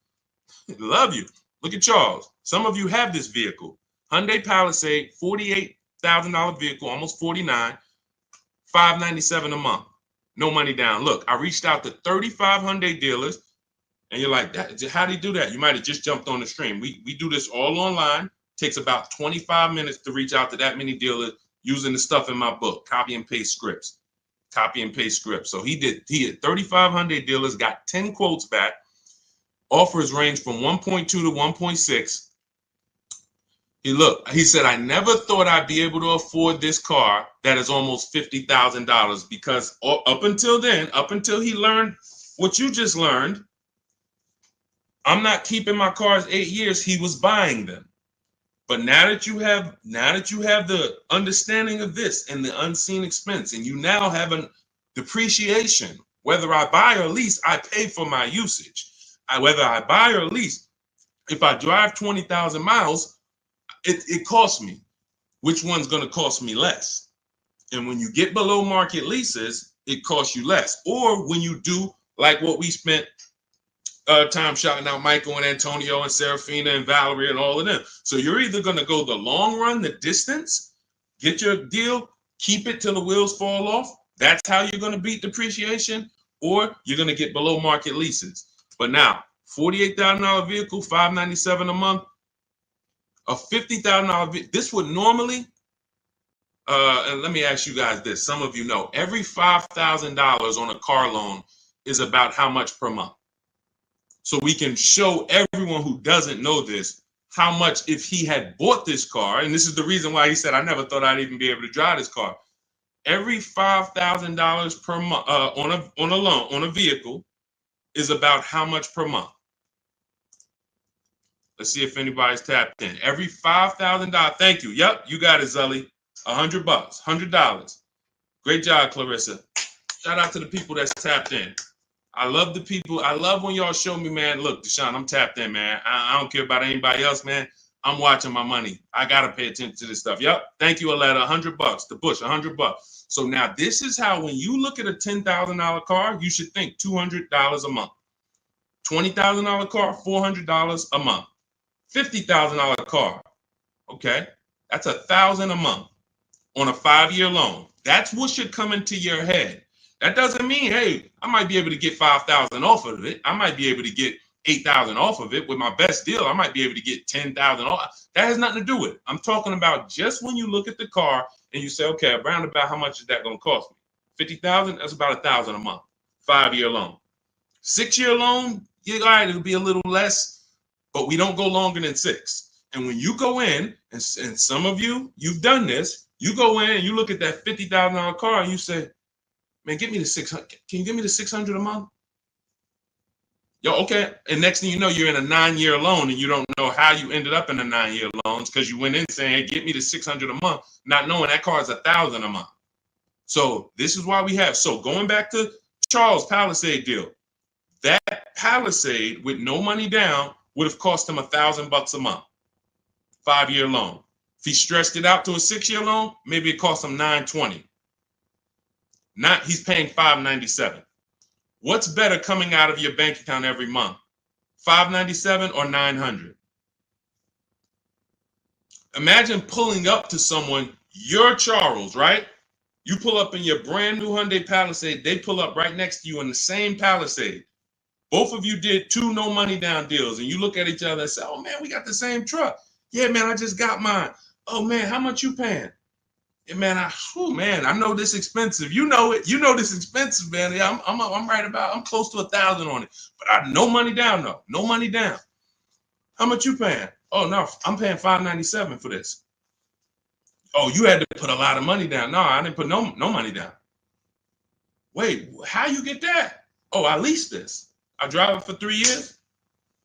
They love you. Look at Charles. Some of you have this vehicle. Hyundai Palisade, $48,000 vehicle, almost $49,000, $597 a month. No money down. Look, I reached out to 35 Hyundai dealers, and you're like, how do you do that? You might have just jumped on the stream. We do this all online. Takes about 25 minutes to reach out to that many dealers using the stuff in my book, copy and paste scripts. So he had 35 Hyundai dealers, got 10 quotes back. Offers range from 1.2 to 1.6. He said, I never thought I'd be able to afford this car that is almost $50,000, because up until he learned what you just learned, I'm not keeping my cars 8 years. He was buying them. But now that you have the understanding of this and the unseen expense, and you now have a depreciation, whether I buy or lease, I pay for my usage. Whether I buy or lease, if I drive 20,000 miles, it costs me. Which one's going to cost me less? And when you get below market leases, it costs you less. Or when you do like what we spent time shouting out Michael and Antonio and Serafina and Valerie and all of them. So you're either going to go the long run, the distance, get your deal, keep it till the wheels fall off. That's how you're going to beat depreciation, or you're going to get below market leases. But now, $48,000 vehicle, $597 a month, a $50,000 vehicle. This would normally, and let me ask you guys this. Some of you know, every $5,000 on a car loan is about how much per month? So we can show everyone who doesn't know this how much if he had bought this car, and this is the reason why he said, I never thought I'd even be able to drive this car. Every $5,000 per month on a loan, on a vehicle, is about how much per month? Let's see if anybody's tapped in. Every $5,000. Thank you. Yep, you got it, Zully. $100, $100. Great job, Clarissa. Shout out to the people that's tapped in. I love the people. I love when y'all show me, man. Look, Deshone, I'm tapped in, man. I don't care about anybody else, man. I'm watching my money. I gotta pay attention to this stuff. Yep. Thank you, Aletta. $100. The Bush, $100. So now this is how, when you look at a $10,000 car, you should think $200 a month. $20,000 car, $400 a month. $50,000 car, okay, that's $1,000 a month on a 5-year loan. That's what should come into your head. That doesn't mean, hey, I might be able to get 5,000 off of it. I might be able to get 8,000 off of it with my best deal. I might be able to get 10,000 off. That has nothing to do with it. I'm talking about just when you look at the car and you say, okay, around about how much is that going to cost me? 50,000. That's about $1,000 a month. 5-year loan. 6-year loan, yeah, all right, it'll be a little less, but we don't go longer than 6. And when you go in, and some of you've done this, you go in and you look at that $50,000 car and you say, man, get me the 600. Can you give me the 600 a month? Yo, okay. And next thing you know, you're in a 9-year loan and you don't know how you ended up in a 9-year loans because you went in saying, hey, get me the 600 a month, not knowing that car is $1,000 a month. So this is why we have. So going back to Charles' Palisade deal, that Palisade with no money down would have cost him $1,000 a month, 5-year loan. If he stretched it out to a 6-year loan, maybe it cost him $920. He's paying $597. What's better coming out of your bank account every month? $597 or $900? Imagine pulling up to someone, you're Charles, right? You pull up in your brand new Hyundai Palisade, they pull up right next to you in the same Palisade. Both of you did 2 no money down deals, and you look at each other and say, oh man, we got the same truck. Yeah, man, I just got mine. Oh man, how much you paying? Yeah, man, I know this expensive. You know it. You know this expensive, man. Yeah, I'm right about. I'm close to $1,000 on it, but I no money down though. No money down. How much you paying? Oh no, I'm paying $597 for this. Oh, you had to put a lot of money down. No, I didn't put no money down. Wait, how you get that? Oh, I leased this. I drive it for 3 years.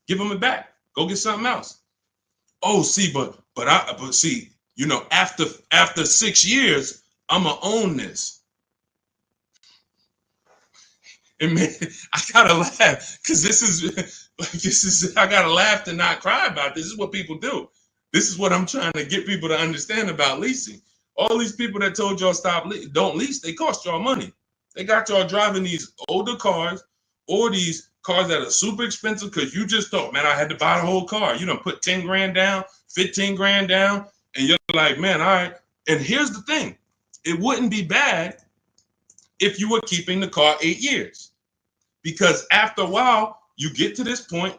Give them it back. Go get something else. Oh, see, but see. You know, after 6 years, I'm gonna own this. And man, I gotta laugh because this is I gotta laugh to not cry about this. This is what people do. This is what I'm trying to get people to understand about leasing. All these people that told y'all don't lease, they cost y'all money. They got y'all driving these older cars or these cars that are super expensive because you just thought, man, I had to buy the whole car. You done put 10 grand down, 15 grand down. And you're like, man, all right. And here's the thing. It wouldn't be bad if you were keeping the car 8 years. Because after a while, you get to this point,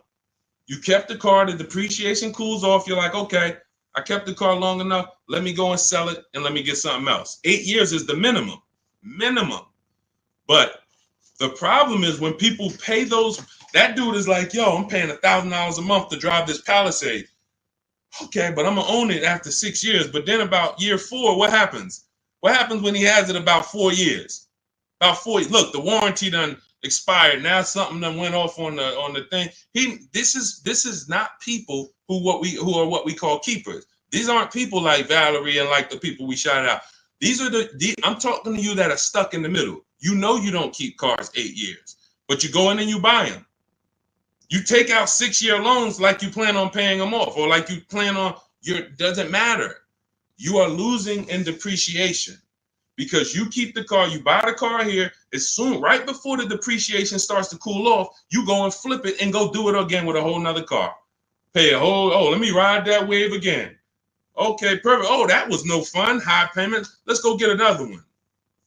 you kept the car, the depreciation cools off. You're like, okay, I kept the car long enough. Let me go and sell it and let me get something else. 8 years is the minimum. But the problem is when people pay those, that dude is like, yo, I'm paying $1,000 a month to drive this Palisade. Okay, but I'm going to own it after 6 years. But then about year 4, what happens? What happens when he has it about 4 years? About 4 years. Look, the warranty done expired. Now something done went off on the thing. This is not people who are what we call keepers. These aren't people like Valerie and like the people we shouted out. These are I'm talking to you that are stuck in the middle. You know you don't keep cars 8 years, but you go in and you buy them. You take out 6-year loans like you plan on paying them off, or like you plan on doesn't matter. You are losing in depreciation because you keep the car, you buy the car here, as soon, right before the depreciation starts to cool off, you go and flip it and go do it again with a whole nother car. Pay a whole, let me ride that wave again. Okay, perfect. Oh, that was no fun. High payment. Let's go get another one.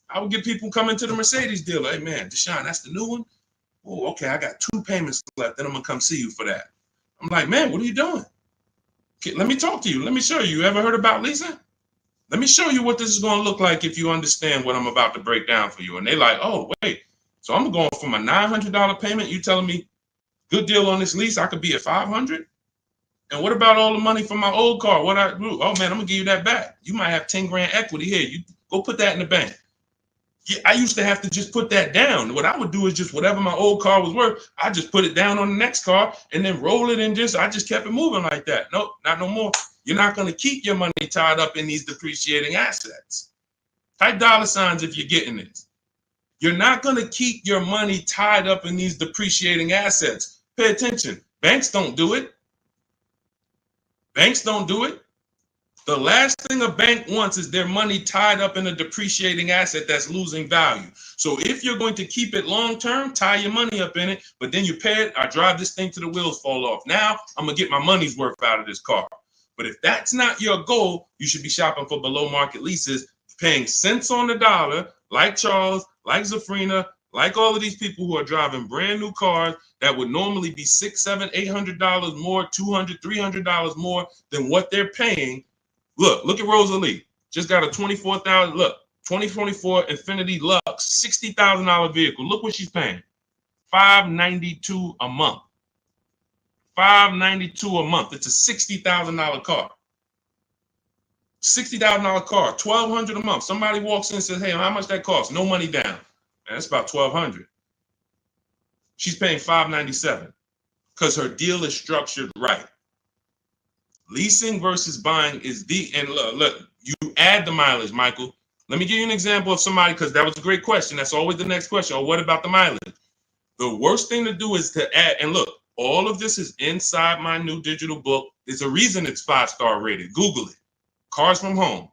I would get people coming to the Mercedes dealer. Hey, man, Deshone, that's the new one? Oh, okay, I got 2 payments left. Then I'm going to come see you for that. I'm like, man, what are you doing? Okay, let me talk to you. Let me show you. You ever heard about leasing? Let me show you what this is going to look like if you understand what I'm about to break down for you. And they like, oh, wait. So I'm going from a $900 payment. You telling me good deal on this lease, I could be at $500? And what about all the money from my old car? What I do? Oh, man, I'm going to give you that back. You might have 10 grand equity here. You go put that in the bank. Yeah, I used to have to just put that down. What I would do is just whatever my old car was worth, I just put it down on the next car and then roll it and I just kept it moving like that. Nope, not no more. You're not going to keep your money tied up in these depreciating assets. Type dollar signs if you're getting this. You're not going to keep your money tied up in these depreciating assets. Pay attention. Banks don't do it. Banks don't do it. The last thing a bank wants is their money tied up in a depreciating asset that's losing value. So if you're going to keep it long term, tie your money up in it, but then you pay it, I drive this thing till the wheels fall off. Now I'm going to get my money's worth out of this car. But if that's not your goal, you should be shopping for below market leases, paying cents on the dollar, like Charles, like Zafrina, like all of these people who are driving brand new cars that would normally be $600, $700, $800 more, $200, $300 more than what they're paying. Look at Rosalie. Just got a 2024 Infiniti Lux, $60,000 vehicle. Look what she's paying. $592 a month. $592 a month. It's a $60,000 car. $60,000 car, $1,200 a month. Somebody walks in and says, hey, how much that costs? No money down. Man, that's about $1,200. She's paying $597 because her deal is structured right. Leasing versus buying is and look, you add the mileage, Michael. Let me give you an example of somebody, because that was a great question. That's always the next question. Oh, what about the mileage? The worst thing to do is to add, and look, all of this is inside my new digital book. There's a reason it's 5-star rated. Google it. Cars from Home.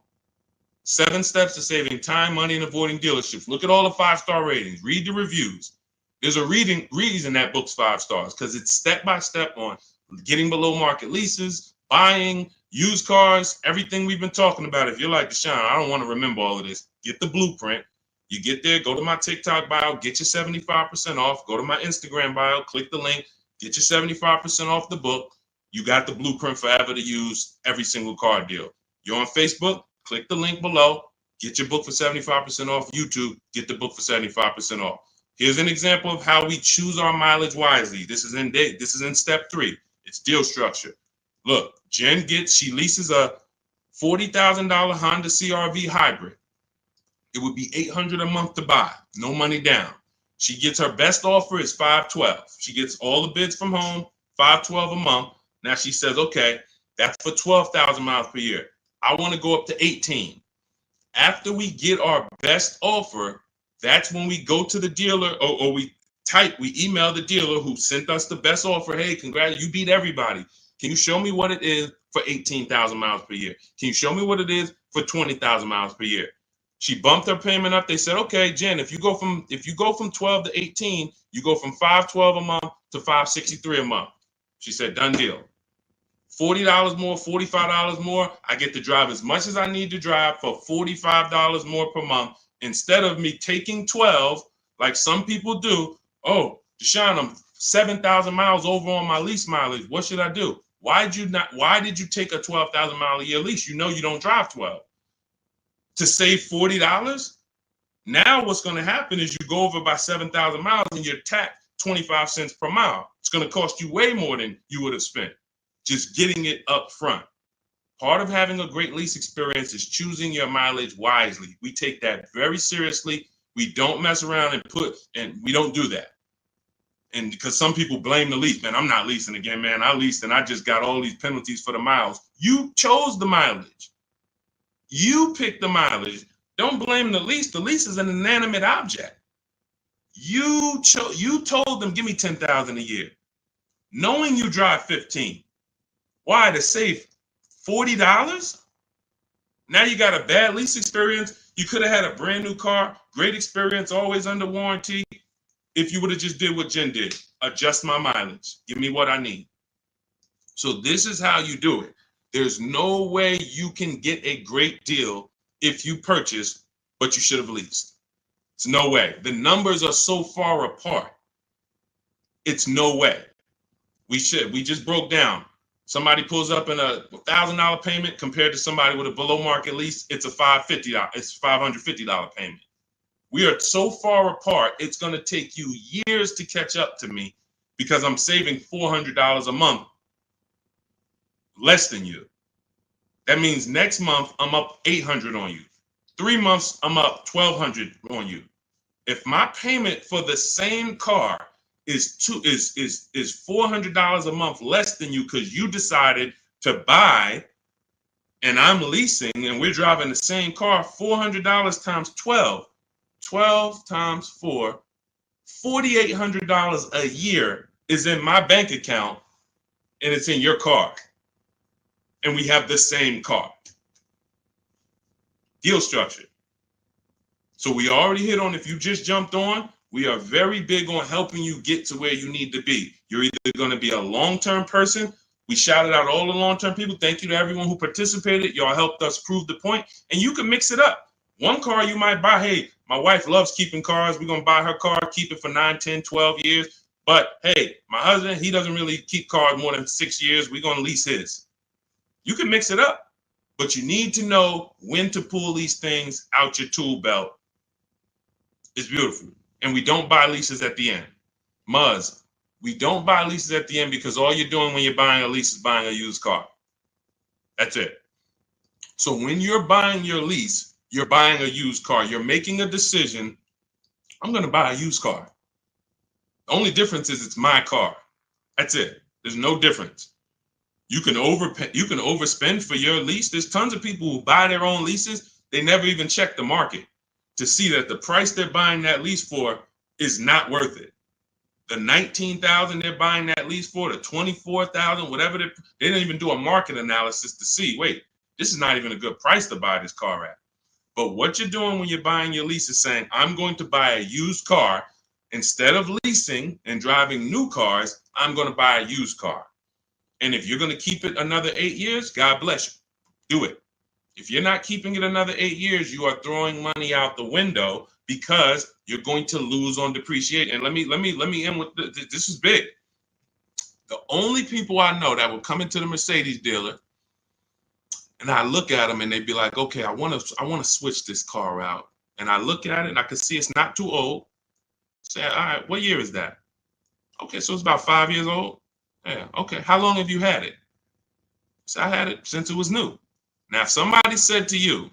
7 steps to saving time, money, and avoiding dealerships. Look at all the 5-star ratings. Read the reviews. There's a reason that book's 5 stars, because it's step-by-step on getting below market leases, buying, used cars, everything we've been talking about. If you're like Deshone, I don't want to remember all of this. Get the blueprint. You get there, go to my TikTok bio, get your 75% off. Go to my Instagram bio, click the link, get your 75% off the book. You got the blueprint forever to use every single car deal. You're on Facebook, click the link below, get your book for 75% off. YouTube, get the book for 75% off. Here's an example of how we choose our mileage wisely. This is in step 3. It's deal structure. Look, Jen she leases a $40,000 Honda CR-V hybrid. It would be $800 a month to buy, no money down. She gets her best offer is $512. She gets all the bids from home, $512 a month. Now she says, okay, that's for 12,000 miles per year. I want to go up to 18. After we get our best offer, that's when we go to the dealer, or we email the dealer who sent us the best offer. Hey, congrats, you beat everybody. Can you show me what it is for 18,000 miles per year? Can you show me what it is for 20,000 miles per year? She bumped her payment up. They said, okay, Jen, if you go from 12 to 18, you go from $512 a month to $563 a month. She said, done deal. $40 more, $45 more. I get to drive as much as I need to drive for $45 more per month, instead of me taking 12 like some people do. Oh, Deshone, I'm 7,000 miles over on my lease mileage. What should I do? Why did you take a 12,000 mile a year lease? You know you don't drive 12. To save $40? Now what's going to happen is you go over by 7,000 miles and you're taxed 25 cents per mile. It's going to cost you way more than you would have spent just getting it up front. Part of having a great lease experience is choosing your mileage wisely. We take that very seriously. We don't mess around and we don't do that. And because some people blame the lease, man, I'm not leasing again, man. I leased and I just got all these penalties for the miles. You chose the mileage. You picked the mileage. Don't blame the lease. The lease is an inanimate object. You told them, give me 10,000 a year, knowing you drive 15. Why? To save $40? Now you got a bad lease experience. You could have had a brand new car, great experience, always under warranty. If you would have just did what Jen did, adjust my mileage, give me what I need. So this is how you do it. There's no way you can get a great deal if you purchase, but you should have leased. It's no way. The numbers are so far apart. It's no way. We just broke down. Somebody pulls up in a $1,000 payment compared to somebody with a below market lease. It's a $550 payment. We are so far apart. It's going to take you years to catch up to me because I'm saving $400 a month less than you. That means next month I'm up $800 on you. 3 months I'm up $1,200 on you. If my payment for the same car is $400 a month less than you because you decided to buy and I'm leasing and we're driving the same car, $400 times 12 times 4, $4,800 a year is in my bank account and it's in your car. And we have the same car. Deal structure. So we already hit on, if you just jumped on, we are very big on helping you get to where you need to be. You're either going to be a long-term person. We shouted out all the long-term people. Thank you to everyone who participated. Y'all helped us prove the point. And you can mix it up. One car you might buy, hey, my wife loves keeping cars. We're going to buy her car, keep it for 9, 10, 12 years. But hey, my husband, he doesn't really keep cars more than 6 years. We're going to lease his. You can mix it up. But you need to know when to pull these things out your tool belt. It's beautiful. And we don't buy leases at the end. Muzz, we don't buy leases at the end because all you're doing when you're buying a lease is buying a used car. That's it. So when you're buying your lease, you're buying a used car. You're making a decision. I'm going to buy a used car. The only difference is it's my car. That's it. There's no difference. You can overspend for your lease. There's tons of people who buy their own leases. They never even check the market to see that the price they're buying that lease for is not worth it. The $19,000 they're buying that lease for, the $24,000, whatever, they didn't even do a market analysis to see, wait, this is not even a good price to buy this car at. But what you're doing when you're buying your lease is saying, I'm going to buy a used car. Instead of leasing and driving new cars, I'm going to buy a used car. And if you're going to keep it another 8 years, God bless you. Do it. If you're not keeping it another 8 years, you are throwing money out the window because you're going to lose on depreciation. And let me end with this is big. The only people I know that will come into the Mercedes dealer and I look at them and they'd be like, okay, I want to switch this car out. And I look at it and I can see it's not too old. Say, all right, what year is that? Okay, so it's about 5 years old. Yeah, okay. How long have you had it? So I had it since it was new. Now, if somebody said to you,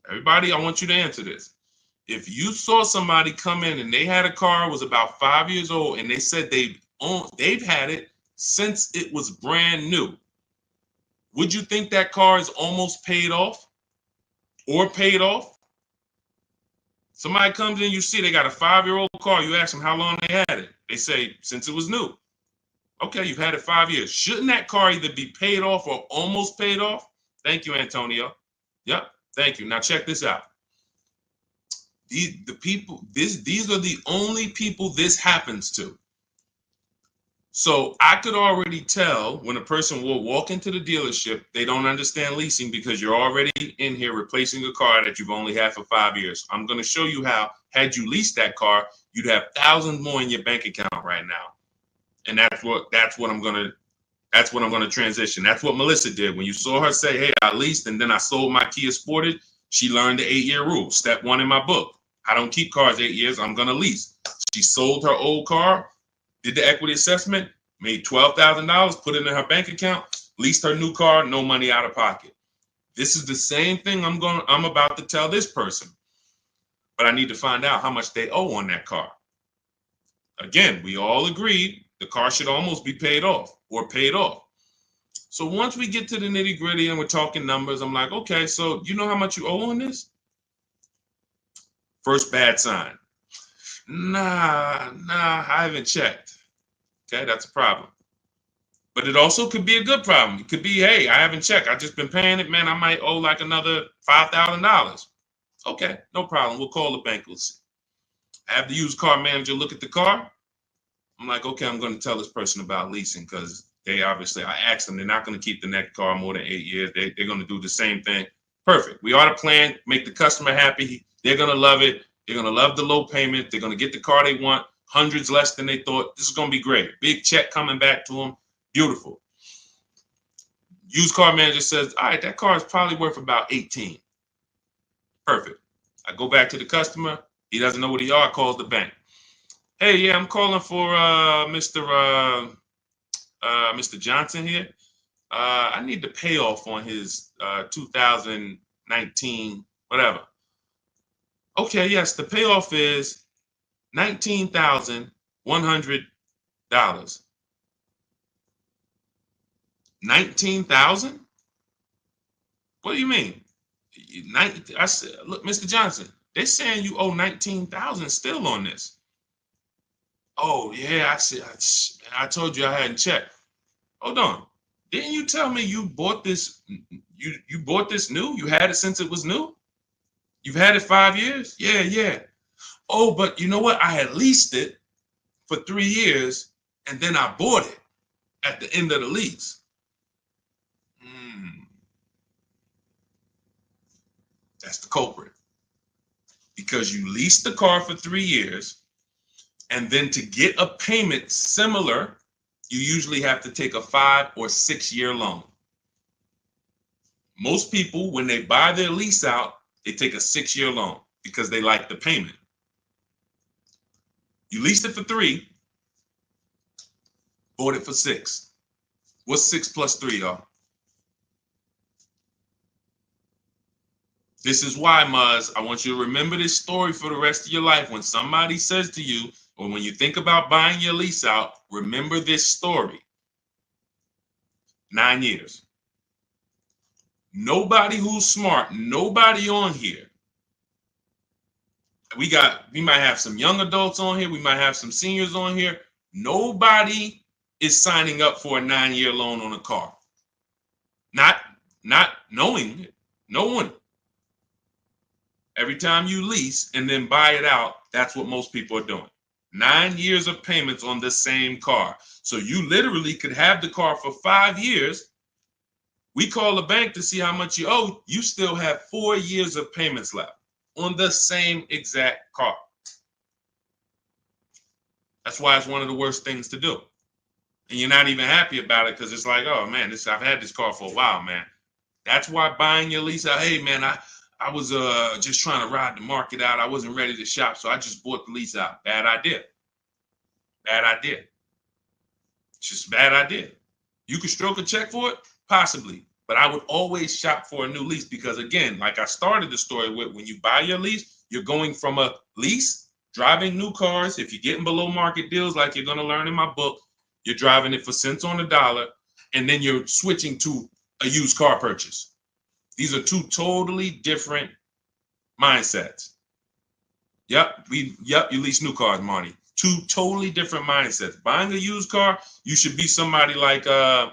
everybody, I want you to answer this. If you saw somebody come in and they had a car, was about 5 years old, and they said they've had it since it was brand new, would you think that car is almost paid off or paid off? Somebody comes in, you see they got a 5-year-old car. You ask them how long they had it. They say since it was new. Okay, you've had it 5 years. Shouldn't that car either be paid off or almost paid off? Thank you, Antonio. Yep, thank you. Now check this out. These are the only people this happens to. So I could already tell when a person will walk into the dealership, they don't understand leasing because you're already in here replacing a car that you've only had for 5 years. I'm going to show you how, had you leased that car, you'd have thousands more in your bank account right now. And that's what I'm going to transition. That's what Melissa did. When you saw her say, hey, I leased and then I sold my Kia Sportage, she learned the 8-year rule. Step 1 in my book. I don't keep cars 8 years. I'm going to lease. She sold her old car, did the equity assessment, made $12,000, put it in her bank account, leased her new car, no money out of pocket. This is the same thing I'm about to tell this person. But I need to find out how much they owe on that car. Again, we all agreed the car should almost be paid off or paid off. So once we get to the nitty gritty and we're talking numbers, I'm like, okay, so you know how much you owe on this? First bad sign. Nah, I haven't checked. Okay, that's a problem. But it also could be a good problem. It could be, hey, I haven't checked. I've just been paying it, man. I might owe like another $5,000. Okay, no problem. We'll call the bank. We'll see. I have the used car manager look at the car. I'm like, okay, I'm going to tell this person about leasing because they obviously, I asked them, they're not going to keep the next car more than 8 years. They're going to do the same thing. Perfect. We ought to plan, make the customer happy. They're going to love it. They're going to love the low payment. They're going to get the car they want, hundreds less than they thought. This is going to be great. Big check coming back to them. Beautiful. Used car manager says, all right, that car is probably worth about 18. Perfect. I go back to the customer. He doesn't know what he are. Calls the bank. Hey, yeah, I'm calling for Mr. Johnson here. I need the payoff on his 2019 whatever. Okay, yes, the payoff is $19,100. $19,000? What do you mean? I said, look, Mr. Johnson, they're saying you owe $19,000 still on this. Oh yeah, I said, I told you I hadn't checked. Hold on. Didn't you tell me you bought this? You bought this new? You had it since it was new? You've had it 5 years? Yeah. Oh, but you know what? I had leased it for 3 years and then I bought it at the end of the lease. That's the culprit. Because you leased the car for 3 years, and then to get a payment similar, you usually have to take a 5 or 6 year loan. Most people, when they buy their lease out, they take a 6 year loan because they like the payment. You leased it for 3, bought it for 6. What's 6 plus 3, y'all? This is why, Muzz, I want you to remember this story for the rest of your life. When somebody says to you, or when you think about buying your lease out, remember this story. 9 years. Nobody who's smart, nobody on here. We might have some young adults on here. We might have some seniors on here. Nobody is signing up for a 9-year loan on a car. Not knowing it. No one. Every time you lease and then buy it out, that's what most people are doing. 9 years of payments on the same car. So you literally could have the car for 5 years. We call the bank to see how much you owe. You still have 4 years of payments left on the same exact car. That's why it's one of the worst things to do. And you're not even happy about it because it's like, oh man, I've had this car for a while, man. That's why buying your lease out, hey man, I was just trying to ride the market out. I wasn't ready to shop, so I just bought the lease out. Bad idea. Bad idea. It's just a bad idea. You could stroke a check for it? Possibly. But I would always shop for a new lease because, again, like I started the story with, when you buy your lease, you're going from a lease, driving new cars. If you're getting below market deals, like you're going to learn in my book, you're driving it for cents on the dollar, and then you're switching to a used car purchase. These are two totally different mindsets. Yep, you lease new cars, Marty. Two totally different mindsets. Buying a used car, you should be somebody like the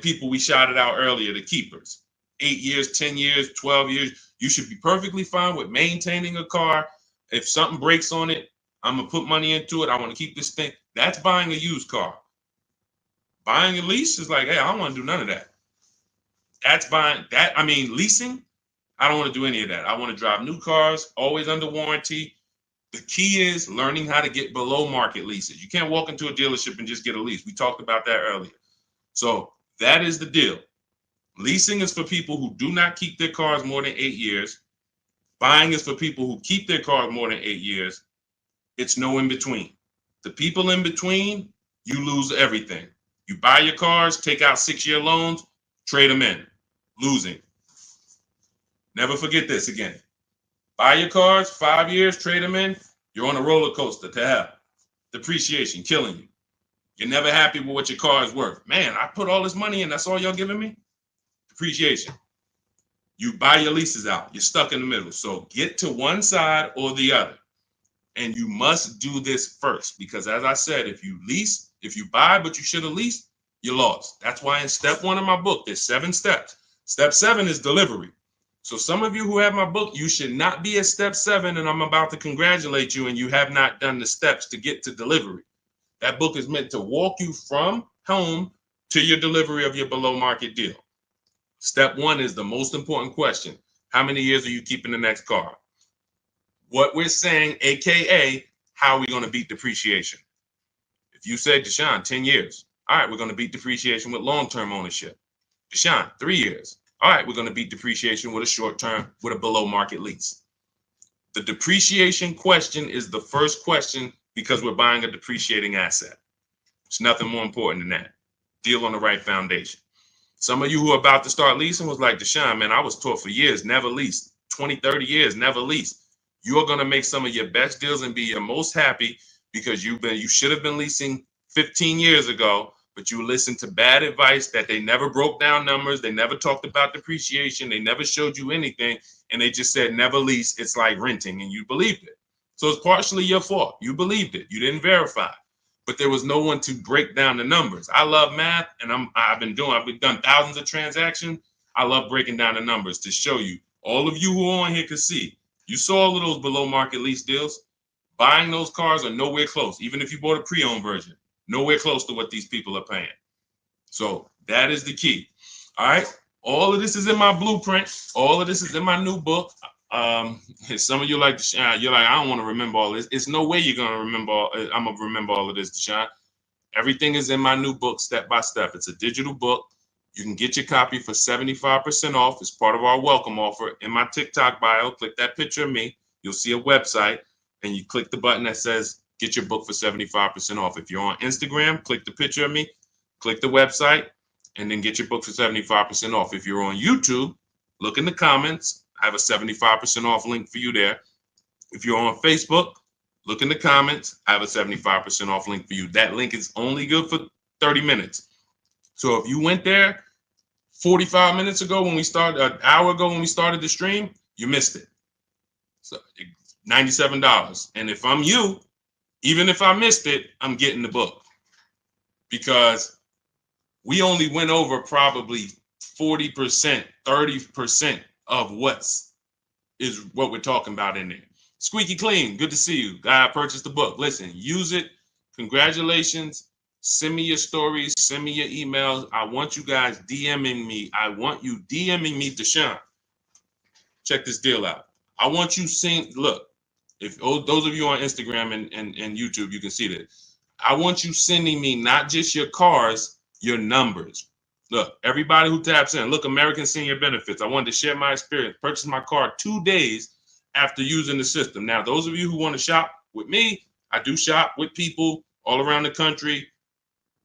people we shouted out earlier, the keepers. 8 years, 10 years, 12 years. You should be perfectly fine with maintaining a car. If something breaks on it, I'm going to put money into it. I want to keep this thing. That's buying a used car. Buying a lease is like, hey, I don't want to do none of that. That's buying that. I mean, leasing, I don't want to do any of that. I want to drive new cars, always under warranty. The key is learning how to get below market leases. You can't walk into a dealership and just get a lease. We talked about that earlier. So that is the deal. Leasing is for people who do not keep their cars more than 8 years. Buying is for people who keep their cars more than 8 years. It's no in between. The people in between, you lose everything. You buy your cars, take out 6-year loans, trade them in. Losing. Never forget this again. Buy your cars, 5 years, trade them in. You're on a roller coaster to hell. Depreciation, killing you. You're never happy with what your car is worth. Man, I put all this money in, that's all y'all giving me? Depreciation. You buy your leases out. You're stuck in the middle. So get to one side or the other. And you must do this first, because as I said, if you buy, but you should have leased, you lost. That's why in step 1 of my book, there's 7 steps. Step 7 is delivery. So some of you who have my book, you should not be at step 7, and I'm about to congratulate you, and you have not done the steps to get to delivery. That book is meant to walk you from home to your delivery of your below market deal. Step 1 is the most important question. How many years are you keeping the next car? What we're saying, AKA, how are we going to beat depreciation? If you said, Deshone, 10 years. All right, we're going to beat depreciation with long-term ownership. Deshone, 3 years. All right, we're going to beat depreciation with a short-term, with a below market lease. The depreciation question is the first question because we're buying a depreciating asset. It's nothing more important than that. Deal on the right foundation. Some of you who are about to start leasing was like, Deshone, man, I was taught for years, never lease. 20, 30 years, never lease. You're going to make some of your best deals and be your most happy because you should have been leasing 15 years ago, but you listened to bad advice that they never broke down numbers. They never talked about depreciation. They never showed you anything. And they just said, never lease. It's like renting. And you believed it. So it's partially your fault. You believed it. You didn't verify. But there was no one to break down the numbers. I love math, and I've done thousands of transactions. I love breaking down the numbers to show you. All of you who are on here can see. You saw all of those below market lease deals. Buying those cars are nowhere close. Even if you bought a pre-owned version, nowhere close to what these people are paying. So that is the key. All right. All of this is in my blueprint. All of this is in my new book. Some of you like, you're like, I don't want to remember all this. It's no way you're going to remember. I'm going to remember all of this, Deshone. Everything is in my new book, step by step. It's a digital book. You can get your copy for 75% off. It's part of our welcome offer. In my TikTok bio, click that picture of me. You'll see a website, and you click the button that says get your book for 75% off. If you're on Instagram, click the picture of me, click the website, and then get your book for 75% off. If you're on YouTube, look in the comments. I have a 75% off link for you there. If you're on Facebook, look in the comments. I have a 75% off link for you. That link is only good for 30 minutes. So if you went there 45 minutes ago when we started, an hour ago when we started the stream, you missed it. So $97. And if I'm you, even if I missed it, I'm getting the book, because we only went over probably 40%, 30% of what we're talking about in there. Squeaky Clean, good to see you. Guy purchased the book. Listen, use it. Congratulations. Send me your stories. Send me your emails. I want you guys DMing me. I want you DMing me, Deshone. Check this deal out. I want you seeing, look, if those of you on Instagram and YouTube, you can see this. I want you sending me not just your cars, your numbers. Look, everybody who taps in, look, American Senior Benefits. I wanted to share my experience. Purchased my car 2 days after using the system. Now, those of you who want to shop with me, I do shop with people all around the country.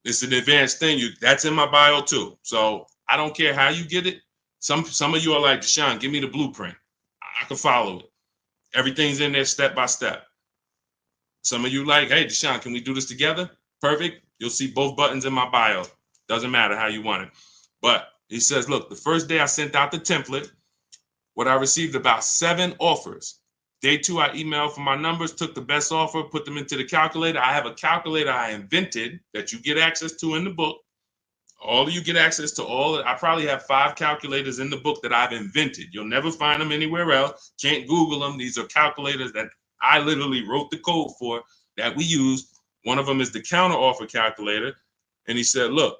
It's an advanced thing. That's in my bio too. So I don't care how you get it. Some of you are like, Deshone, give me the blueprint. I can follow it. Everything's in there step by step. Some of you like, hey, Deshone, can we do this together? Perfect. You'll see both buttons in my bio. Doesn't matter how you want it. But he says, look, the first day I sent out the template, I received about 7 offers. Day 2, I emailed for my numbers, took the best offer, put them into the calculator. I have a calculator I invented that you get access to in the book. All of you get access to all. I probably have 5 calculators in the book that I've invented. You'll never find them anywhere else. Can't Google them. These are calculators that I literally wrote the code for that we use. One of them is the counter offer calculator. And he said, look,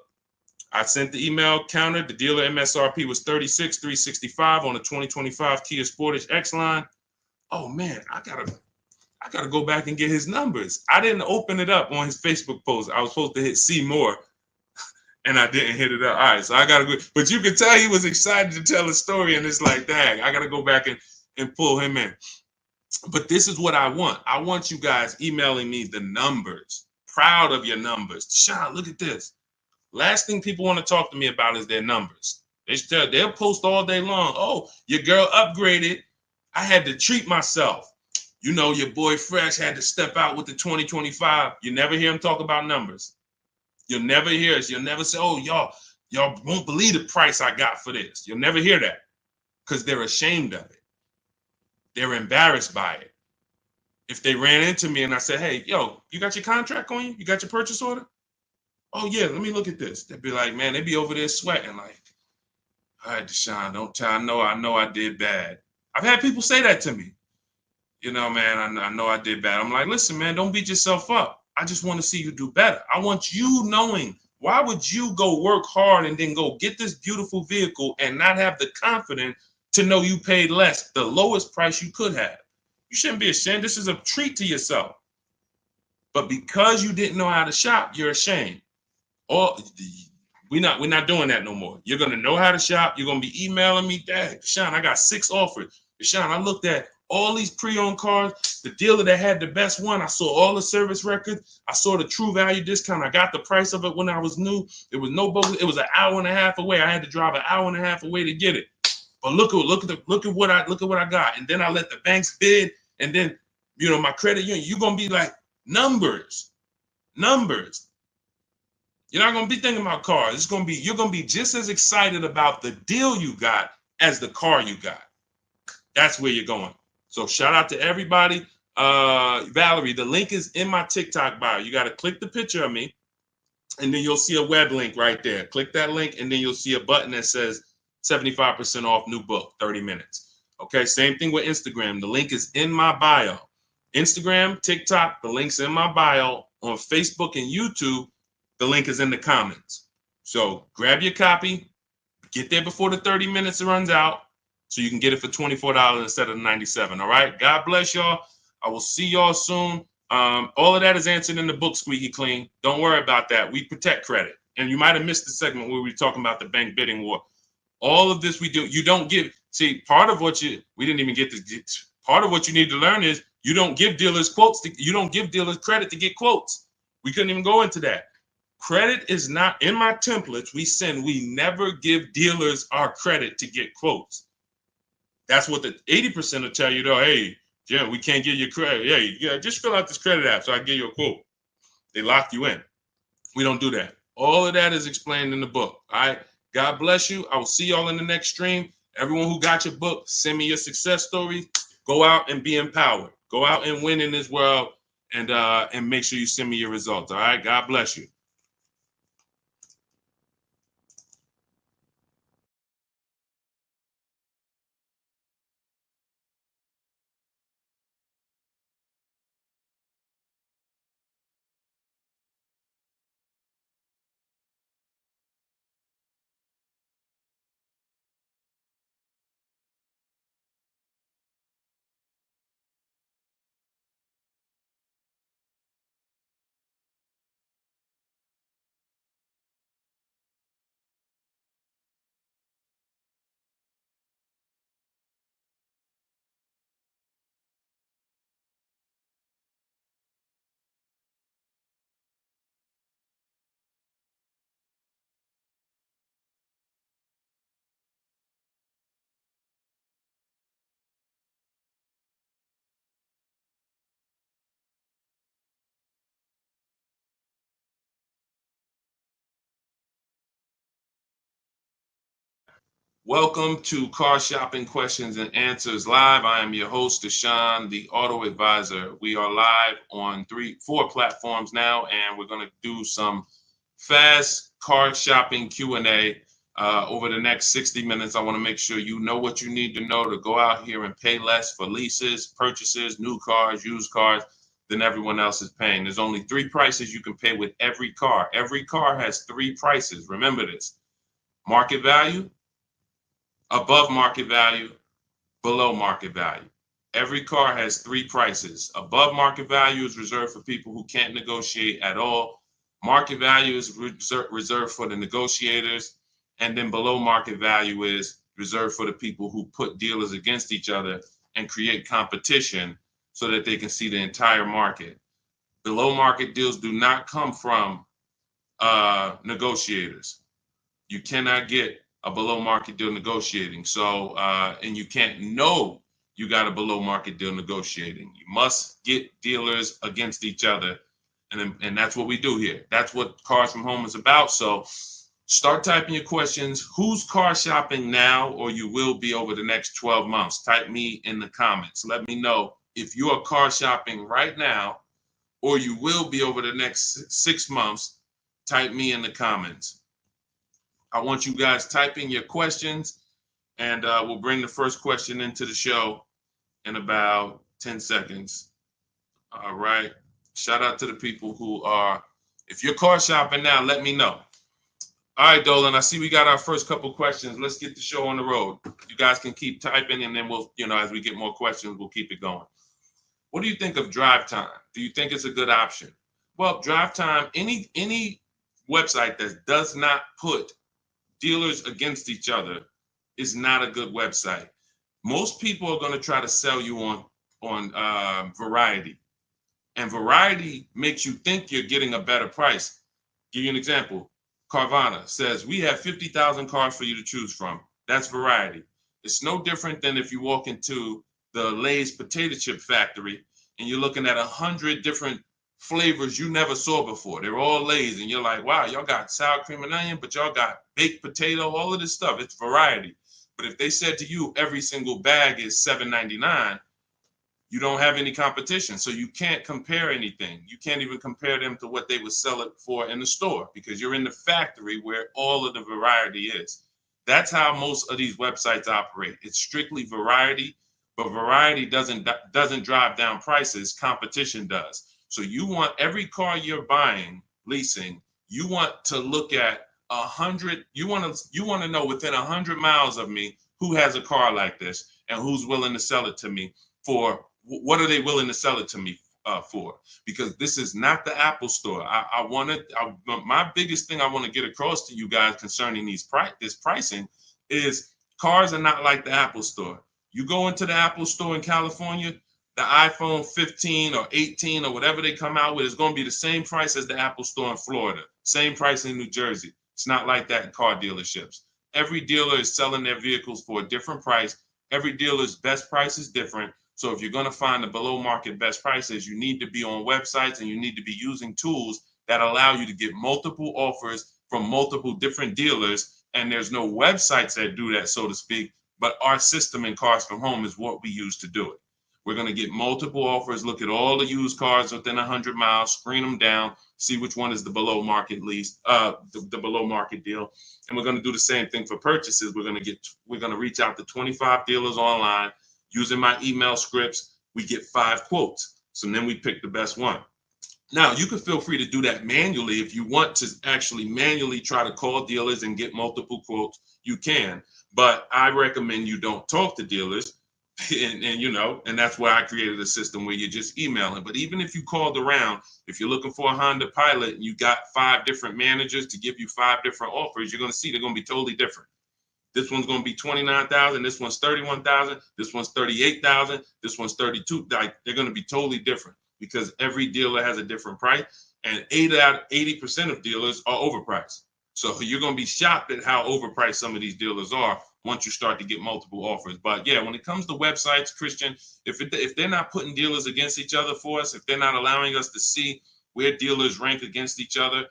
I sent the email counter. The dealer MSRP was $36,365 on the 2025 Kia Sportage X line. Oh man, I gotta go back and get his numbers. I didn't open it up on his Facebook post. I was supposed to hit see more, and I didn't hit it up. All right, so I gotta go. But you could tell he was excited to tell a story, and it's like, dang, I gotta go back and pull him in. But this is what I want. I want you guys emailing me the numbers. Proud of your numbers. Deshone, look at this. Last thing people want to talk to me about is their numbers. They'll post all day long. Oh, your girl upgraded. I had to treat myself. You know, your boy Fresh had to step out with the 2025. You never hear him talk about numbers. You'll never hear us. You'll never say, oh, y'all won't believe the price I got for this. You'll never hear that because they're ashamed of it. They're embarrassed by it. If they ran into me and I said, hey, yo, you got your contract on you? You got your purchase order? Oh, yeah, let me look at this. They'd be like, man, they'd be over there sweating like, all right, Deshone, don't tell. I know I did bad. I've had people say that to me. You know, man, I know I did bad. I'm like, listen, man, don't beat yourself up. I just want to see you do better. I want you knowing, why would you go work hard and then go get this beautiful vehicle and not have the confidence to know you paid less, the lowest price you could have? You shouldn't be ashamed. This is a treat to yourself. But because you didn't know how to shop, you're ashamed. Or we're not doing that no more. You're gonna know how to shop. You're gonna be emailing me, Dad, Deshone, I got 6 offers. Deshone, I looked at all these pre-owned cars. The dealer that had the best one, I saw all the service records. I saw the true value discount. I got the price of it when I was new. It was no bogus. It was an hour and a half away. I had to drive an hour and a half away to get it. But look at what I got. And then I let the banks bid. And then, you know, my credit union, you're gonna be like, numbers. You're not gonna be thinking about cars. You're gonna be just as excited about the deal you got as the car you got. That's where you're going. So shout out to everybody. Valerie, the link is in my TikTok bio. You got to click the picture of me, and then you'll see a web link right there. Click that link, and then you'll see a button that says 75% off new book, 30 minutes. Okay, same thing with Instagram. The link is in my bio. Instagram, TikTok, the link's in my bio. On Facebook and YouTube, the link is in the comments. So grab your copy, get there before the 30 minutes runs out so you can get it for $24 instead of $97. All right. God bless y'all. I will see y'all soon. All of that is answered in the book, Squeaky Clean. Don't worry about that. We protect credit. And you might have missed the segment where we were talking about the bank bidding war. All of this we do. You don't give. See, part of what we didn't even get to. Part of what you need to learn is you don't give dealers quotes. You don't give dealers credit to get quotes. We couldn't even go into that. Credit is not in my templates. We never give dealers our credit to get quotes. That's what the 80% will tell you though. Hey, Jim, we can't give you credit. Yeah, just fill out this credit app so I can give you a quote. They lock you in. We don't do that. All of that is explained in the book. All right. God bless you. I will see y'all in the next stream. Everyone who got your book, send me your success stories. Go out and be empowered. Go out and win in this world, and make sure you send me your results. All right. God bless you. Welcome to Car Shopping Questions and Answers Live. I am your host, Deshone, the Auto Advisor. We are live on 4 platforms now, and we're going to do some fast car shopping Q&A over the next 60 minutes. I want to make sure you know what you need to know to go out here and pay less for leases, purchases, new cars, used cars than everyone else is paying. There's only 3 prices you can pay with every car. Every car has 3 prices. Remember this: market value, above market value, below market value. Every car has 3 prices. Above market value is reserved for people who can't negotiate at all. Market value is reserved for the negotiators. And then below market value is reserved for the people who put dealers against each other and create competition so that they can see the entire market. Below market deals do not come from negotiators. You cannot get a below market deal negotiating. So, and you can't know you got a below market deal negotiating. You must get dealers against each other. And that's what we do here. That's what Cars from Home is about. So start typing your questions. Who's car shopping now, or you will be over the next 12 months? Type me in the comments. Let me know if you are car shopping right now, or you will be over the next 6 months. Type me in the comments. I want you guys typing your questions, and we'll bring the first question into the show in about 10 seconds. All right. Shout out to the people who are, if you're car shopping now, let me know. All right, Dolan, I see we got our first couple questions. Let's get the show on the road. You guys can keep typing, and then we'll, as we get more questions, we'll keep it going. What do you think of drive time? Do you think it's a good option? Well, drive time, any website that does not put dealers against each other is not a good website. Most people are going to try to sell you on variety, and variety makes you think you're getting a better price. Give you an example. Carvana says we have 50,000 cars for you to choose from. That's variety. It's no different than if you walk into the Lay's potato chip factory and you're looking at 100 different flavors you never saw before. They're all Lay's, and you're like, wow, y'all got sour cream and onion, but y'all got baked potato, all of this stuff. It's variety. But if they said to you every single bag is $7.99, you don't have any competition. So you can't compare anything. You can't even compare them to what they would sell it for in the store, because you're in the factory where all of the variety is. That's how most of these websites operate. It's strictly variety, but variety doesn't drive down prices. Competition does. So you want every car you're buying, leasing, you want to look at 100. You want to know within 100 miles of me who has a car like this and who's willing to sell it to me for. What are they willing to sell it to me for? Because this is not the Apple store. My biggest thing I want to get across to you guys concerning this pricing is cars are not like the Apple store. You go into the Apple store in California, the iPhone 15 or 18 or whatever they come out with is going to be the same price as the Apple store in Florida, same price in New Jersey. It's not like that in car dealerships. Every dealer is selling their vehicles for a different price. Every dealer's best price is different. So if you're going to find the below market best prices, you need to be on websites and you need to be using tools that allow you to get multiple offers from multiple different dealers. And there's no websites that do that, so to speak, but our system in Cars from Home is what we use to do it. We're going to get multiple offers, look at all the used cars within 100 miles, screen them down, see which one is the below market lease, the below market deal. And we're going to do the same thing for purchases. We're going to reach out to 25 dealers online. Using my email scripts, we get 5 quotes. So then we pick the best one. Now, you can feel free to do that manually. If you want to actually manually try to call dealers and get multiple quotes, you can. But I recommend you don't talk to dealers. And that's why I created a system where you just email them. But even if you called around, if you're looking for a Honda Pilot and you got 5 different managers to give you 5 different offers, you're going to see they're going to be totally different. This one's going to be $29,000. This one's $31,000. This one's $38,000. This one's $32,000. Like, they're going to be totally different because every dealer has a different price, and 80% of dealers are overpriced. So you're going to be shocked at how overpriced some of these dealers are once you start to get multiple offers. But yeah, when it comes to websites, Christian, if they're not putting dealers against each other for us, if they're not allowing us to see where dealers rank against each other,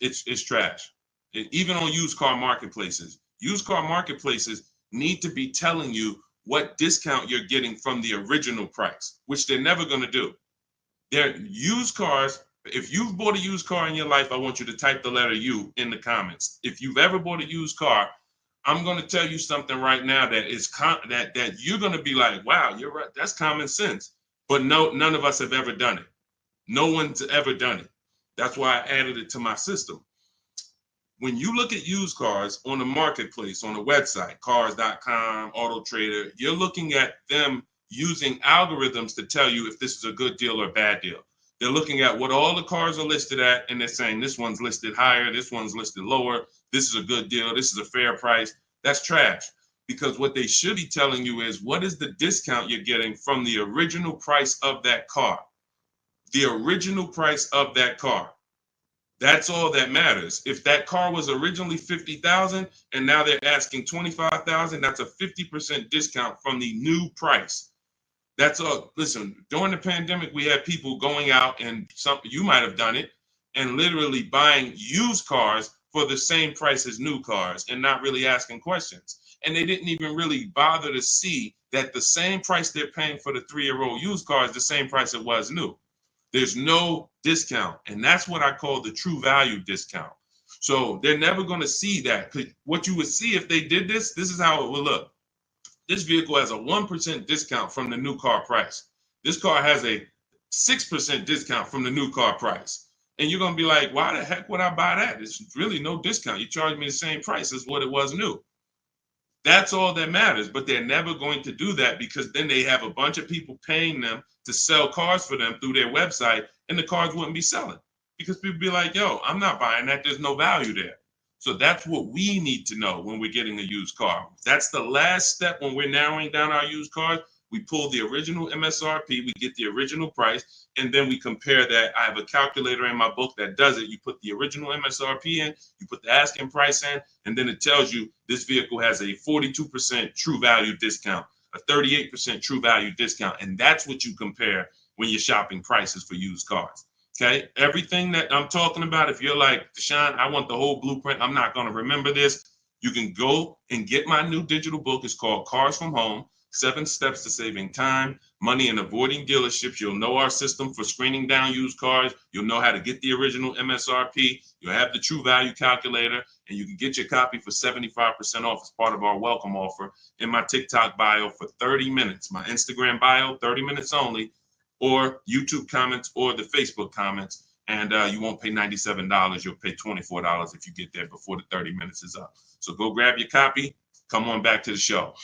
it's trash. Even on used car marketplaces. Used car marketplaces need to be telling you what discount you're getting from the original price, which they're never going to do. They're used cars. If you've bought a used car in your life, I want you to type the letter U in the comments. If you've ever bought a used car, I'm going to tell you something right now that is that you're going to be like, wow, you're right. That's common sense. But no, none of us have ever done it. No one's ever done it. That's why I added it to my system. When you look at used cars on the marketplace, on the website, cars.com, Auto Trader, you're looking at them using algorithms to tell you if this is a good deal or a bad deal. They're looking at what all the cars are listed at, and they're saying this one's listed higher, this one's listed lower, this is a good deal, this is a fair price. That's trash, because what they should be telling you is what is the discount you're getting from the original price of that car. The original price of that car. That's all that matters. If that car was originally 50,000 and now they're asking 25,000, that's a 50% discount from the new price. That's all. Listen, during the pandemic, we had people going out and you might have done it and literally buying used cars for the same price as new cars and not really asking questions. And they didn't even really bother to see that the same price they're paying for the 3-year-old used car is the same price it was new. There's no discount. And that's what I call the true value discount. So they're never going to see that. What you would see if they did this is how it would look. This vehicle has a 1% discount from the new car price. This car has a 6% discount from the new car price. And you're going to be like, why the heck would I buy that? It's really no discount. You charge me the same price as what it was new. That's all that matters. But they're never going to do that because then they have a bunch of people paying them to sell cars for them through their website, and the cars wouldn't be selling because people be like, yo, I'm not buying that. There's no value there. So that's what we need to know when we're getting a used car. That's the last step when we're narrowing down our used cars. We pull the original MSRP, we get the original price, and then we compare that. I have a calculator in my book that does it. You put the original MSRP in, you put the asking price in, and then it tells you this vehicle has a 42% true value discount, a 38% true value discount. And that's what you compare when you're shopping prices for used cars. Okay, everything that I'm talking about, if you're like, Deshone, I want the whole blueprint, I'm not going to remember this, you can go and get my new digital book. It's called Cars from Home, 7 Steps to Saving Time, Money, and Avoiding Dealerships. You'll know our system for screening down used cars. You'll know how to get the original MSRP. You'll have the true value calculator, and you can get your copy for 75% off as part of our welcome offer in my TikTok bio for 30 minutes. My Instagram bio, 30 minutes only, or YouTube comments or the Facebook comments. And you won't pay $97. You'll pay $24 if you get there before the 30 minutes is up. So go grab your copy. Come on back to the show.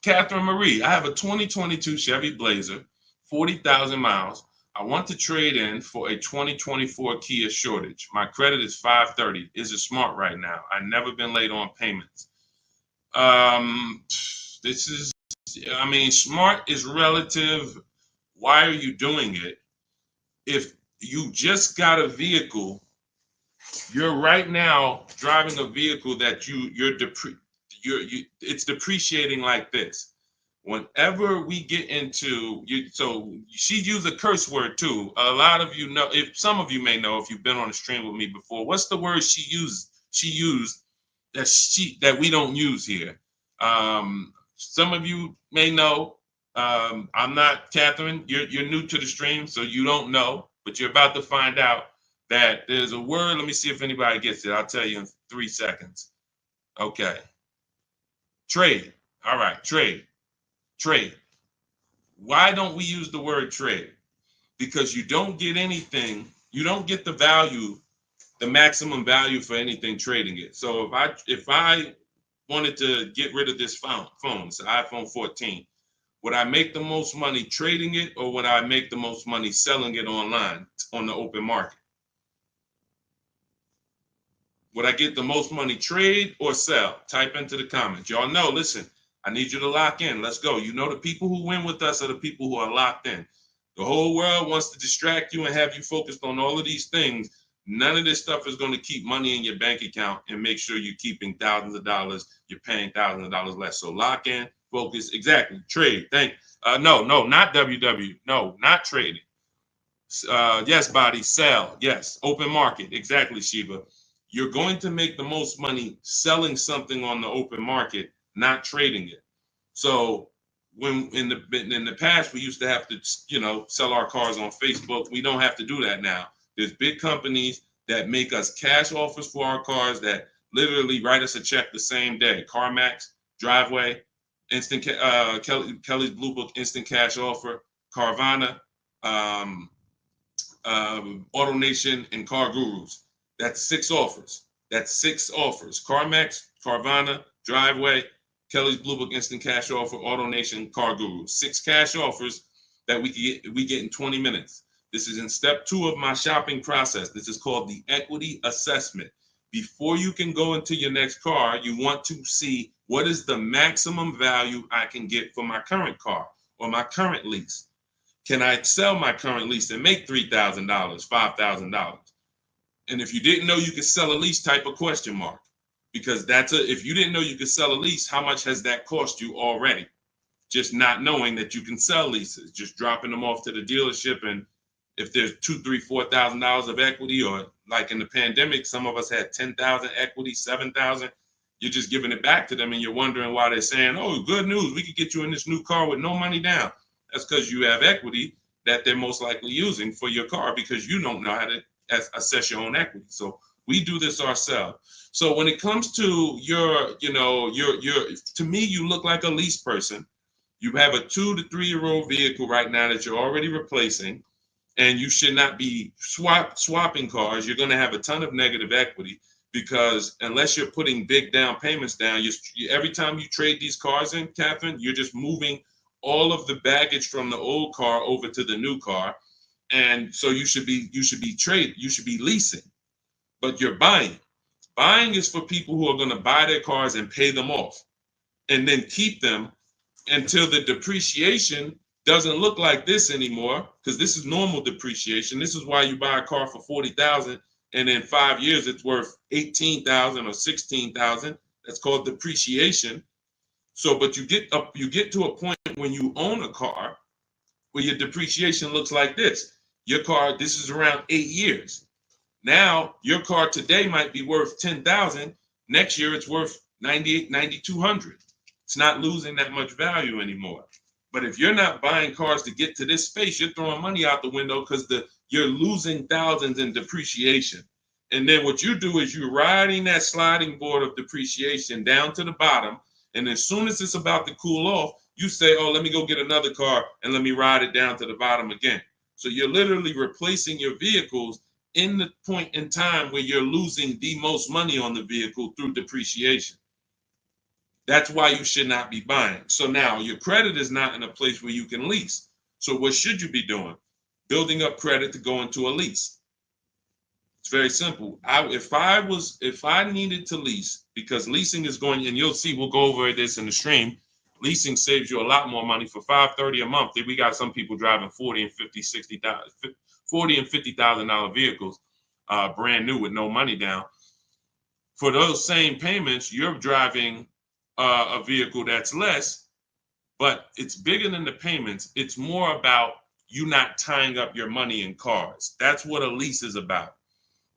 Catherine Marie, I have a 2022 Chevy Blazer, 40,000 miles. I want to trade in for a 2024 Kia Sportage. My credit is 530. Is it smart right now? I've never been late on payments. Smart is relative. Why are you doing it? If you just got a vehicle, you're right now driving a vehicle that it's depreciating like this. Whenever we get into so she used a curse word too. A lot of you know, if some of you may know if you've been on a stream with me before, what's the word she used that we don't use here? Some of you may know. I'm not, Catherine, you're new to the stream, so you don't know, but you're about to find out that there's a word. Let me see if anybody gets it. I'll tell you in 3 seconds. Okay. Trade. All right, trade. Why don't we use the word trade? Because you don't get anything, you don't get the value, the maximum value for anything trading it. So if I wanted to get rid of this phone, it's an iPhone 14, would I make the most money trading it, or would I make the most money selling it online on the open market? Would I get the most money trade or sell? Type into the comments. Y'all know, listen, I need you to lock in. Let's go. You know, the people who win with us are the people who are locked in. The whole world wants to distract you and have you focused on all of these things. None of this stuff is going to keep money in your bank account and make sure you're keeping thousands of dollars. You're paying thousands of dollars less. So lock in, focus, exactly. Trade. No, not WW. No, not trading. Yes, body, sell. Yes, open market. Exactly, Sheba. You're going to make the most money selling something on the open market, not trading it. So when in the past we used to have to, sell our cars on Facebook. We don't have to do that now. There's big companies that make us cash offers for our cars that literally write us a check the same day. CarMax, Driveway, Kelly's Blue Book, instant cash offer, Carvana, AutoNation, and Car Gurus. That's 6 offers. CarMax, Carvana, Driveway, Kelly's Blue Book, instant cash offer, AutoNation, Car Gurus. 6 cash offers that we get in 20 minutes. This is in step 2 of my shopping process. This is called the equity assessment. Before you can go into your next car, you want to see what is the maximum value I can get for my current car or my current lease. Can I sell my current lease and make $3,000, $5,000? And if you didn't know you could sell a lease, type a question mark, because if you didn't know you could sell a lease, how much has that cost you already? Just not knowing that you can sell leases, just dropping them off to the dealership, and if there's $2,000, $3,000, $4,000 of equity, or like in the pandemic, some of us had 10,000 equity, 7,000. You're just giving it back to them, and you're wondering why they're saying, "Oh, good news, we could get you in this new car with no money down." That's because you have equity that they're most likely using for your car, because you don't know how to assess your own equity. So we do this ourselves. So when it comes to to me, you look like a lease person. You have a 2 to 3 year old vehicle right now that you're already replacing, and you should not be swapping cars. You're going to have a ton of negative equity, because unless you're putting big down payments down, every time you trade these cars in, Catherine, you're just moving all of the baggage from the old car over to the new car. And so you should be leasing, but you're buying. Buying is for people who are going to buy their cars and pay them off and then keep them until the depreciation doesn't look like this anymore, because this is normal depreciation. This is why you buy a car for $40,000 and in 5 years it's worth $18,000 or $16,000. That's called depreciation. So, but you get to a point when you own a car where your depreciation looks like this. Your car, this is around 8 years. Now, your car today might be worth $10,000. Next year, it's worth $9,800, $9,200. It's not losing that much value anymore. But if you're not buying cars to get to this space, you're throwing money out the window, because you're losing thousands in depreciation. And then what you do is you're riding that sliding board of depreciation down to the bottom. And as soon as it's about to cool off, you say, "Oh, let me go get another car and let me ride it down to the bottom again." So you're literally replacing your vehicles in the point in time where you're losing the most money on the vehicle through depreciation. That's why you should not be buying. So now your credit is not in a place where you can lease. So what should you be doing? Building up credit to go into a lease. It's very simple. If I needed to lease, because leasing is going, and you'll see, we'll go over this in the stream. Leasing saves you a lot more money. For $530 a month, we got some people driving $40,000 and $50,000, $60,000, $40,000 and $50,000 vehicles, brand new with no money down. For those same payments, you're driving a vehicle that's less, but it's bigger than the payments. It's more about you not tying up your money in cars. That's what a lease is about,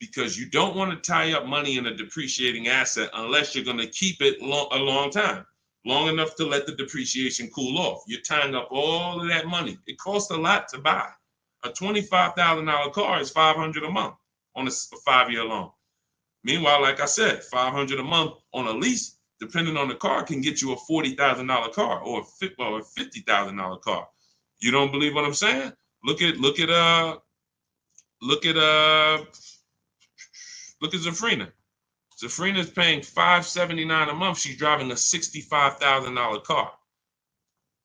because you don't want to tie up money in a depreciating asset unless you're going to keep it a long time. Long enough to let the depreciation cool off. You're tying up all of that money. It costs a lot to buy. A $25,000 car is $500 a month on a 5-year loan. Meanwhile, like I said, $500 a month on a lease, depending on the car, can get you a $40,000 car or a $50,000 car. You don't believe what I'm saying? Look at Zafrina. Zafrina's paying $579 a month. She's driving a $65,000 car,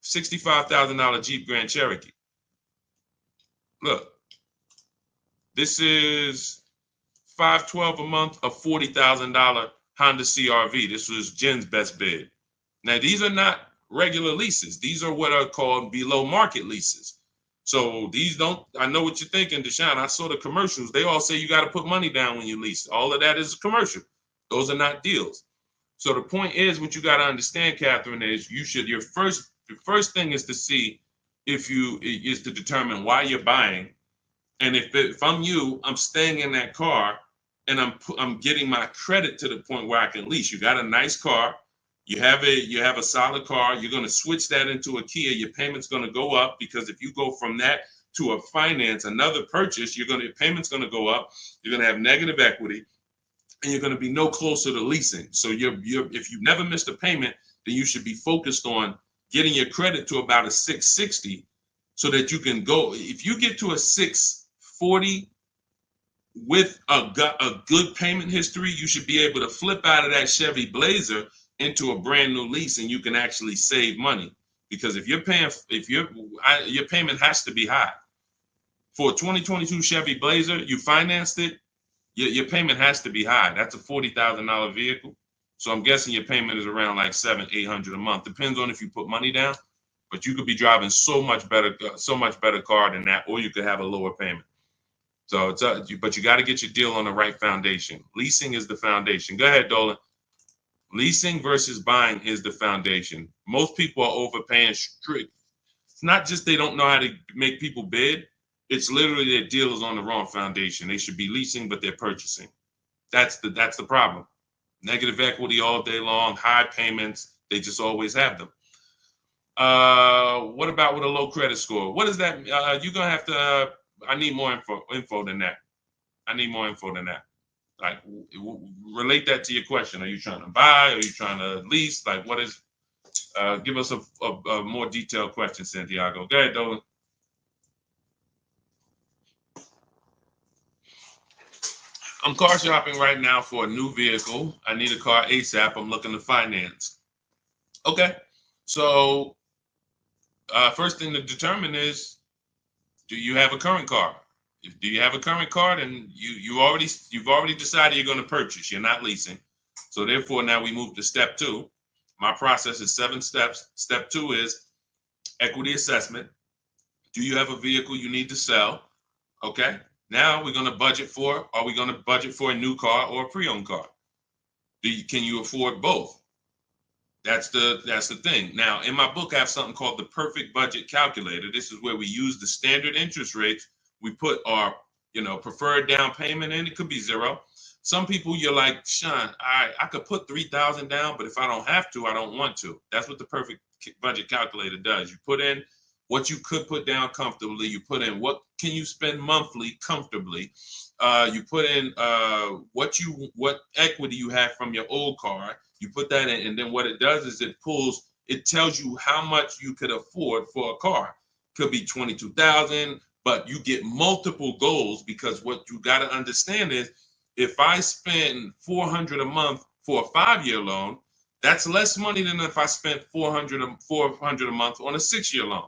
$65,000 Jeep Grand Cherokee. Look, this is $512 a month, a $40,000 Honda CRV. This was Jen's best bid. Now, these are not regular leases. These are what are called below market leases. So these don't, I know what you're thinking, Deshone. I saw the commercials. They all say you got to put money down when you lease. All of that is a commercial. Those are not deals. So the point is, what you got to understand, Catherine, is your first thing is to see is to determine why you're buying. And if I'm you, I'm staying in that car and I'm getting my credit to the point where I can lease. You got a nice car. You have a solid car. You're going to switch that into a Kia. Your payment's going to go up, because if you go from that to a finance, another purchase, your payment's going to go up. You're going to have negative equity, and you're going to be no closer to leasing. So if you've never missed a payment, then you should be focused on getting your credit to about a 660, so that you can go. If you get to a 640 with a good payment history, you should be able to flip out of that Chevy Blazer into a brand new lease, and you can actually save money. Because if your payment has to be high. For a 2022 Chevy Blazer, you financed it, your payment has to be high. That's a $40,000 vehicle. So I'm guessing your payment is around like $700-800 a month. Depends on if you put money down, but you could be driving so much better car than that, or you could have a lower payment. So it's but you got to get your deal on the right foundation. Leasing is the foundation. Go ahead, Dolan. Leasing versus buying is the foundation. Most people are overpaying strict. It's not just they don't know how to make people bid. It's literally their deal is on the wrong foundation. They should be leasing, but they're purchasing. That's the problem. Negative equity all day long, high payments. They just always have them. What about with a low credit score? What is that? You're gonna have to. I need more info than that. I need more info than that. Like, relate that to your question. Are you trying to buy? Are you trying to lease? Like, what is? Give us a more detailed question, Santiago. Go ahead, Dolan. I'm car shopping right now for a new vehicle. I need a car ASAP. I'm looking to finance. Okay, so first thing to determine is, do you have a current car? If do you have a current car, then you've already decided you're going to purchase. You're not leasing. So therefore, now we move to step two. My process is 7 steps. Step 2 is equity assessment. Do you have a vehicle you need to sell? Okay. Now we're going to budget for. Are we going to budget for a new car or a pre-owned car? Can you afford both? That's the thing. Now, in my book, I have something called the perfect budget calculator. This is where we use the standard interest rates. We put our, preferred down payment in. It could be 0. Some people, you're like, Sean, I could put 3,000 down, but if I don't have to, I don't want to. That's what the perfect budget calculator does. You put in what you could put down comfortably. You put in what can you spend monthly comfortably. You put in what equity you have from your old car. You put that in, and then what it does is it tells you how much you could afford for a car. Could be 22,000, but you get multiple goals, because what you got to understand is, if I spend $400 a month for a 5-year loan, that's less money than if I spent $400 a month on a 6-year loan.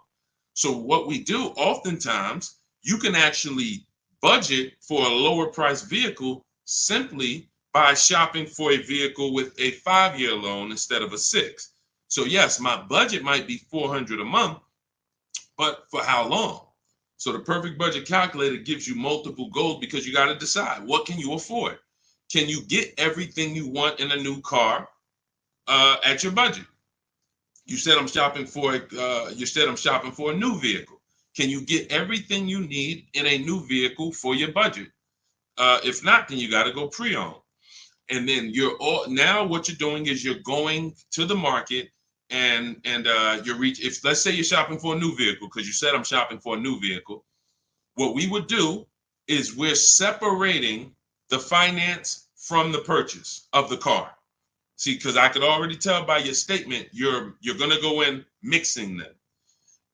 So what we do, oftentimes, you can actually budget for a lower price vehicle simply by shopping for a vehicle with a 5-year loan instead of a 6. So yes, my budget might be $400 a month, but for how long? So the perfect budget calculator gives you multiple goals, because you got to decide, what can you afford? Can you get everything you want in a new car at your budget? You said I'm shopping for a new vehicle. Can you get everything you need in a new vehicle for your budget? If not, then you got to go pre-owned. And then now what you're doing is you're going to the market, and if let's say you're shopping for a new vehicle, because you said I'm shopping for a new vehicle, what we would do is we're separating the finance from the purchase of the car. See, because I could already tell by your statement, you're going to go in mixing them.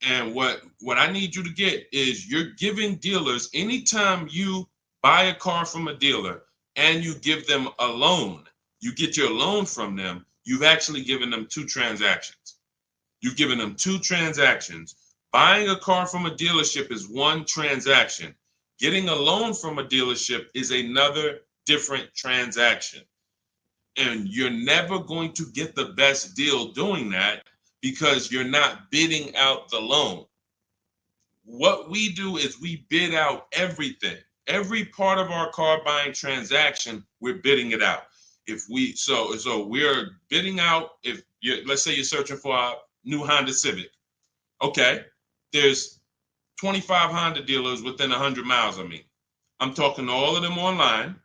And what I need you to get is, you're giving dealers, anytime you buy a car from a dealer and you give them a loan, you get your loan from them, you've actually given them 2 transactions. You've given them 2 transactions. Buying a car from a dealership is one transaction. Getting a loan from a dealership is another different transaction. And you're never going to get the best deal doing that, because you're not bidding out the loan. What we do is we bid out everything. Every part of our car buying transaction, we're bidding it out. So we're bidding out, let's say you're searching for a new Honda Civic. Okay, there's 25 Honda dealers within 100 miles of me. I'm talking to all of them online.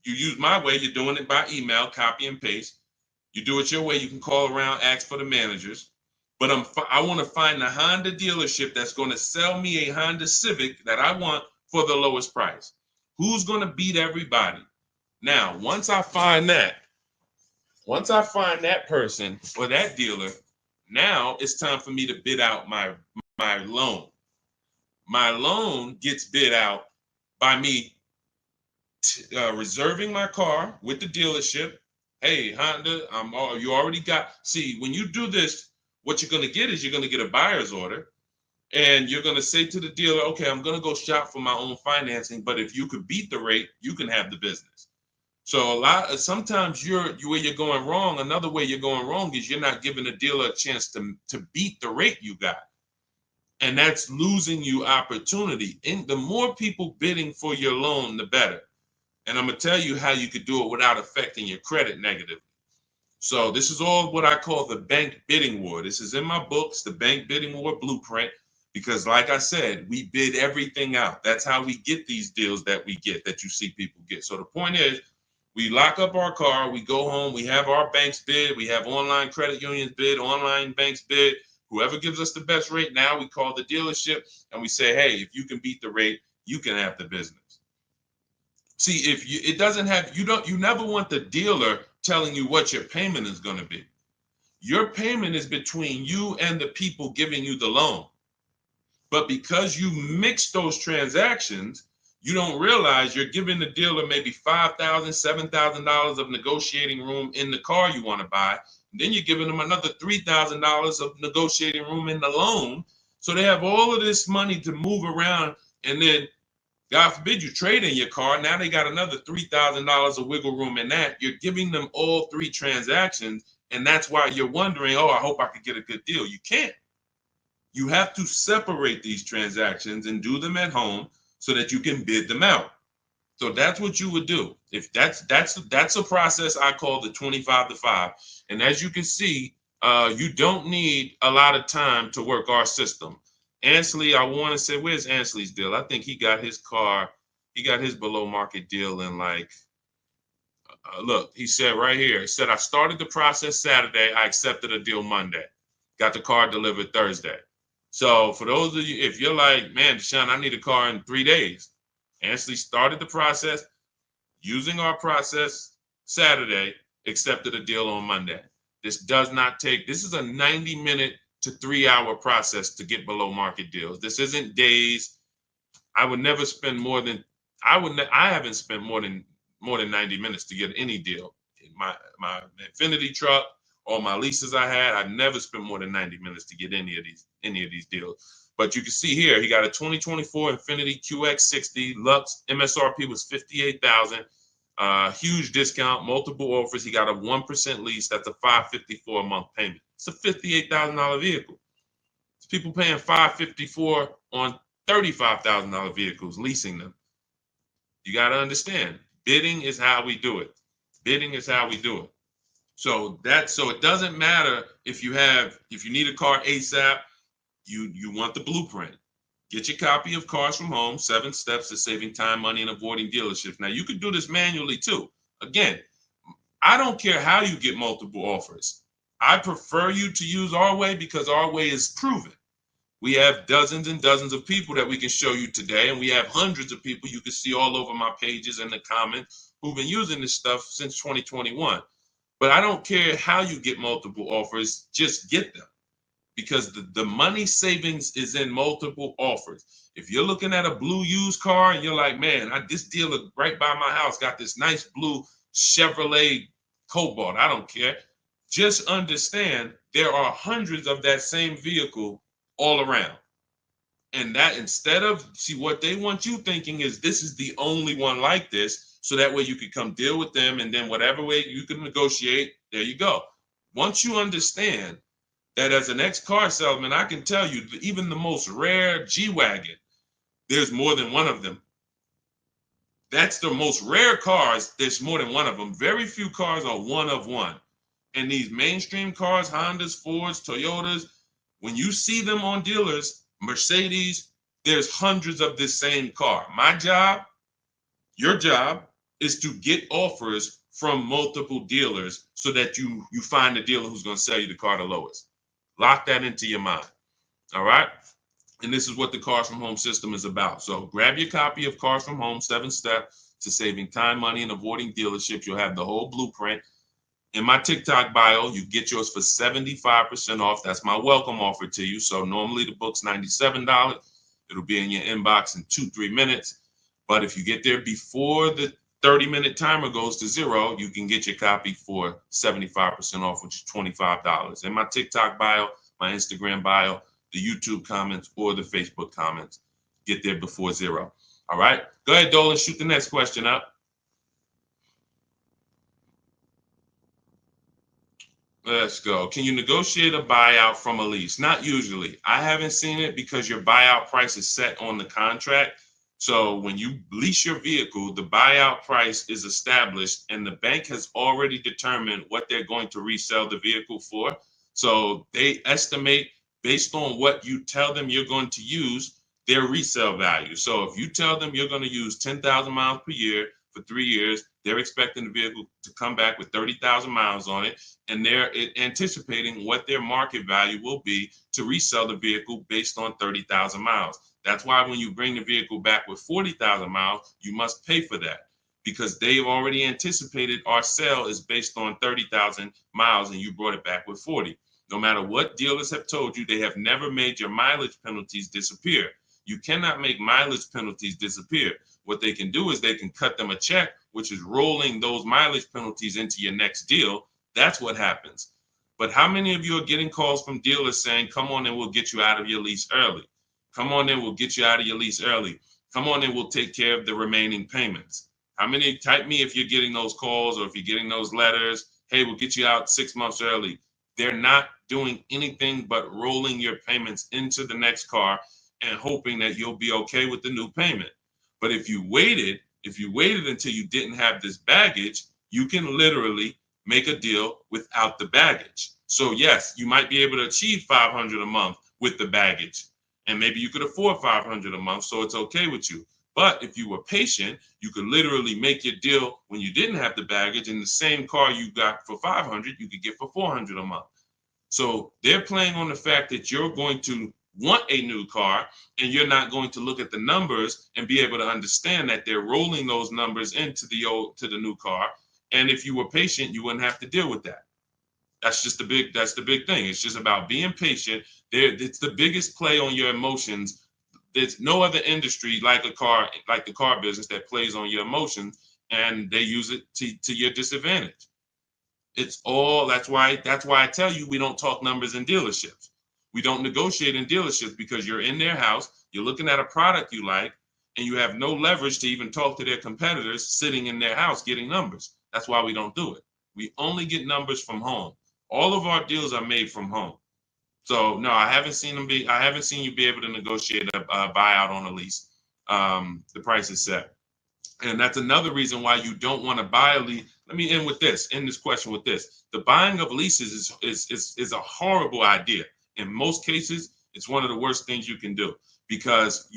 You use my way, you're doing it by email, copy and paste. You do it your way, you can call around, ask for the managers. But I want to find the Honda dealership that's going to sell me a Honda Civic that I want for the lowest price. Who's going to beat everybody? Now, once I find that person or that dealer, now it's time for me to bid out my loan. My loan gets bid out by me reserving my car with the dealership. Hey, Honda, you already got. See, when you do this, what you're going to get is you're going to get a buyer's order, and you're going to say to the dealer, okay, I'm going to go shop for my own financing, but if you could beat the rate, you can have the business. So sometimes where you're going wrong. Another way you're going wrong is you're not giving the dealer a chance to beat the rate you got. And that's losing you opportunity. And the more people bidding for your loan, the better. And I'm going to tell you how you could do it without affecting your credit negatively. So this is all what I call the bank bidding war. This is in my books, the bank bidding war blueprint, because like I said, we bid everything out. That's how we get these deals that we get, that you see people get. So the point is, we lock up our car, we go home, we have our banks bid, we have online credit unions bid, online banks bid. Whoever gives us the best rate, now we call the dealership and we say, hey, if you can beat the rate, you can have the business. See, if you, it doesn't have, you never want the dealer telling you what your payment is going to be. Your payment is between you and the people giving you the loan. But because you mix those transactions, you don't realize you're giving the dealer maybe $5,000, $7,000 of negotiating room in the car you want to buy. And then you're giving them another $3,000 of negotiating room in the loan. So they have all of this money to move around. And then, God forbid, you trade in your car. Now they got another $3,000 of wiggle room in that. You're giving them all three transactions. And that's why you're wondering, oh, I hope I could get a good deal. You can't. You have to separate these transactions and do them at home so that you can bid them out. So that's what you would do. If that's a process I call the 25 to 5. And as you can see, you don't need a lot of time to work our system. Ansley, I want to say, where's Ansley's deal? I think he got his car, he got his below market deal in like, look, he said right here, he said, I started the process Saturday. I accepted a deal Monday. Got the car delivered Thursday. So for those of you, if you're like, man, Deshone, I need a car in 3 days. Ansley started the process using our process Saturday, accepted a deal on Monday. This does not take, this is a 90-minute to 3-hour process to get below market deals. This isn't days. I would never spend more than, I haven't spent more than 90 minutes to get any deal. My Infinity truck, all my leases I had, I never spent more than 90 minutes to get any of these deals. But you can see here, he got a 2024 Infinity QX60 Lux. MSRP was $58,000. Huge discount, multiple offers. He got a 1% lease. That's a $554 a month payment. It's a $58,000 vehicle. It's people paying $554 on $35,000 vehicles, leasing them. You got to understand, bidding is how we do it. Bidding is how we do it. So it doesn't matter if you need a car ASAP, you want the blueprint. Get your copy of Cars from Home, 7 Steps to Saving Time, Money, and Avoiding Dealerships. Now you can do this manually too. Again, I don't care how you get multiple offers. I prefer you to use our way because our way is proven. We have dozens and dozens of people that we can show you today, and we have hundreds of people you can see all over my pages and the comments who've been using this stuff since 2021. But I don't care how you get multiple offers, just get them. Because the money savings is in multiple offers. If you're looking at a blue used car and you're like, man, this dealer right by my house got this nice blue Chevrolet Cobalt, I don't care. Just understand there are hundreds of that same vehicle all around. And that instead of, see, what they want you thinking is this is the only one like this. So that way you can come deal with them, and then whatever way you can negotiate, there you go. Once you understand that as an ex-car salesman, I can tell you that even the most rare G-Wagon, there's more than one of them. That's the most rare cars. There's more than one of them. Very few cars are one of one. And these mainstream cars, Hondas, Fords, Toyotas, when you see them on dealers, Mercedes, there's hundreds of this same car. My job, your job, is to get offers from multiple dealers so that you find the dealer who's going to sell you the car the lowest. Lock that into your mind. All right. And this is what the Cars from Home system is about. So grab your copy of Cars from Home, 7 Steps to Saving Time, Money, and Avoiding Dealerships. You'll have the whole blueprint. In my TikTok bio, you get yours for 75% off. That's my welcome offer to you. So normally the book's $97. It'll be in your inbox in 2-3 minutes. But if you get there before the 30-minute timer goes to 0, you can get your copy for 75% off, which is $25. In my TikTok bio, my Instagram bio, the YouTube comments, or the Facebook comments, get there before 0. All right? Go ahead, Dolan, shoot the next question up. Let's go. Can you negotiate a buyout from a lease? Not usually. I haven't seen it because your buyout price is set on the contract. So when you lease your vehicle, the buyout price is established and the bank has already determined what they're going to resell the vehicle for. So they estimate based on what you tell them you're going to use their resale value. So if you tell them you're going to use 10,000 miles per year for 3 years, they're expecting the vehicle to come back with 30,000 miles on it, and they're anticipating what their market value will be to resell the vehicle based on 30,000 miles. That's why when you bring the vehicle back with 40,000 miles, you must pay for that because they've already anticipated our sale is based on 30,000 miles and you brought it back with 40. No matter what dealers have told you, they have never made your mileage penalties disappear. You cannot make mileage penalties disappear. What they can do is they can cut them a check, which is rolling those mileage penalties into your next deal. That's what happens. But how many of you are getting calls from dealers saying, come on and we'll get you out of your lease early? Come on and we'll get you out of your lease early. Come on and we'll take care of the remaining payments. How many? Type me if you're getting those calls or if you're getting those letters. Hey, we'll get you out 6 months early. They're not doing anything but rolling your payments into the next car and hoping that you'll be okay with the new payment. But if you waited until you didn't have this baggage, you can literally make a deal without the baggage. So yes, you might be able to achieve $500 a month with the baggage, and maybe you could afford $500 a month, so it's okay with you. But if you were patient, you could literally make your deal when you didn't have the baggage, and the same car you got for $500, you could get for $400 a month. So they're playing on the fact that you're going to want a new car and you're not going to look at the numbers and be able to understand that they're rolling those numbers into the new car. And if you were patient, you wouldn't have to deal with that. That's the big thing. It's just about being patient. It's the biggest play on your emotions. There's no other industry like the car business that plays on your emotions, and they use it to your disadvantage. It's all that's why I tell you we don't talk numbers in dealerships. We don't negotiate in dealerships because you're in their house, you're looking at a product you like, and you have no leverage to even talk to their competitors sitting in their house getting numbers. That's why we don't do it. We only get numbers from home. All of our deals are made from home. So no, I haven't seen you be able to negotiate a buyout on a lease. The price is set. And that's another reason why you don't want to buy a lease. Let me end this question with this. The buying of leases is a horrible idea. In most cases, it's one of the worst things you can do because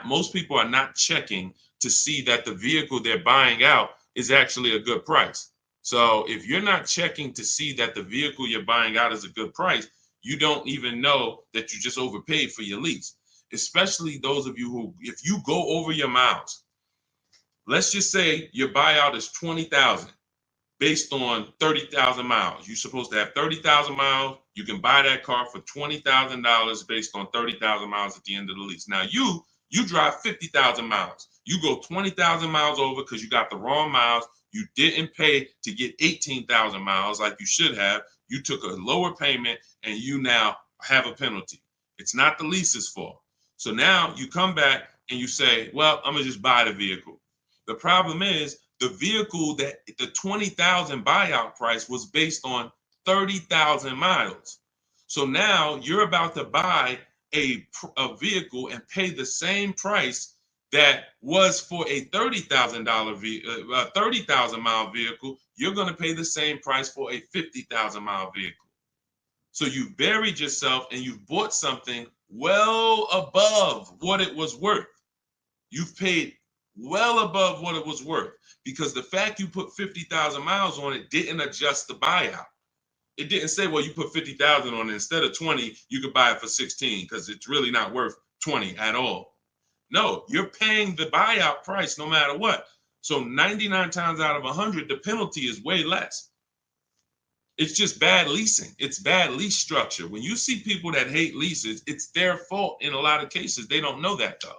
most people are not checking to see that the vehicle they're buying out is actually a good price. So if you're not checking to see that the vehicle you're buying out is a good price, you don't even know that you just overpaid for your lease, especially those of you who, if you go over your miles, let's just say your buyout is 20,000 based on 30,000 miles. You're supposed to have 30,000 miles. You can buy that car for $20,000 based on 30,000 miles at the end of the lease. Now you drive 50,000 miles. You go 20,000 miles over because you got the wrong miles. You didn't pay to get 18,000 miles like you should have. You took a lower payment and you now have a penalty. It's not the lease's fault. So now you come back and you say, well, I'm gonna just buy the vehicle. The problem is the vehicle that the 20,000 buyout price was based on 30,000 miles. So now you're about to buy a vehicle and pay the same price that was for a $30,000 30,000 mile vehicle. You're going to pay the same price for a 50,000 mile vehicle. So you buried yourself and you've bought something well above what it was worth. You've paid well above what it was worth because the fact you put 50,000 miles on it didn't adjust the buyout. It didn't say, well, you put 50,000 on it. Instead of 20, you could buy it for 16 because it's really not worth 20 at all. No, you're paying the buyout price no matter what. So 99 times out of 100, the penalty is way less. It's just bad leasing. It's bad lease structure. When you see people that hate leases, it's their fault in a lot of cases. They don't know that though.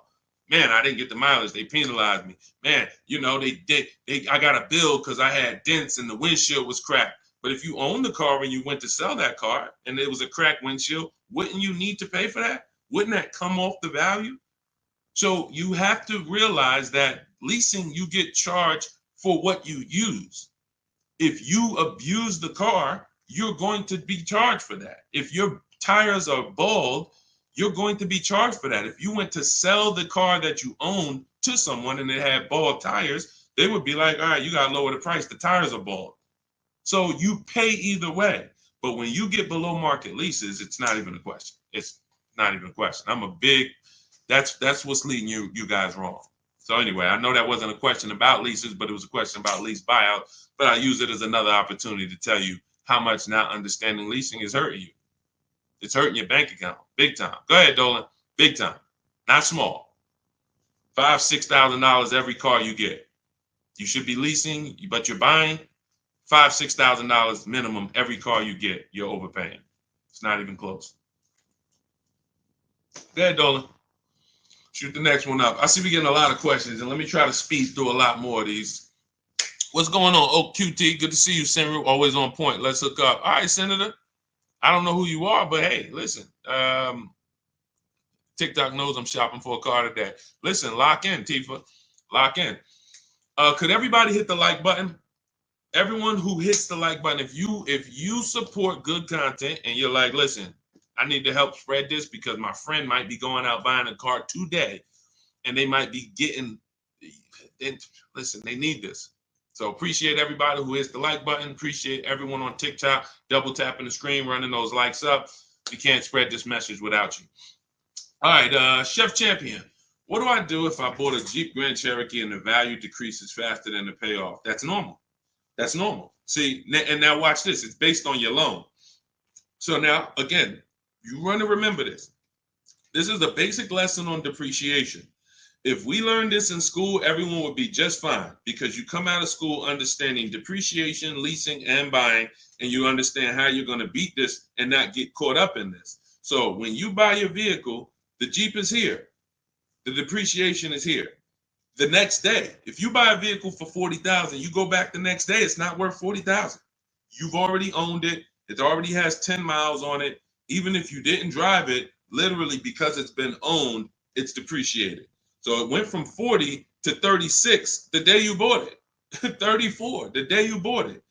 Man, I didn't get the mileage. They penalized me. Man, I got a bill because I had dents and the windshield was cracked. But if you own the car and you went to sell that car and it was a cracked windshield, wouldn't you need to pay for that? Wouldn't that come off the value? So you have to realize that leasing, you get charged for what you use. If you abuse the car, you're going to be charged for that. If your tires are bald, you're going to be charged for that. If you went to sell the car that you own to someone and it had bald tires, they would be like, all right, you got to lower the price. The tires are bald. So you pay either way. But when you get below market leases, it's not even a question. It's not even a question. That's what's leading you guys wrong. So anyway, I know that wasn't a question about leases, but it was a question about lease buyout. But I use it as another opportunity to tell you how much not understanding leasing is hurting you. It's hurting your bank account big time. Go ahead, Dolan. Big time, not small. $5,000-$6,000 every car you get. You should be leasing, but you're buying. $5,000-$6,000 minimum every car you get. You're overpaying. It's not even close. Go ahead, Dolan. Shoot the next one up. I see we're getting a lot of questions, and let me try to speed through a lot more of these. What's going on, Oak QT? Good to see you, Senru. Always on point. Let's hook up. All right, Senator. I don't know who you are, but hey, listen. TikTok knows I'm shopping for a car today. Listen, lock in, Tifa. Lock in. Could everybody hit the like button? Everyone who hits the like button, if you support good content and you're like, listen, I need to help spread this because my friend might be going out buying a car today and they might be getting, listen, they need this. So appreciate everybody who hits the like button. Appreciate everyone on TikTok, double tapping the screen, running those likes up. We can't spread this message without you. All right, Chef Champion. What do I do if I bought a Jeep Grand Cherokee and the value decreases faster than the payoff? That's normal. That's normal. See, and now watch this. It's based on your loan. So now, again, you want to remember this. This is a basic lesson on depreciation. If we learned this in school, everyone would be just fine because you come out of school understanding depreciation, leasing, and buying, and you understand how you're going to beat this and not get caught up in this. So when you buy your vehicle, the Jeep is here. The depreciation is here. The next day, if you buy a vehicle for $40,000, you go back the next day, it's not worth $40,000. You've already owned it. It already has 10 miles on it. Even if you didn't drive it, literally because it's been owned, it's depreciated. So it went from 40 to 36 the day you bought it, 34 the day you bought it.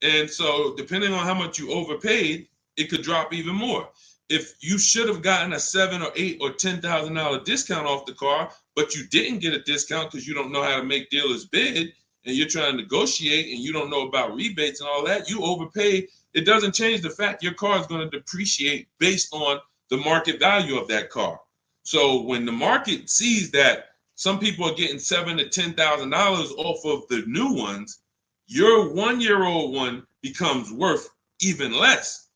And so depending on how much you overpaid, it could drop even more. If you should have gotten a $7,000 or $8,000 or $10,000 discount off the car, but you didn't get a discount because you don't know how to make dealers bid and you're trying to negotiate and you don't know about rebates and all that, you overpaid. It doesn't change the fact your car is going to depreciate based on the market value of that car. So when the market sees that some people are getting $7,000 to $10,000 off of the new ones, your 1-year-old one becomes worth even less.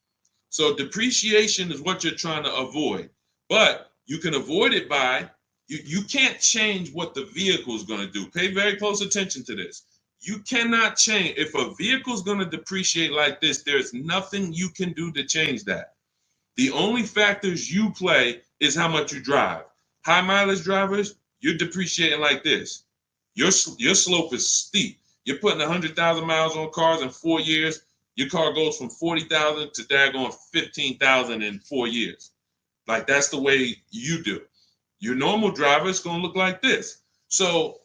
So depreciation is what you're trying to avoid, but you can avoid it by, you can't change what the vehicle is going to do. Pay very close attention to this. You cannot change. If a vehicle is going to depreciate like this, there's nothing you can do to change that. The only factors you play is how much you drive. High mileage drivers, you're depreciating like this. Your slope is steep. You're putting 100,000 miles on cars in 4 years. Your car goes from 40,000 to daggone 15,000 in 4 years. Like that's the way you do. Your normal driver is going to look like this. So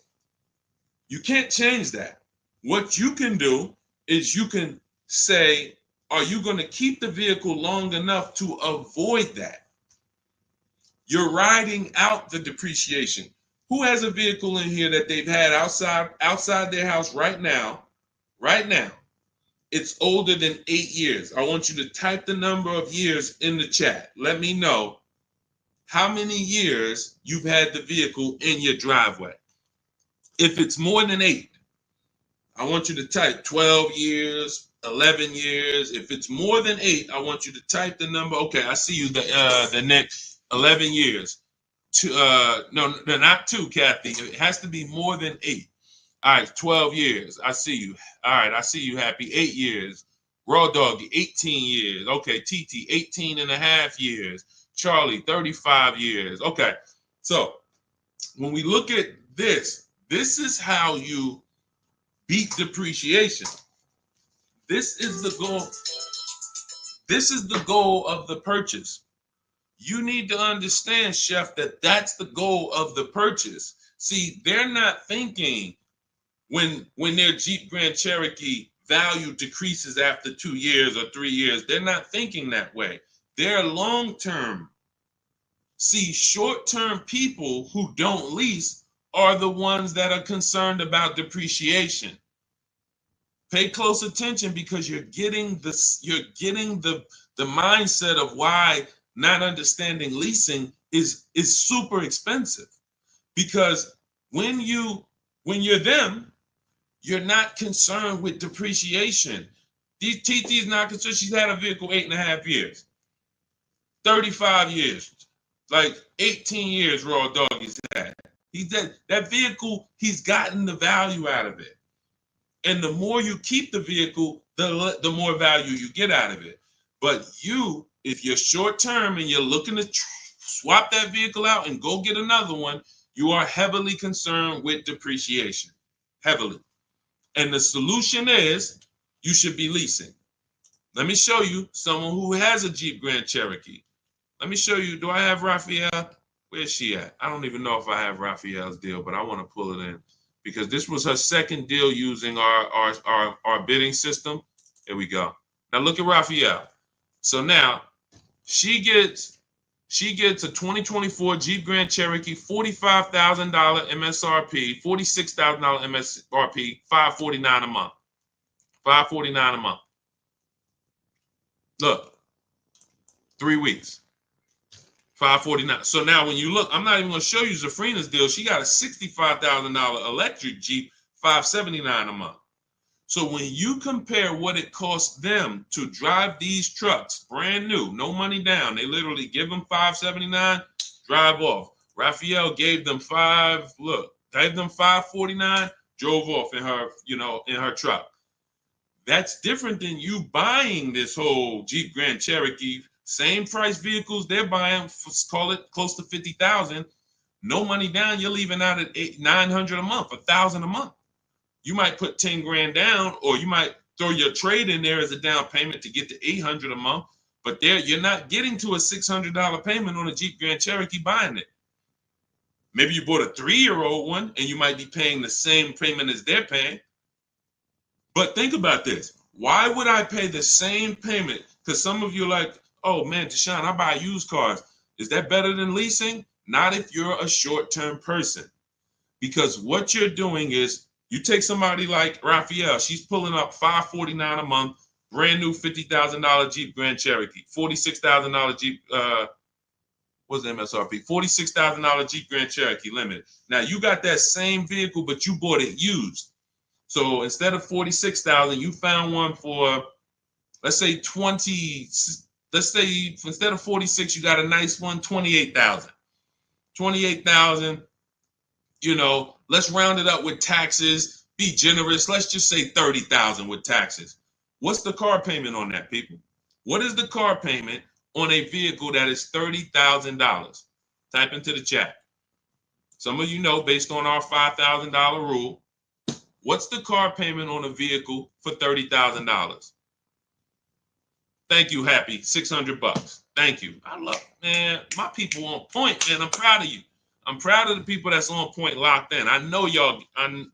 you can't change that. What you can do is you can say, are you going to keep the vehicle long enough to avoid that? You're riding out the depreciation. Who has a vehicle in here that they've had outside their house right now? Right now. It's older than 8 years. I want you to type the number of years in the chat. Let me know how many years you've had the vehicle in your driveway. If it's more than 8, I want you to type 12 years, 11 years. If it's more than 8, I want you to type the number. Okay, I see you. The next 11 years. No, not 2, Kathy. It has to be more than 8. All right, 12 years. I see you. All right, I see you, Happy. 8 years. Raw Doggy, 18 years. Okay, TT, 18 and a half years. Charlie, 35 years. Okay, so when we look at this, this is how you beat depreciation. This is the goal. This is the goal of the purchase. You need to understand, Chef, that that's the goal of the purchase. See, they're not thinking when their Jeep Grand Cherokee value decreases after 2 years or 3 years. They're not thinking that way. They're long-term. See, short-term people who don't lease are the ones that are concerned about depreciation. Pay close attention, because you're getting the mindset of why not understanding leasing is super expensive. Because when you're them, you're not concerned with depreciation. TT is not concerned. She's had a vehicle 8.5 years, 35 years, like 18 years raw dog he's had. That vehicle, he's gotten the value out of it. And the more you keep the vehicle, the more value you get out of it. But if you're short term and you're looking to swap that vehicle out and go get another one, you are heavily concerned with depreciation, heavily. And the solution is you should be leasing. Let me show you someone who has a Jeep Grand Cherokee. Let me show you. Do I have Raphael? Where's she at? I don't even know if I have Raphael's deal, but I want to pull it in, because this was her second deal using our bidding system. Here we go. Now look at Raphael. So now she gets a 2024 Jeep Grand Cherokee, $45,000 MSRP, $46,000 MSRP, $549 a month. $549 a month. Look, 3 weeks. $549. So now when you look, I'm not even going to show you Zafrina's deal. She got a $65,000 electric Jeep, $579 a month. So when you compare what it costs them to drive these trucks, brand new, no money down, they literally give them $579, drive off. Raphael gave them $549, drove off in her truck. That's different than you buying this whole Jeep Grand Cherokee. Same price vehicles they're buying, call it close to $50,000. No money down, you're leaving out at $900 a month, $1,000 a month. You might put 10 grand down, or you might throw your trade in there as a down payment to get to $800 a month. But you're not getting to a $600 payment on a Jeep Grand Cherokee buying it. Maybe you bought a 3-year-old one and you might be paying the same payment as they're paying. But think about this. Why would I pay the same payment? Because some of you are like, oh man, Deshone, I buy used cars. Is that better than leasing? Not if you're a short-term person. Because what you're doing is, you take somebody like Raphael, she's pulling up $549 a month, brand new $50,000 Jeep Grand Cherokee, $46,000 Jeep, what's the MSRP? $46,000 Jeep Grand Cherokee Limited. Now you got that same vehicle, but you bought it used. So instead of $46,000, you found one for, let's say 20. Let's say instead of 46, you got a nice one, 28,000. 28,000. Let's round it up with taxes. Be generous. Let's just say 30,000 with taxes. What's the car payment on that, people? What is the car payment on a vehicle that is $30,000? Type into the chat. Some of you know, based on our $5,000 rule, what's the car payment on a vehicle for $30,000? Thank you, Happy. $600. Thank you. Man, my people on point, man. I'm proud of you. I'm proud of the people that's on point, locked in. I know y'all. I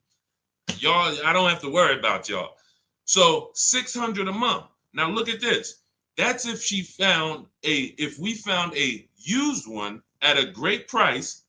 don't have to worry about y'all. So $600 a month. Now look at this. That's if we found a used one at a great price,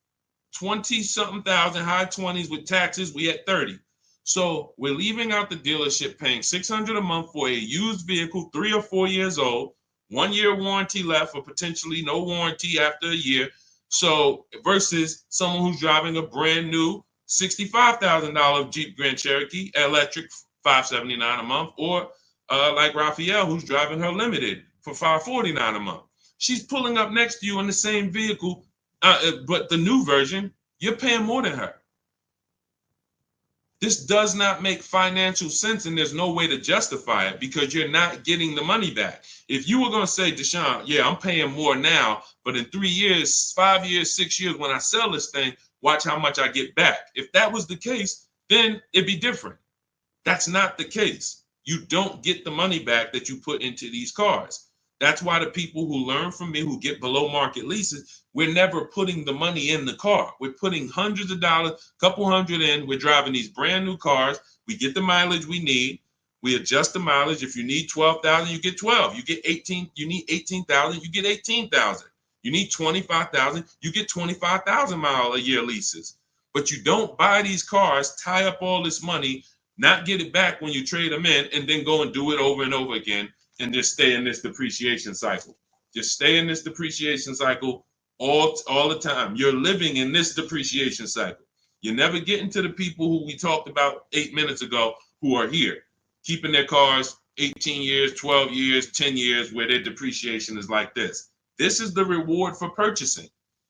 20-something thousand, high 20s with taxes, we at 30. So we're leaving out the dealership paying $600 a month for a used vehicle, 3 or 4 years old, 1 year warranty left, or potentially no warranty after a year. So versus someone who's driving a brand new $65,000 Jeep Grand Cherokee electric, $579 a month, or like Raphael, who's driving her limited for $549 a month. She's pulling up next to you in the same vehicle, but the new version, you're paying more than her. This does not make financial sense, and there's no way to justify it because you're not getting the money back. If you were going to say, Deshone, yeah, I'm paying more now, but in 3 years, 5 years, 6 years, when I sell this thing, watch how much I get back. If that was the case, then it'd be different. That's not the case. You don't get the money back that you put into these cars. That's why the people who learn from me, who get below market leases, we're never putting the money in the car. We're putting hundreds of dollars, couple hundred in. We're driving these brand new cars. We get the mileage we need. We adjust the mileage. If you need 12,000, you get 12. You get 18. You need 18,000, you get 18,000. You need 25,000, you get 25,000 mile a year leases. But you don't buy these cars, tie up all this money, not get it back when you trade them in, and then go and do it over and over again and just stay in this depreciation cycle. Just stay in this depreciation cycle all the time. You're living in this depreciation cycle. You're never getting to the people who we talked about 8 minutes ago who are here, keeping their cars 18 years, 12 years, 10 years, where their depreciation is like this. This is the reward for purchasing.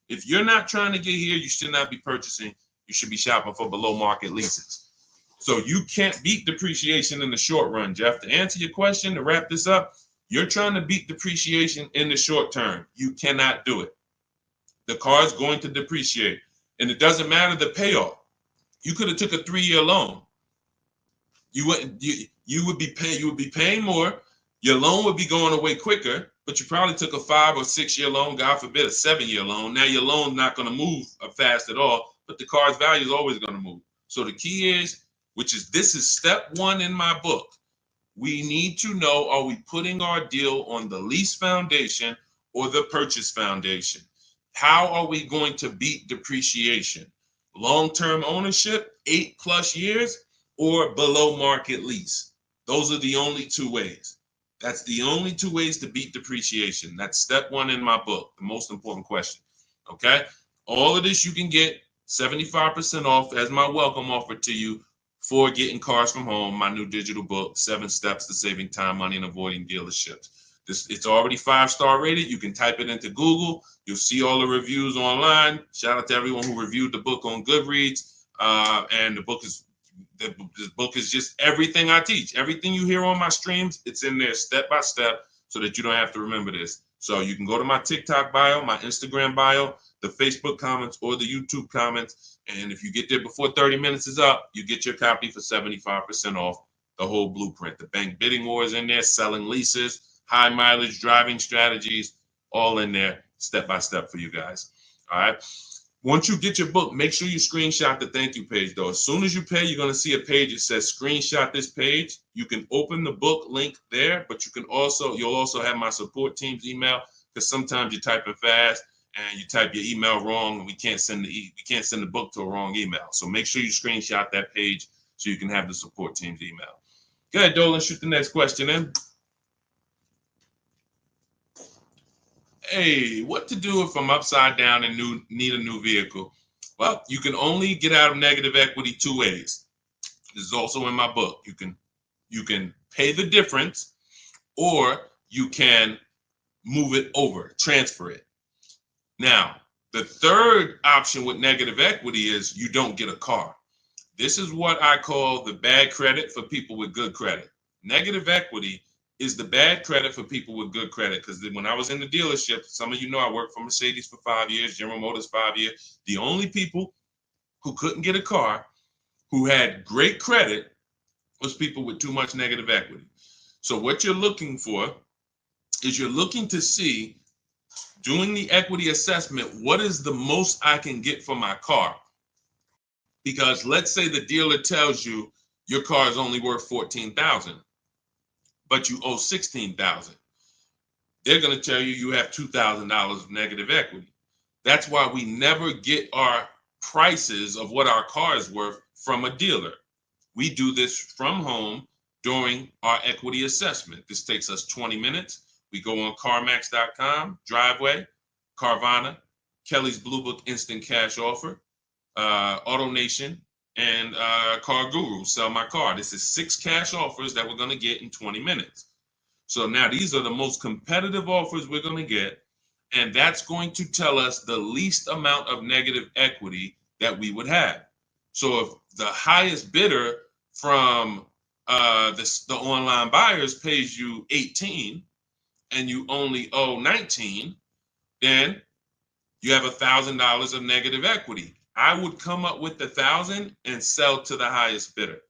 If you're not trying to get here, you should not be purchasing. You should be shopping for below market leases. So you can't beat depreciation in the short run, Jeff. To answer your question, to wrap this up, you're trying to beat depreciation in the short term. You cannot do it. The car is going to depreciate, and it doesn't matter the payoff. You could have took a 3-year loan. You would be paying more. Your loan would be going away quicker, but you probably took a 5 or 6 year loan, God forbid, a 7-year loan. Now your loan's not going to move fast at all, but the car's value is always going to move. So the key is, this is step 1 in my book. We need to know, are we putting our deal on the lease foundation or the purchase foundation? How are we going to beat depreciation? Long-term ownership, 8+ years, or below market lease? Those are the only 2 ways. That's the only 2 ways to beat depreciation. That's step 1 in my book, the most important question. Okay? All of this you can get 75% off as my welcome offer to you for getting cars from home, my new digital book, 7 Steps to Saving Time, Money, and Avoiding Dealerships. It's already 5-star rated. You can type it into Google. You'll see all the reviews online. Shout out to everyone who reviewed the book on Goodreads. And the book is just everything I teach. Everything you hear on my streams, it's in there step by step so that you don't have to remember this. So you can go to my TikTok bio, my Instagram bio, the Facebook comments, or the YouTube comments. And if you get there before 30 minutes is up, you get your copy for 75% off the whole blueprint. The bank bidding war is in there, selling leases, high mileage driving strategies, all in there step by step for you guys. All right. Once you get your book, make sure you screenshot the thank you page, though. As soon as you pay, you're going to see a page that says screenshot this page. You can open the book link there, but you'll also have my support team's email, because sometimes you're typing fast and you type your email wrong, and we can't send the book to a wrong email. So make sure you screenshot that page so you can have the support team's email. Go ahead, Dolan, shoot the next question in. Hey, what to do if I'm upside down and need a new vehicle? Well, you can only get out of negative equity 2 ways. This is also in my book. You can pay the difference, or you can move it over, transfer it. Now, the third option with negative equity is you don't get a car. This is what I call the bad credit for people with good credit. Negative equity is the bad credit for people with good credit, because when I was in the dealership, some of you know I worked for Mercedes for 5 years, General Motors 5 years. The only people who couldn't get a car who had great credit was people with too much negative equity. So what you're looking for is you're looking to see, doing the equity assessment, what is the most I can get for my car? Because let's say the dealer tells you your car is only worth $14,000. but you owe $16,000. They're going to tell you you have $2,000 of negative equity. That's why we never get our prices of what our car is worth from a dealer. We do this from home during our equity assessment. This takes us 20 minutes. We go on CarMax.com, Driveway, Carvana, Kelly's Blue Book Instant Cash Offer, AutoNation, and Car Guru, Sell My Car. This is 6 cash offers that we're going to get in 20 minutes. So now these are the most competitive offers we're going to get, and that's going to tell us the least amount of negative equity that we would have. So if the highest bidder from the online buyers pays you 18 and you only owe 19, then you have $1,000 of negative equity. I would come up with the 1,000 and sell to the highest bidder.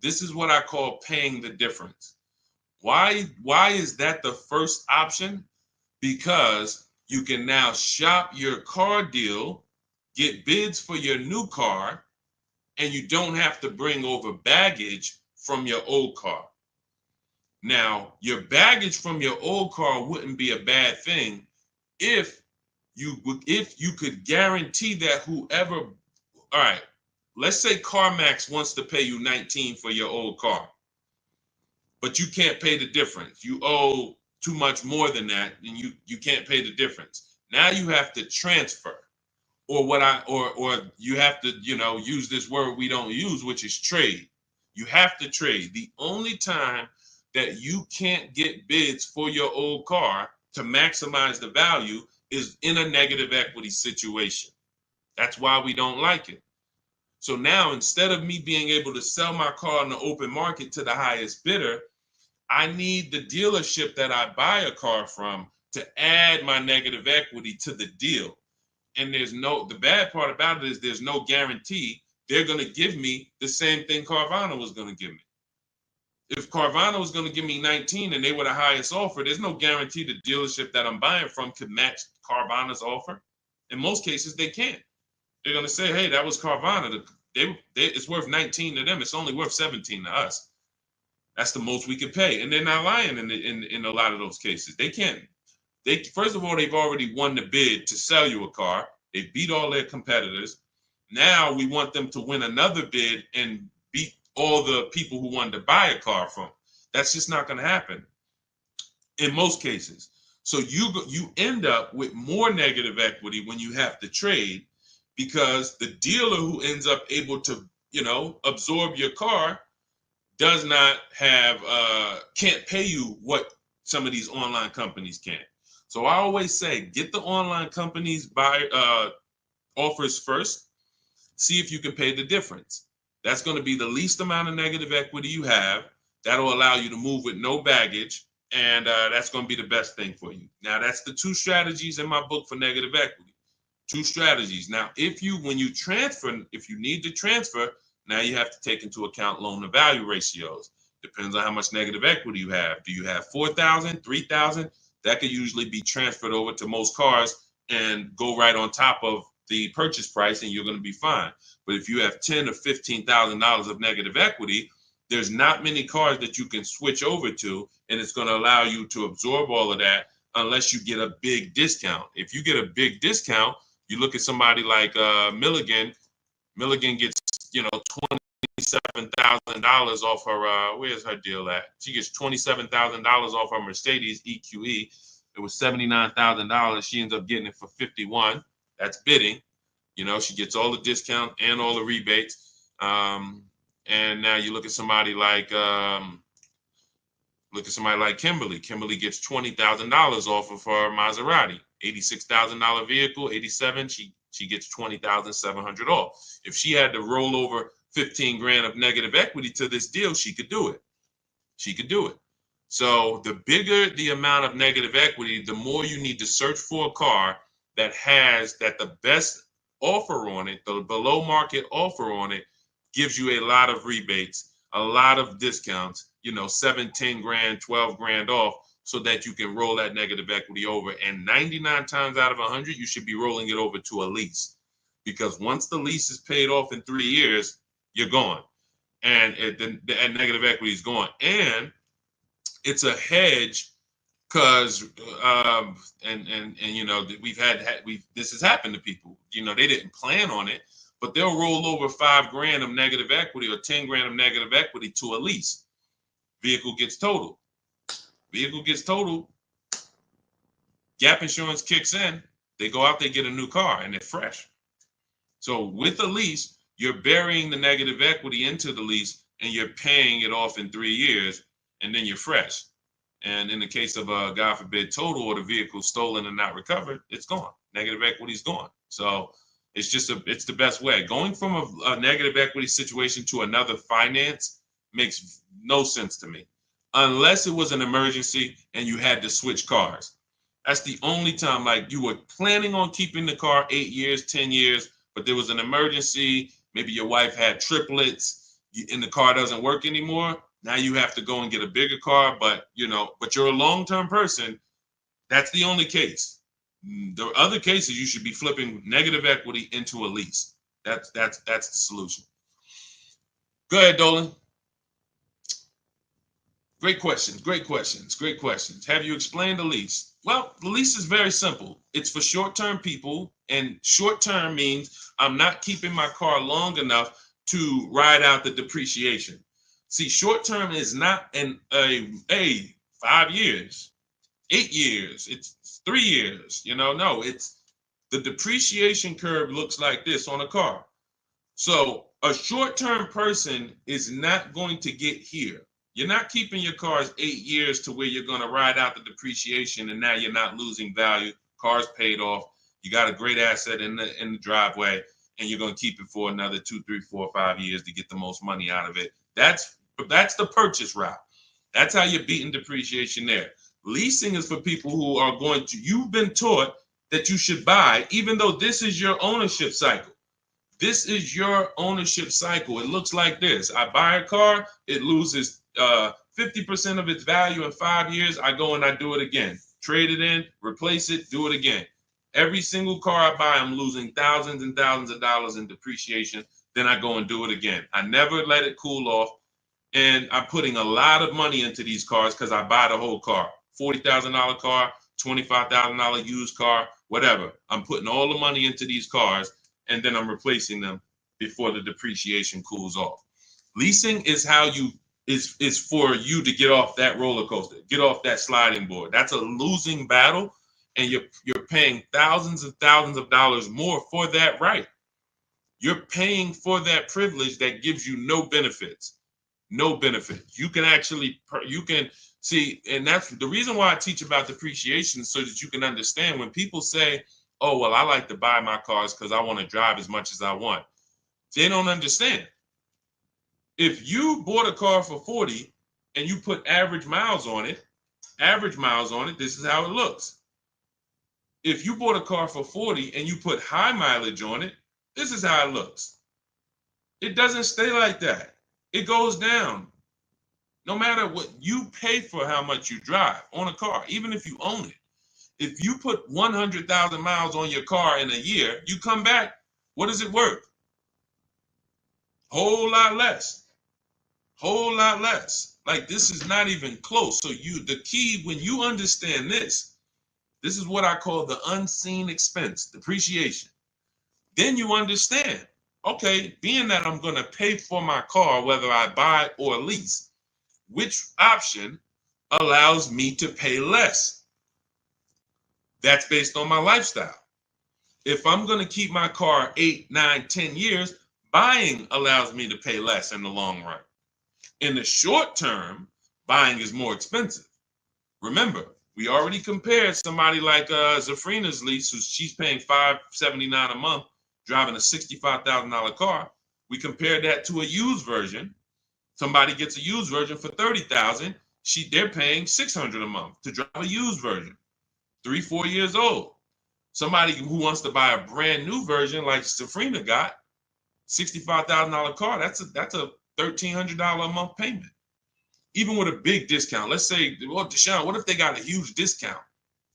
This is what I call paying the difference. Why is that the first option? Because you can now shop your car deal, get bids for your new car, and you don't have to bring over baggage from your old car. Now, your baggage from your old car wouldn't be a bad thing if you could guarantee that whoever, all right, let's say CarMax wants to pay you 19 for your old car, but you can't pay the difference. You owe too much more than that, and you can't pay the difference. Now you have to transfer, or you have to, use this word we don't use, which is trade. You have to trade. The only time that you can't get bids for your old car to maximize the value is in a negative equity situation. That's why we don't like it. So now, instead of me being able to sell my car in the open market to the highest bidder, I need the dealership that I buy a car from to add my negative equity to the deal. And the bad part about it is there's no guarantee they're going to give me the same thing Carvana was going to give me. If Carvana was going to give me 19 and they were the highest offer, there's no guarantee the dealership that I'm buying from could match Carvana's offer. In most cases, they can't. They're going to say, hey, that was Carvana. It's worth 19 to them. It's only worth 17 to us. That's the most we could pay. And they're not lying in a lot of those cases. They can't. First of all, they've already won the bid to sell you a car. They beat all their competitors. Now we want them to win another bid and beat all the people who wanted to buy a car from. That's just not going to happen in most cases. So you end up with more negative equity when you have to trade, because the dealer who ends up able to, absorb your car does not have, can't pay you what some of these online companies can. So I always say, get the online companies buy offers first. See if you can pay the difference. That's going to be the least amount of negative equity you have. That'll allow you to move with no baggage, and that's going to be the best thing for you. Now, that's the 2 strategies in my book for negative equity. 2 strategies. Now, when you transfer, if you need to transfer, now you have to take into account loan to value ratios. Depends on how much negative equity you have. Do you have 4,000, 3,000? That could usually be transferred over to most cars and go right on top of the purchase price, and you're going to be fine. But if you have $10,000 or $15,000 of negative equity, there's not many cars that you can switch over to, and it's going to allow you to absorb all of that unless you get a big discount. If you get a big discount, you look at somebody like Milligan. Milligan gets, $27,000 off her. Where's her deal at? She gets $27,000 off her Mercedes EQE. It was $79,000. She ends up getting it for $51,000. That's bidding. She gets all the discount and all the rebates. And now you look at somebody like Kimberly. Kimberly gets $20,000 off of her Maserati. $86,000 vehicle, 87. She gets $20,700 off. If she had to roll over 15 grand of negative equity to this deal, she could do it. So the bigger the amount of negative equity, the more you need to search for a car that the best offer on it, the below market offer on it, gives you a lot of rebates, a lot of discounts, 7, 10 grand, 12 grand off, so that you can roll that negative equity over. And 99 times out of 100, you should be rolling it over to a lease, because once the lease is paid off in 3 years, you're gone, and the negative equity is gone. And it's a hedge, because this has happened to people. They didn't plan on it, but they'll roll over 5 grand of negative equity or 10 grand of negative equity to a lease. Vehicle gets totaled. Gap insurance kicks in. They go out, they get a new car, and they're fresh. So with a lease, you're burying the negative equity into the lease, and you're paying it off in 3 years, and then you're fresh. And in the case of a, God forbid, total, or the vehicle stolen and not recovered, it's gone. Negative equity is gone. So it's the best way. Going from a negative equity situation to another finance makes no sense to me, unless it was an emergency and you had to switch cars. That's the only time, like you were planning on keeping the car 8 years, 10 years, but there was an emergency. Maybe your wife had triplets and the car doesn't work anymore. Now you have to go and get a bigger car, but you're a long-term person. That's the only case. The other cases, you should be flipping negative equity into a lease. That's the solution. Go ahead, Dolan. Great questions, great questions, great questions. Have you explained the lease? Well, the lease is very simple. It's for short-term people, and short-term means I'm not keeping my car long enough to ride out the depreciation. See, short-term is not a 5 years, 8 years, it's 3 years, no, it's the depreciation curve looks like this on a car. So a short-term person is not going to get here. You're not keeping your cars 8 years to where you're going to ride out the depreciation and now you're not losing value. Car's paid off. You got a great asset in the driveway, and you're going to keep it for another 2, 3, 4, 5 years to get the most money out of it. That's the purchase route. That's how you're beating depreciation there. Leasing is for people who are going to, you've been taught that you should buy, even though this is your ownership cycle. This is your ownership cycle. It looks like this. I buy a car, it loses 50% of its value in 5 years. I go and I do it again. Trade it in, replace it, do it again. Every single car I buy, I'm losing thousands and thousands of dollars in depreciation. Then I go and do it again. I never let it cool off. And I'm putting a lot of money into these cars because I buy the whole car. $40,000 car, $25,000 used car, whatever. I'm putting all the money into these cars, and then I'm replacing them before the depreciation cools off. Leasing is how you is for you to get off that roller coaster, get off that sliding board. That's a losing battle, and you're paying thousands and thousands of dollars more for that right. You're paying for that privilege that gives you no benefits. No benefit. You can see, and that's the reason why I teach about depreciation, so that you can understand when people say, oh, well, I like to buy my cars because I want to drive as much as I want. They don't understand. If you bought a car for 40 and you put average miles on it, this is how it looks. If you bought a car for 40 and you put high mileage on it, this is how it looks. It doesn't stay like that. It goes down. No matter what you pay for, how much you drive on a car, even if you own it. If you put 100,000 miles on your car in a year, you come back, what is it worth? Whole lot less. Whole lot less. Like, this is not even close. So the key, when you understand this is what I call the unseen expense, depreciation. Then you understand, okay, being that I'm going to pay for my car, whether I buy or lease, which option allows me to pay less? That's based on my lifestyle. If I'm going to keep my car 8, 9, 10 years, buying allows me to pay less in the long run. In the short term, buying is more expensive. Remember, we already compared somebody like Zafrina's lease, she's paying $579 a month, driving a $65,000 car. We compared that to a used version. Somebody gets a used version for $30,000. They're paying $600 a month to drive a used version, 3, 4 years old. Somebody who wants to buy a brand new version like Safrina got, $65,000 car, that's a $1,300 a month payment. Even with a big discount. Let's say, well, Deshone, what if they got a huge discount?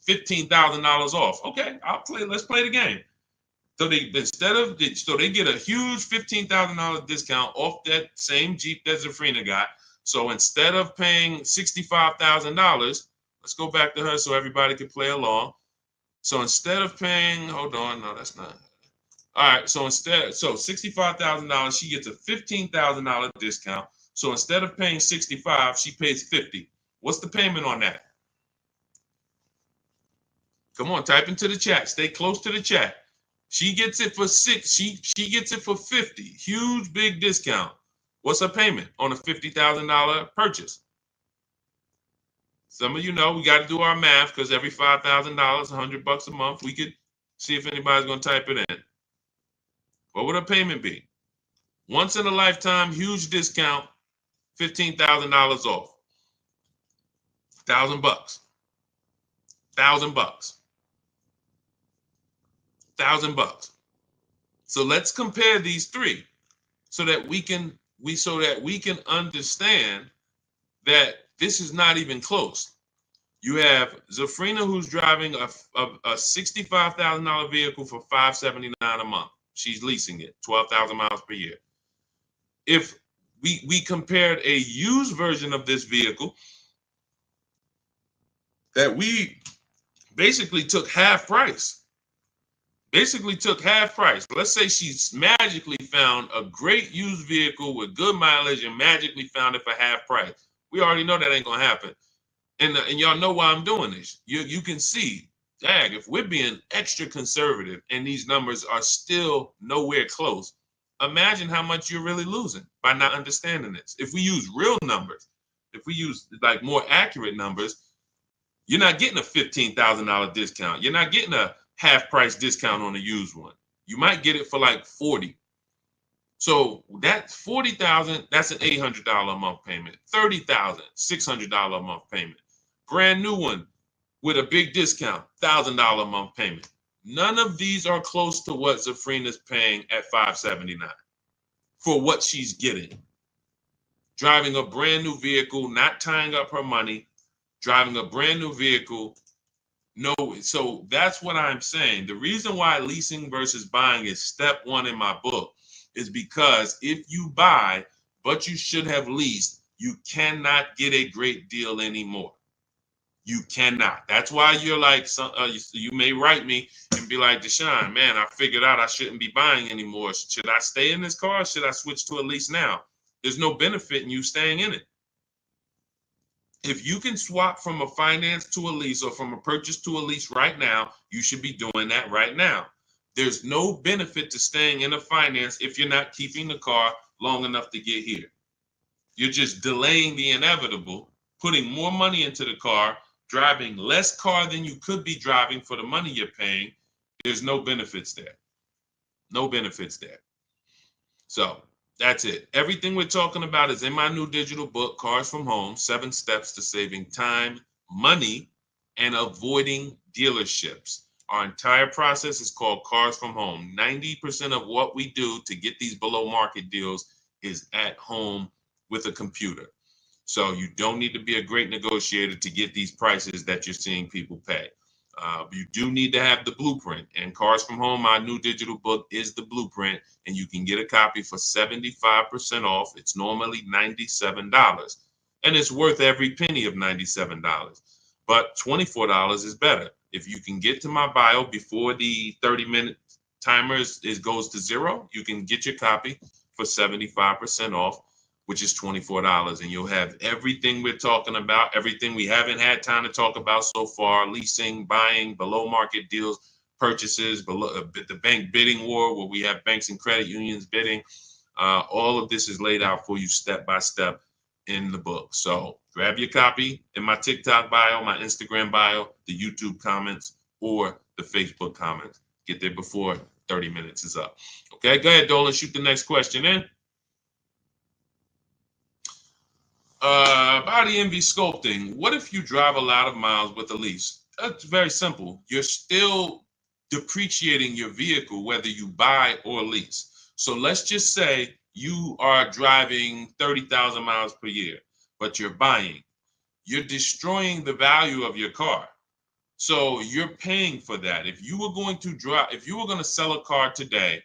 $15,000 off. Okay, let's play the game. So they get a huge $15,000 discount off that same Jeep that Zafrina got. So instead of paying $65,000, let's go back to her so everybody can play along. So instead of paying, hold on, no, that's not. All right, so $65,000, she gets a $15,000 discount. So instead of paying 65, she pays 50. What's the payment on that? Come on, type into the chat. Stay close to the chat. She gets it for she gets it for 50. Huge big discount. What's her payment on a $50,000 purchase? Some of you know we got to do our math, because every $5,000, $100 a month, we could see if anybody's going to type it in. What would her payment be? Once in a lifetime, huge discount, $15,000 off. $1,000. $1,000. $1,000. So let's compare these three so that we can understand that this is not even close. You have Zafrina, who's driving a $65,000 vehicle for $579 a month. She's leasing it, 12,000 miles per year. If We compared a used version of this vehicle that we basically took half price. Let's say she's magically found a great used vehicle with good mileage and magically found it for half price. We already know that ain't gonna happen. And y'all know why I'm doing this. You can see, dag, if we're being extra conservative and these numbers are still nowhere close, imagine how much you're really losing by not understanding this. If we use real numbers, if we use like more accurate numbers, you're not getting a $15,000 discount. You're not getting a half price discount on a used one. You might get it for like 40. So that 40,000, that's an $800 a month payment. 30,000, $600 a month payment. Brand new one with a big discount, $1,000 a month payment. None of these are close to what Zafrina's paying at $579 for what she's getting. Driving a brand new vehicle, not tying up her money, driving a brand new vehicle. No, so that's what I'm saying. The reason why leasing versus buying is step one in my book is because if you buy, but you should have leased, you cannot get a great deal anymore. You cannot. That's why you're like, you may write me and be like, Deshone, man, I figured out I shouldn't be buying anymore. Should I stay in this car? Or should I switch to a lease now? There's no benefit in you staying in it. If you can swap from a finance to a lease or from a purchase to a lease right now, you should be doing that right now. There's no benefit to staying in a finance if you're not keeping the car long enough to get here. You're just delaying the inevitable, putting more money into the car, driving less car than you could be driving for the money you're paying. There's no benefits there. No benefits there. So that's it. Everything we're talking about is in my new digital book, Cars from Home, 7 Steps to Saving Time, Money, and Avoiding Dealerships. Our entire process is called Cars from Home. 90% of what we do to get these below market deals is at home with a computer. So you don't need to be a great negotiator to get these prices that you're seeing people pay. You do need to have the blueprint, and Cars from Home, my new digital book, is the blueprint, and you can get a copy for 75% off. It's normally $97, and it's worth every penny of $97, but $24 is better. If you can get to my bio before the 30-minute timer goes to 0, you can get your copy for 75% off, which is $24, and you'll have everything we're talking about, everything we haven't had time to talk about so far: leasing, buying, below market deals, purchases, below the bank bidding war, where we have banks and credit unions bidding. All of this is laid out for you step by step in the book. So grab your copy in my TikTok bio, my Instagram bio, the YouTube comments, or the Facebook comments. Get there before 30 minutes is up. Okay, go ahead, Dolan, shoot the next question in. Body envy sculpting. What if you drive a lot of miles with a lease? That's very simple. You're still depreciating your vehicle whether you buy or lease. So let's just say you are driving 30,000 miles per year, but you're buying. You're destroying the value of your car. So you're paying for that. If you were going to sell a car today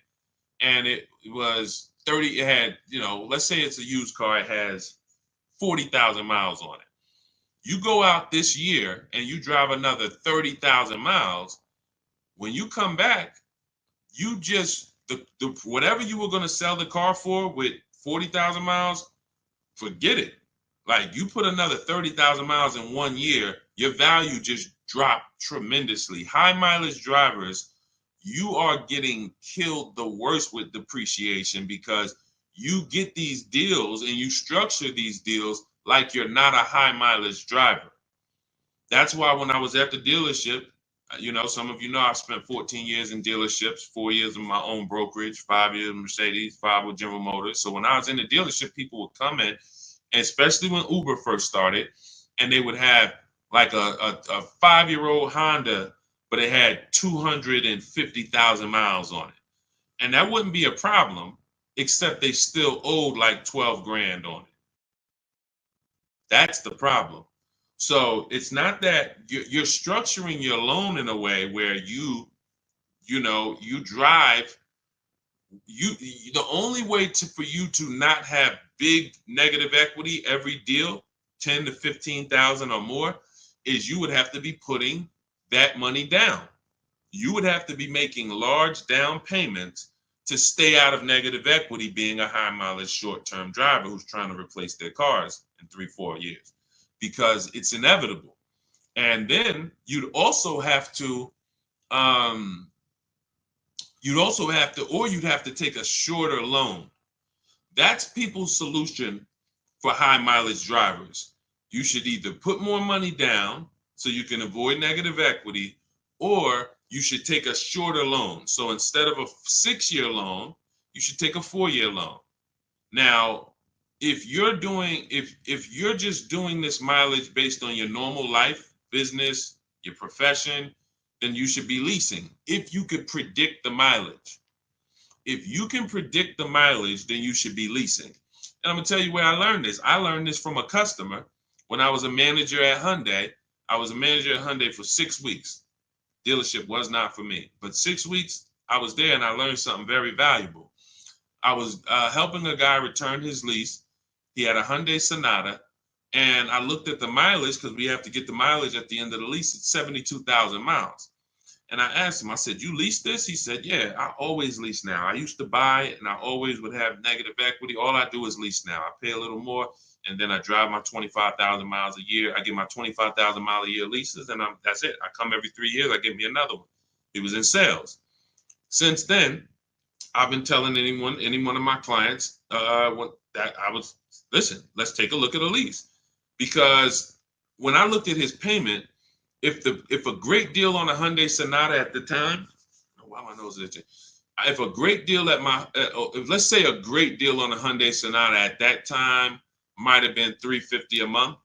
and it was 30, it had, let's say it's a used car, it has 40,000 miles on it. You go out this year and you drive another 30,000 miles. When you come back, you just, whatever you were going to sell the car for with 40,000 miles, forget it. Like, you put another 30,000 miles in 1 year, your value just dropped tremendously. High mileage drivers, you are getting killed the worst with depreciation, because you get these deals and you structure these deals like you're not a high mileage driver. That's why when I was at the dealership, some of you know I've spent 14 years in dealerships, 4 years in my own brokerage, 5 years in Mercedes, 5 with General Motors. So when I was in the dealership, people would come in, especially when Uber first started, and they would have like a 5-year-old Honda, but it had 250,000 miles on it. And that wouldn't be a problem, except they still owed like 12 grand on it. That's the problem. So it's not that you're structuring your loan in a way where you drive The only way for you to not have big negative equity every deal, 10 to 15,000 or more, is you would have to be putting that money down. You would have to be making large down payments to stay out of negative equity, being a high mileage short-term driver who's trying to replace their cars in 3-4 years, because it's inevitable. And then um, you'd have to take a shorter loan. That's people's solution for high mileage drivers. You should either put more money down so you can avoid negative equity, or you should take a shorter loan. So instead of a 6-year loan, you should take a 4-year loan. Now, if you're just doing this mileage based on your normal life, business, your profession, then you should be leasing. If you could predict the mileage. If you can predict the mileage, then you should be leasing. And I'm gonna tell you where I learned this. I learned this from a customer when I was a manager at Hyundai. I was a manager at Hyundai for 6 weeks. Dealership was not for me, but 6 weeks I was there and I learned something very valuable. I was helping a guy return his lease. He had a Hyundai Sonata, and I looked at the mileage because we have to get the mileage at the end of the lease. It's 72,000 miles. And I asked him, I said, "You lease this?" He said, "Yeah, I always lease now. I used to buy it and I always would have negative equity. All I do is lease now. I pay a little more and then I drive my 25,000 miles a year. I get my 25,000 mile a year leases and that's it. I come every 3 years, I get me another one." He was in sales. Since then, I've been telling any one of my clients listen, let's take a look at a lease. Because when I looked at his payment, if a great deal on a Hyundai Sonata at the time, why my nose itching? If a great deal let's say a great deal on a Hyundai Sonata at that time might have been $350 a month.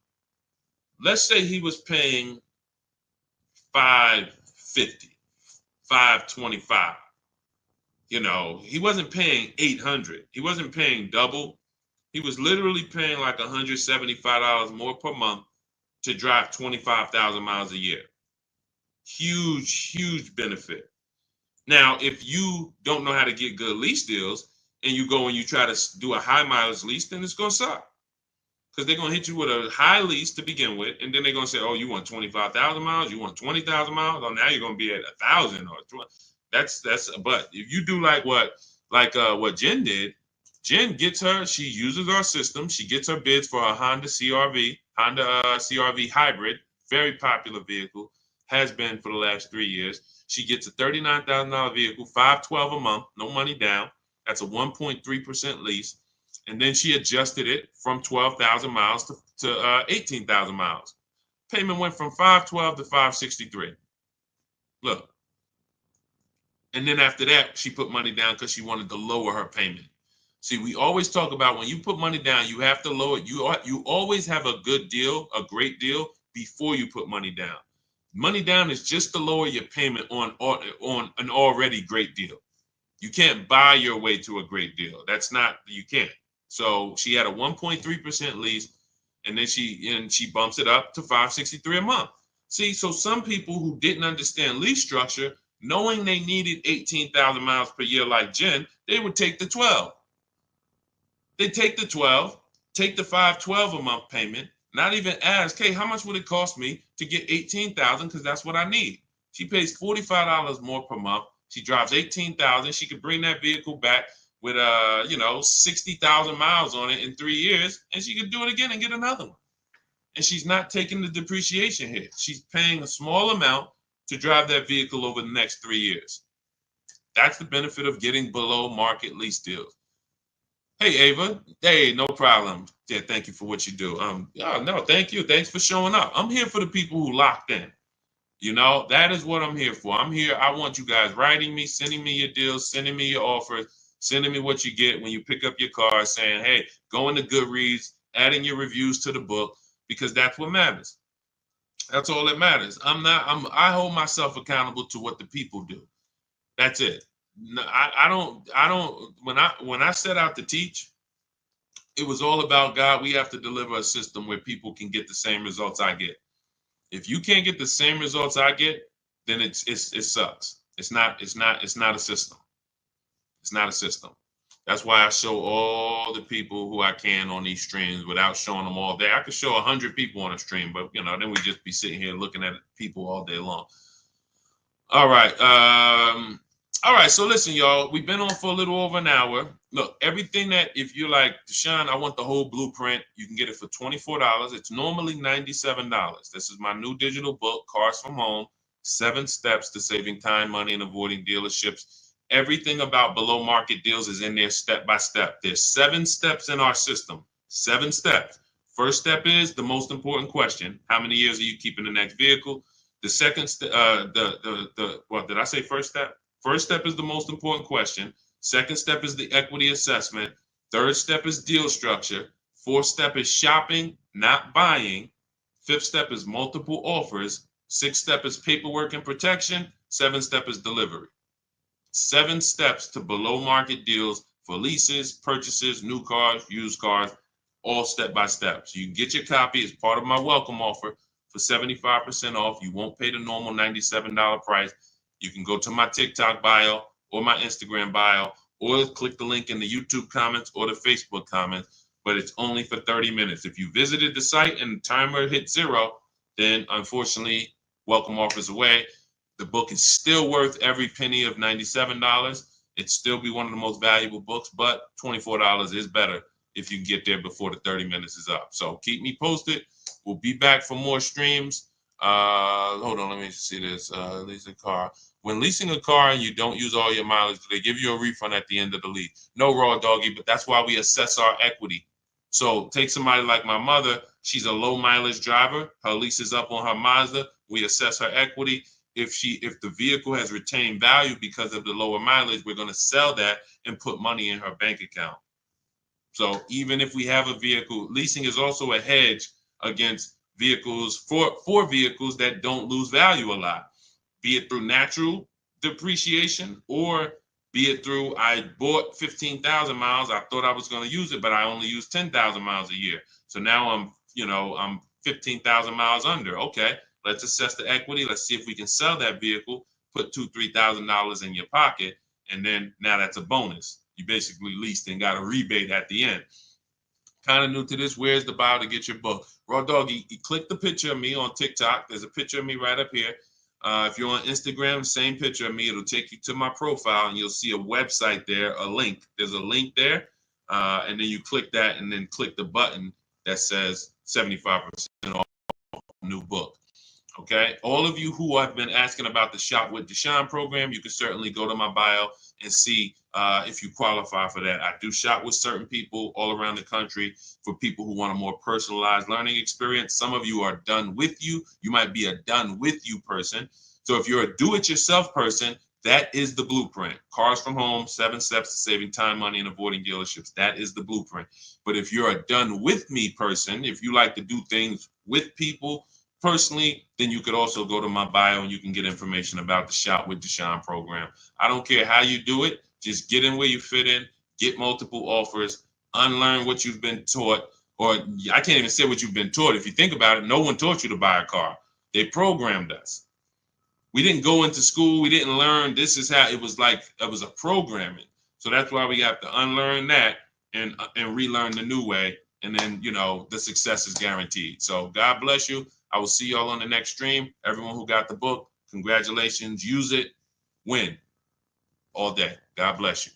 Let's say he was paying $550, $525. He wasn't paying $800. He wasn't paying double. He was literally paying like $175 more per month to drive 25,000 miles a year. Huge, huge benefit. Now, if you don't know how to get good lease deals and you go and you try to do a high mileage lease, then it's going to suck. Because they're going to hit you with a high lease to begin with. And then they're going to say, "Oh, you want 25,000 miles? You want 20,000 miles? Oh, now you're going to be at 1,000 or 20. But if you do like what Jen did, Jen she uses our system. She gets her bids for a Honda CRV hybrid, very popular vehicle, has been for the last 3 years. She gets a $39,000 vehicle, $512 a month, no money down. That's a 1.3% lease. And then she adjusted it from 12,000 miles to 18,000 miles. Payment went from $512 to $563. Look. And then after that, she put money down because she wanted to lower her payment. See, we always talk about when you put money down, you have to lower it. You always have a good deal, a great deal, before you put money down. Money down is just to lower your payment on an already great deal. You can't buy your way to a great deal. You can't. So she had a 1.3% lease, and then she bumps it up to $563 a month. See, so some people who didn't understand lease structure, knowing they needed 18,000 miles per year like Jen, they would take the 12. They take the 12, take the $512 a month payment, not even ask, "Hey, how much would it cost me to get 18,000? Because that's what I need." She pays $45 more per month. She drives 18,000. She could bring that vehicle back with 60,000 miles on it in 3 years, and she could do it again and get another one. And she's not taking the depreciation hit. She's paying a small amount to drive that vehicle over the next 3 years. That's the benefit of getting below market lease deals. Hey, Ava. Hey, no problem. Yeah, thank you for what you do. No, thank you. Thanks for showing up. I'm here for the people who locked in. That is what I'm here for. I'm here. I want you guys writing me, sending me your deals, sending me your offers, sending me what you get when you pick up your car, saying, "Hey, go into Goodreads, adding your reviews to the book," because that's what matters. That's all that matters. I hold myself accountable to what the people do. That's it. I don't, when I set out to teach, it was all about, God, we have to deliver a system where people can get the same results I get. If you can't get the same results I get, then it sucks. It's not a system. It's not a system. That's why I show all the people who I can on these streams without showing them all day. I could show 100 people on a stream, but then we just be sitting here looking at people all day long. All right. All right. So listen, y'all, we've been on for a little over an hour. Look, everything that if you're like, Deshone, I want the whole blueprint, you can get it for $24. It's normally $97. This is my new digital book, Cars from Home, 7 Steps to Saving Time, Money, and Avoiding Dealerships. Everything about below market deals is in there step by step. There's 7 steps in our system. 7 steps. First step is the most important question. How many years are you keeping the next vehicle? The second, what did I say? First step? First step is the most important question. Second step is the equity assessment. Third step is deal structure. Fourth step is shopping, not buying. Fifth step is multiple offers. Sixth step is paperwork and protection. Seventh step is delivery. 7 steps to below market deals for leases, purchases, new cars, used cars, all step by step. So you can get your copy as part of my welcome offer for 75% off. You won't pay the normal $97 price. You can go to my TikTok bio or my Instagram bio, or click the link in the YouTube comments or the Facebook comments, but it's only for 30 minutes. If you visited the site and the timer hit 0, then unfortunately, welcome offers away. The book is still worth every penny of $97. It'd still be one of the most valuable books, but $24 is better if you get there before the 30 minutes is up. So keep me posted. We'll be back for more streams. Hold on, let me see this. Lease a car. When leasing a car and you don't use all your mileage, do they give you a refund at the end of the lease? No, raw doggy, but that's why we assess our equity. So take somebody like my mother. She's a low mileage driver. Her lease is up on her Mazda. We assess her equity. If the vehicle has retained value because of the lower mileage, we're going to sell that and put money in her bank account. So even if we have a vehicle, leasing is also a hedge against vehicles for vehicles that don't lose value a lot, be it through natural depreciation or be it through I bought 15,000 miles. I thought I was going to use it, but I only use 10,000 miles a year. So now I'm 15,000 miles under. Okay, let's assess the equity. Let's see if we can sell that vehicle, put $2,000-$3,000 in your pocket, and then now that's a bonus. You basically leased and got a rebate at the end. Kind of new to this, where's the bio to get your book? Raw Doggy, you click the picture of me on TikTok. There's a picture of me right up here. If you're on Instagram, same picture of me. It'll take you to my profile, and you'll see a website there, a link. There's a link there, and then you click that, and then click the button that says 75% off new book. Okay, all of you who have been asking about the Shop with Deshone program, you can certainly go to my bio and see if you qualify for that. I do shop with certain people all around the country for people who want a more personalized learning experience. Some of you are done with you. You might be a done with you person. So if you're a do-it-yourself person, that is the blueprint. Cars from Home, 7 steps to saving time, money, and avoiding dealerships. That is the blueprint. But if you're a done with me person, if you like to do things with people, personally, then you could also go to my bio and you can get information about the Shop with Deshone program. I don't care how you do it. Just get in where you fit in, get multiple offers, unlearn what you've been taught, or I can't even say what you've been taught. If you think about it, no one taught you to buy a car. They programmed us. We didn't go into school. We didn't learn. This is how it was like. It was a programming. So that's why we have to unlearn that and relearn the new way. And then, the success is guaranteed. So God bless you. I will see y'all on the next stream. Everyone who got the book, congratulations. Use it. Win all day. God bless you.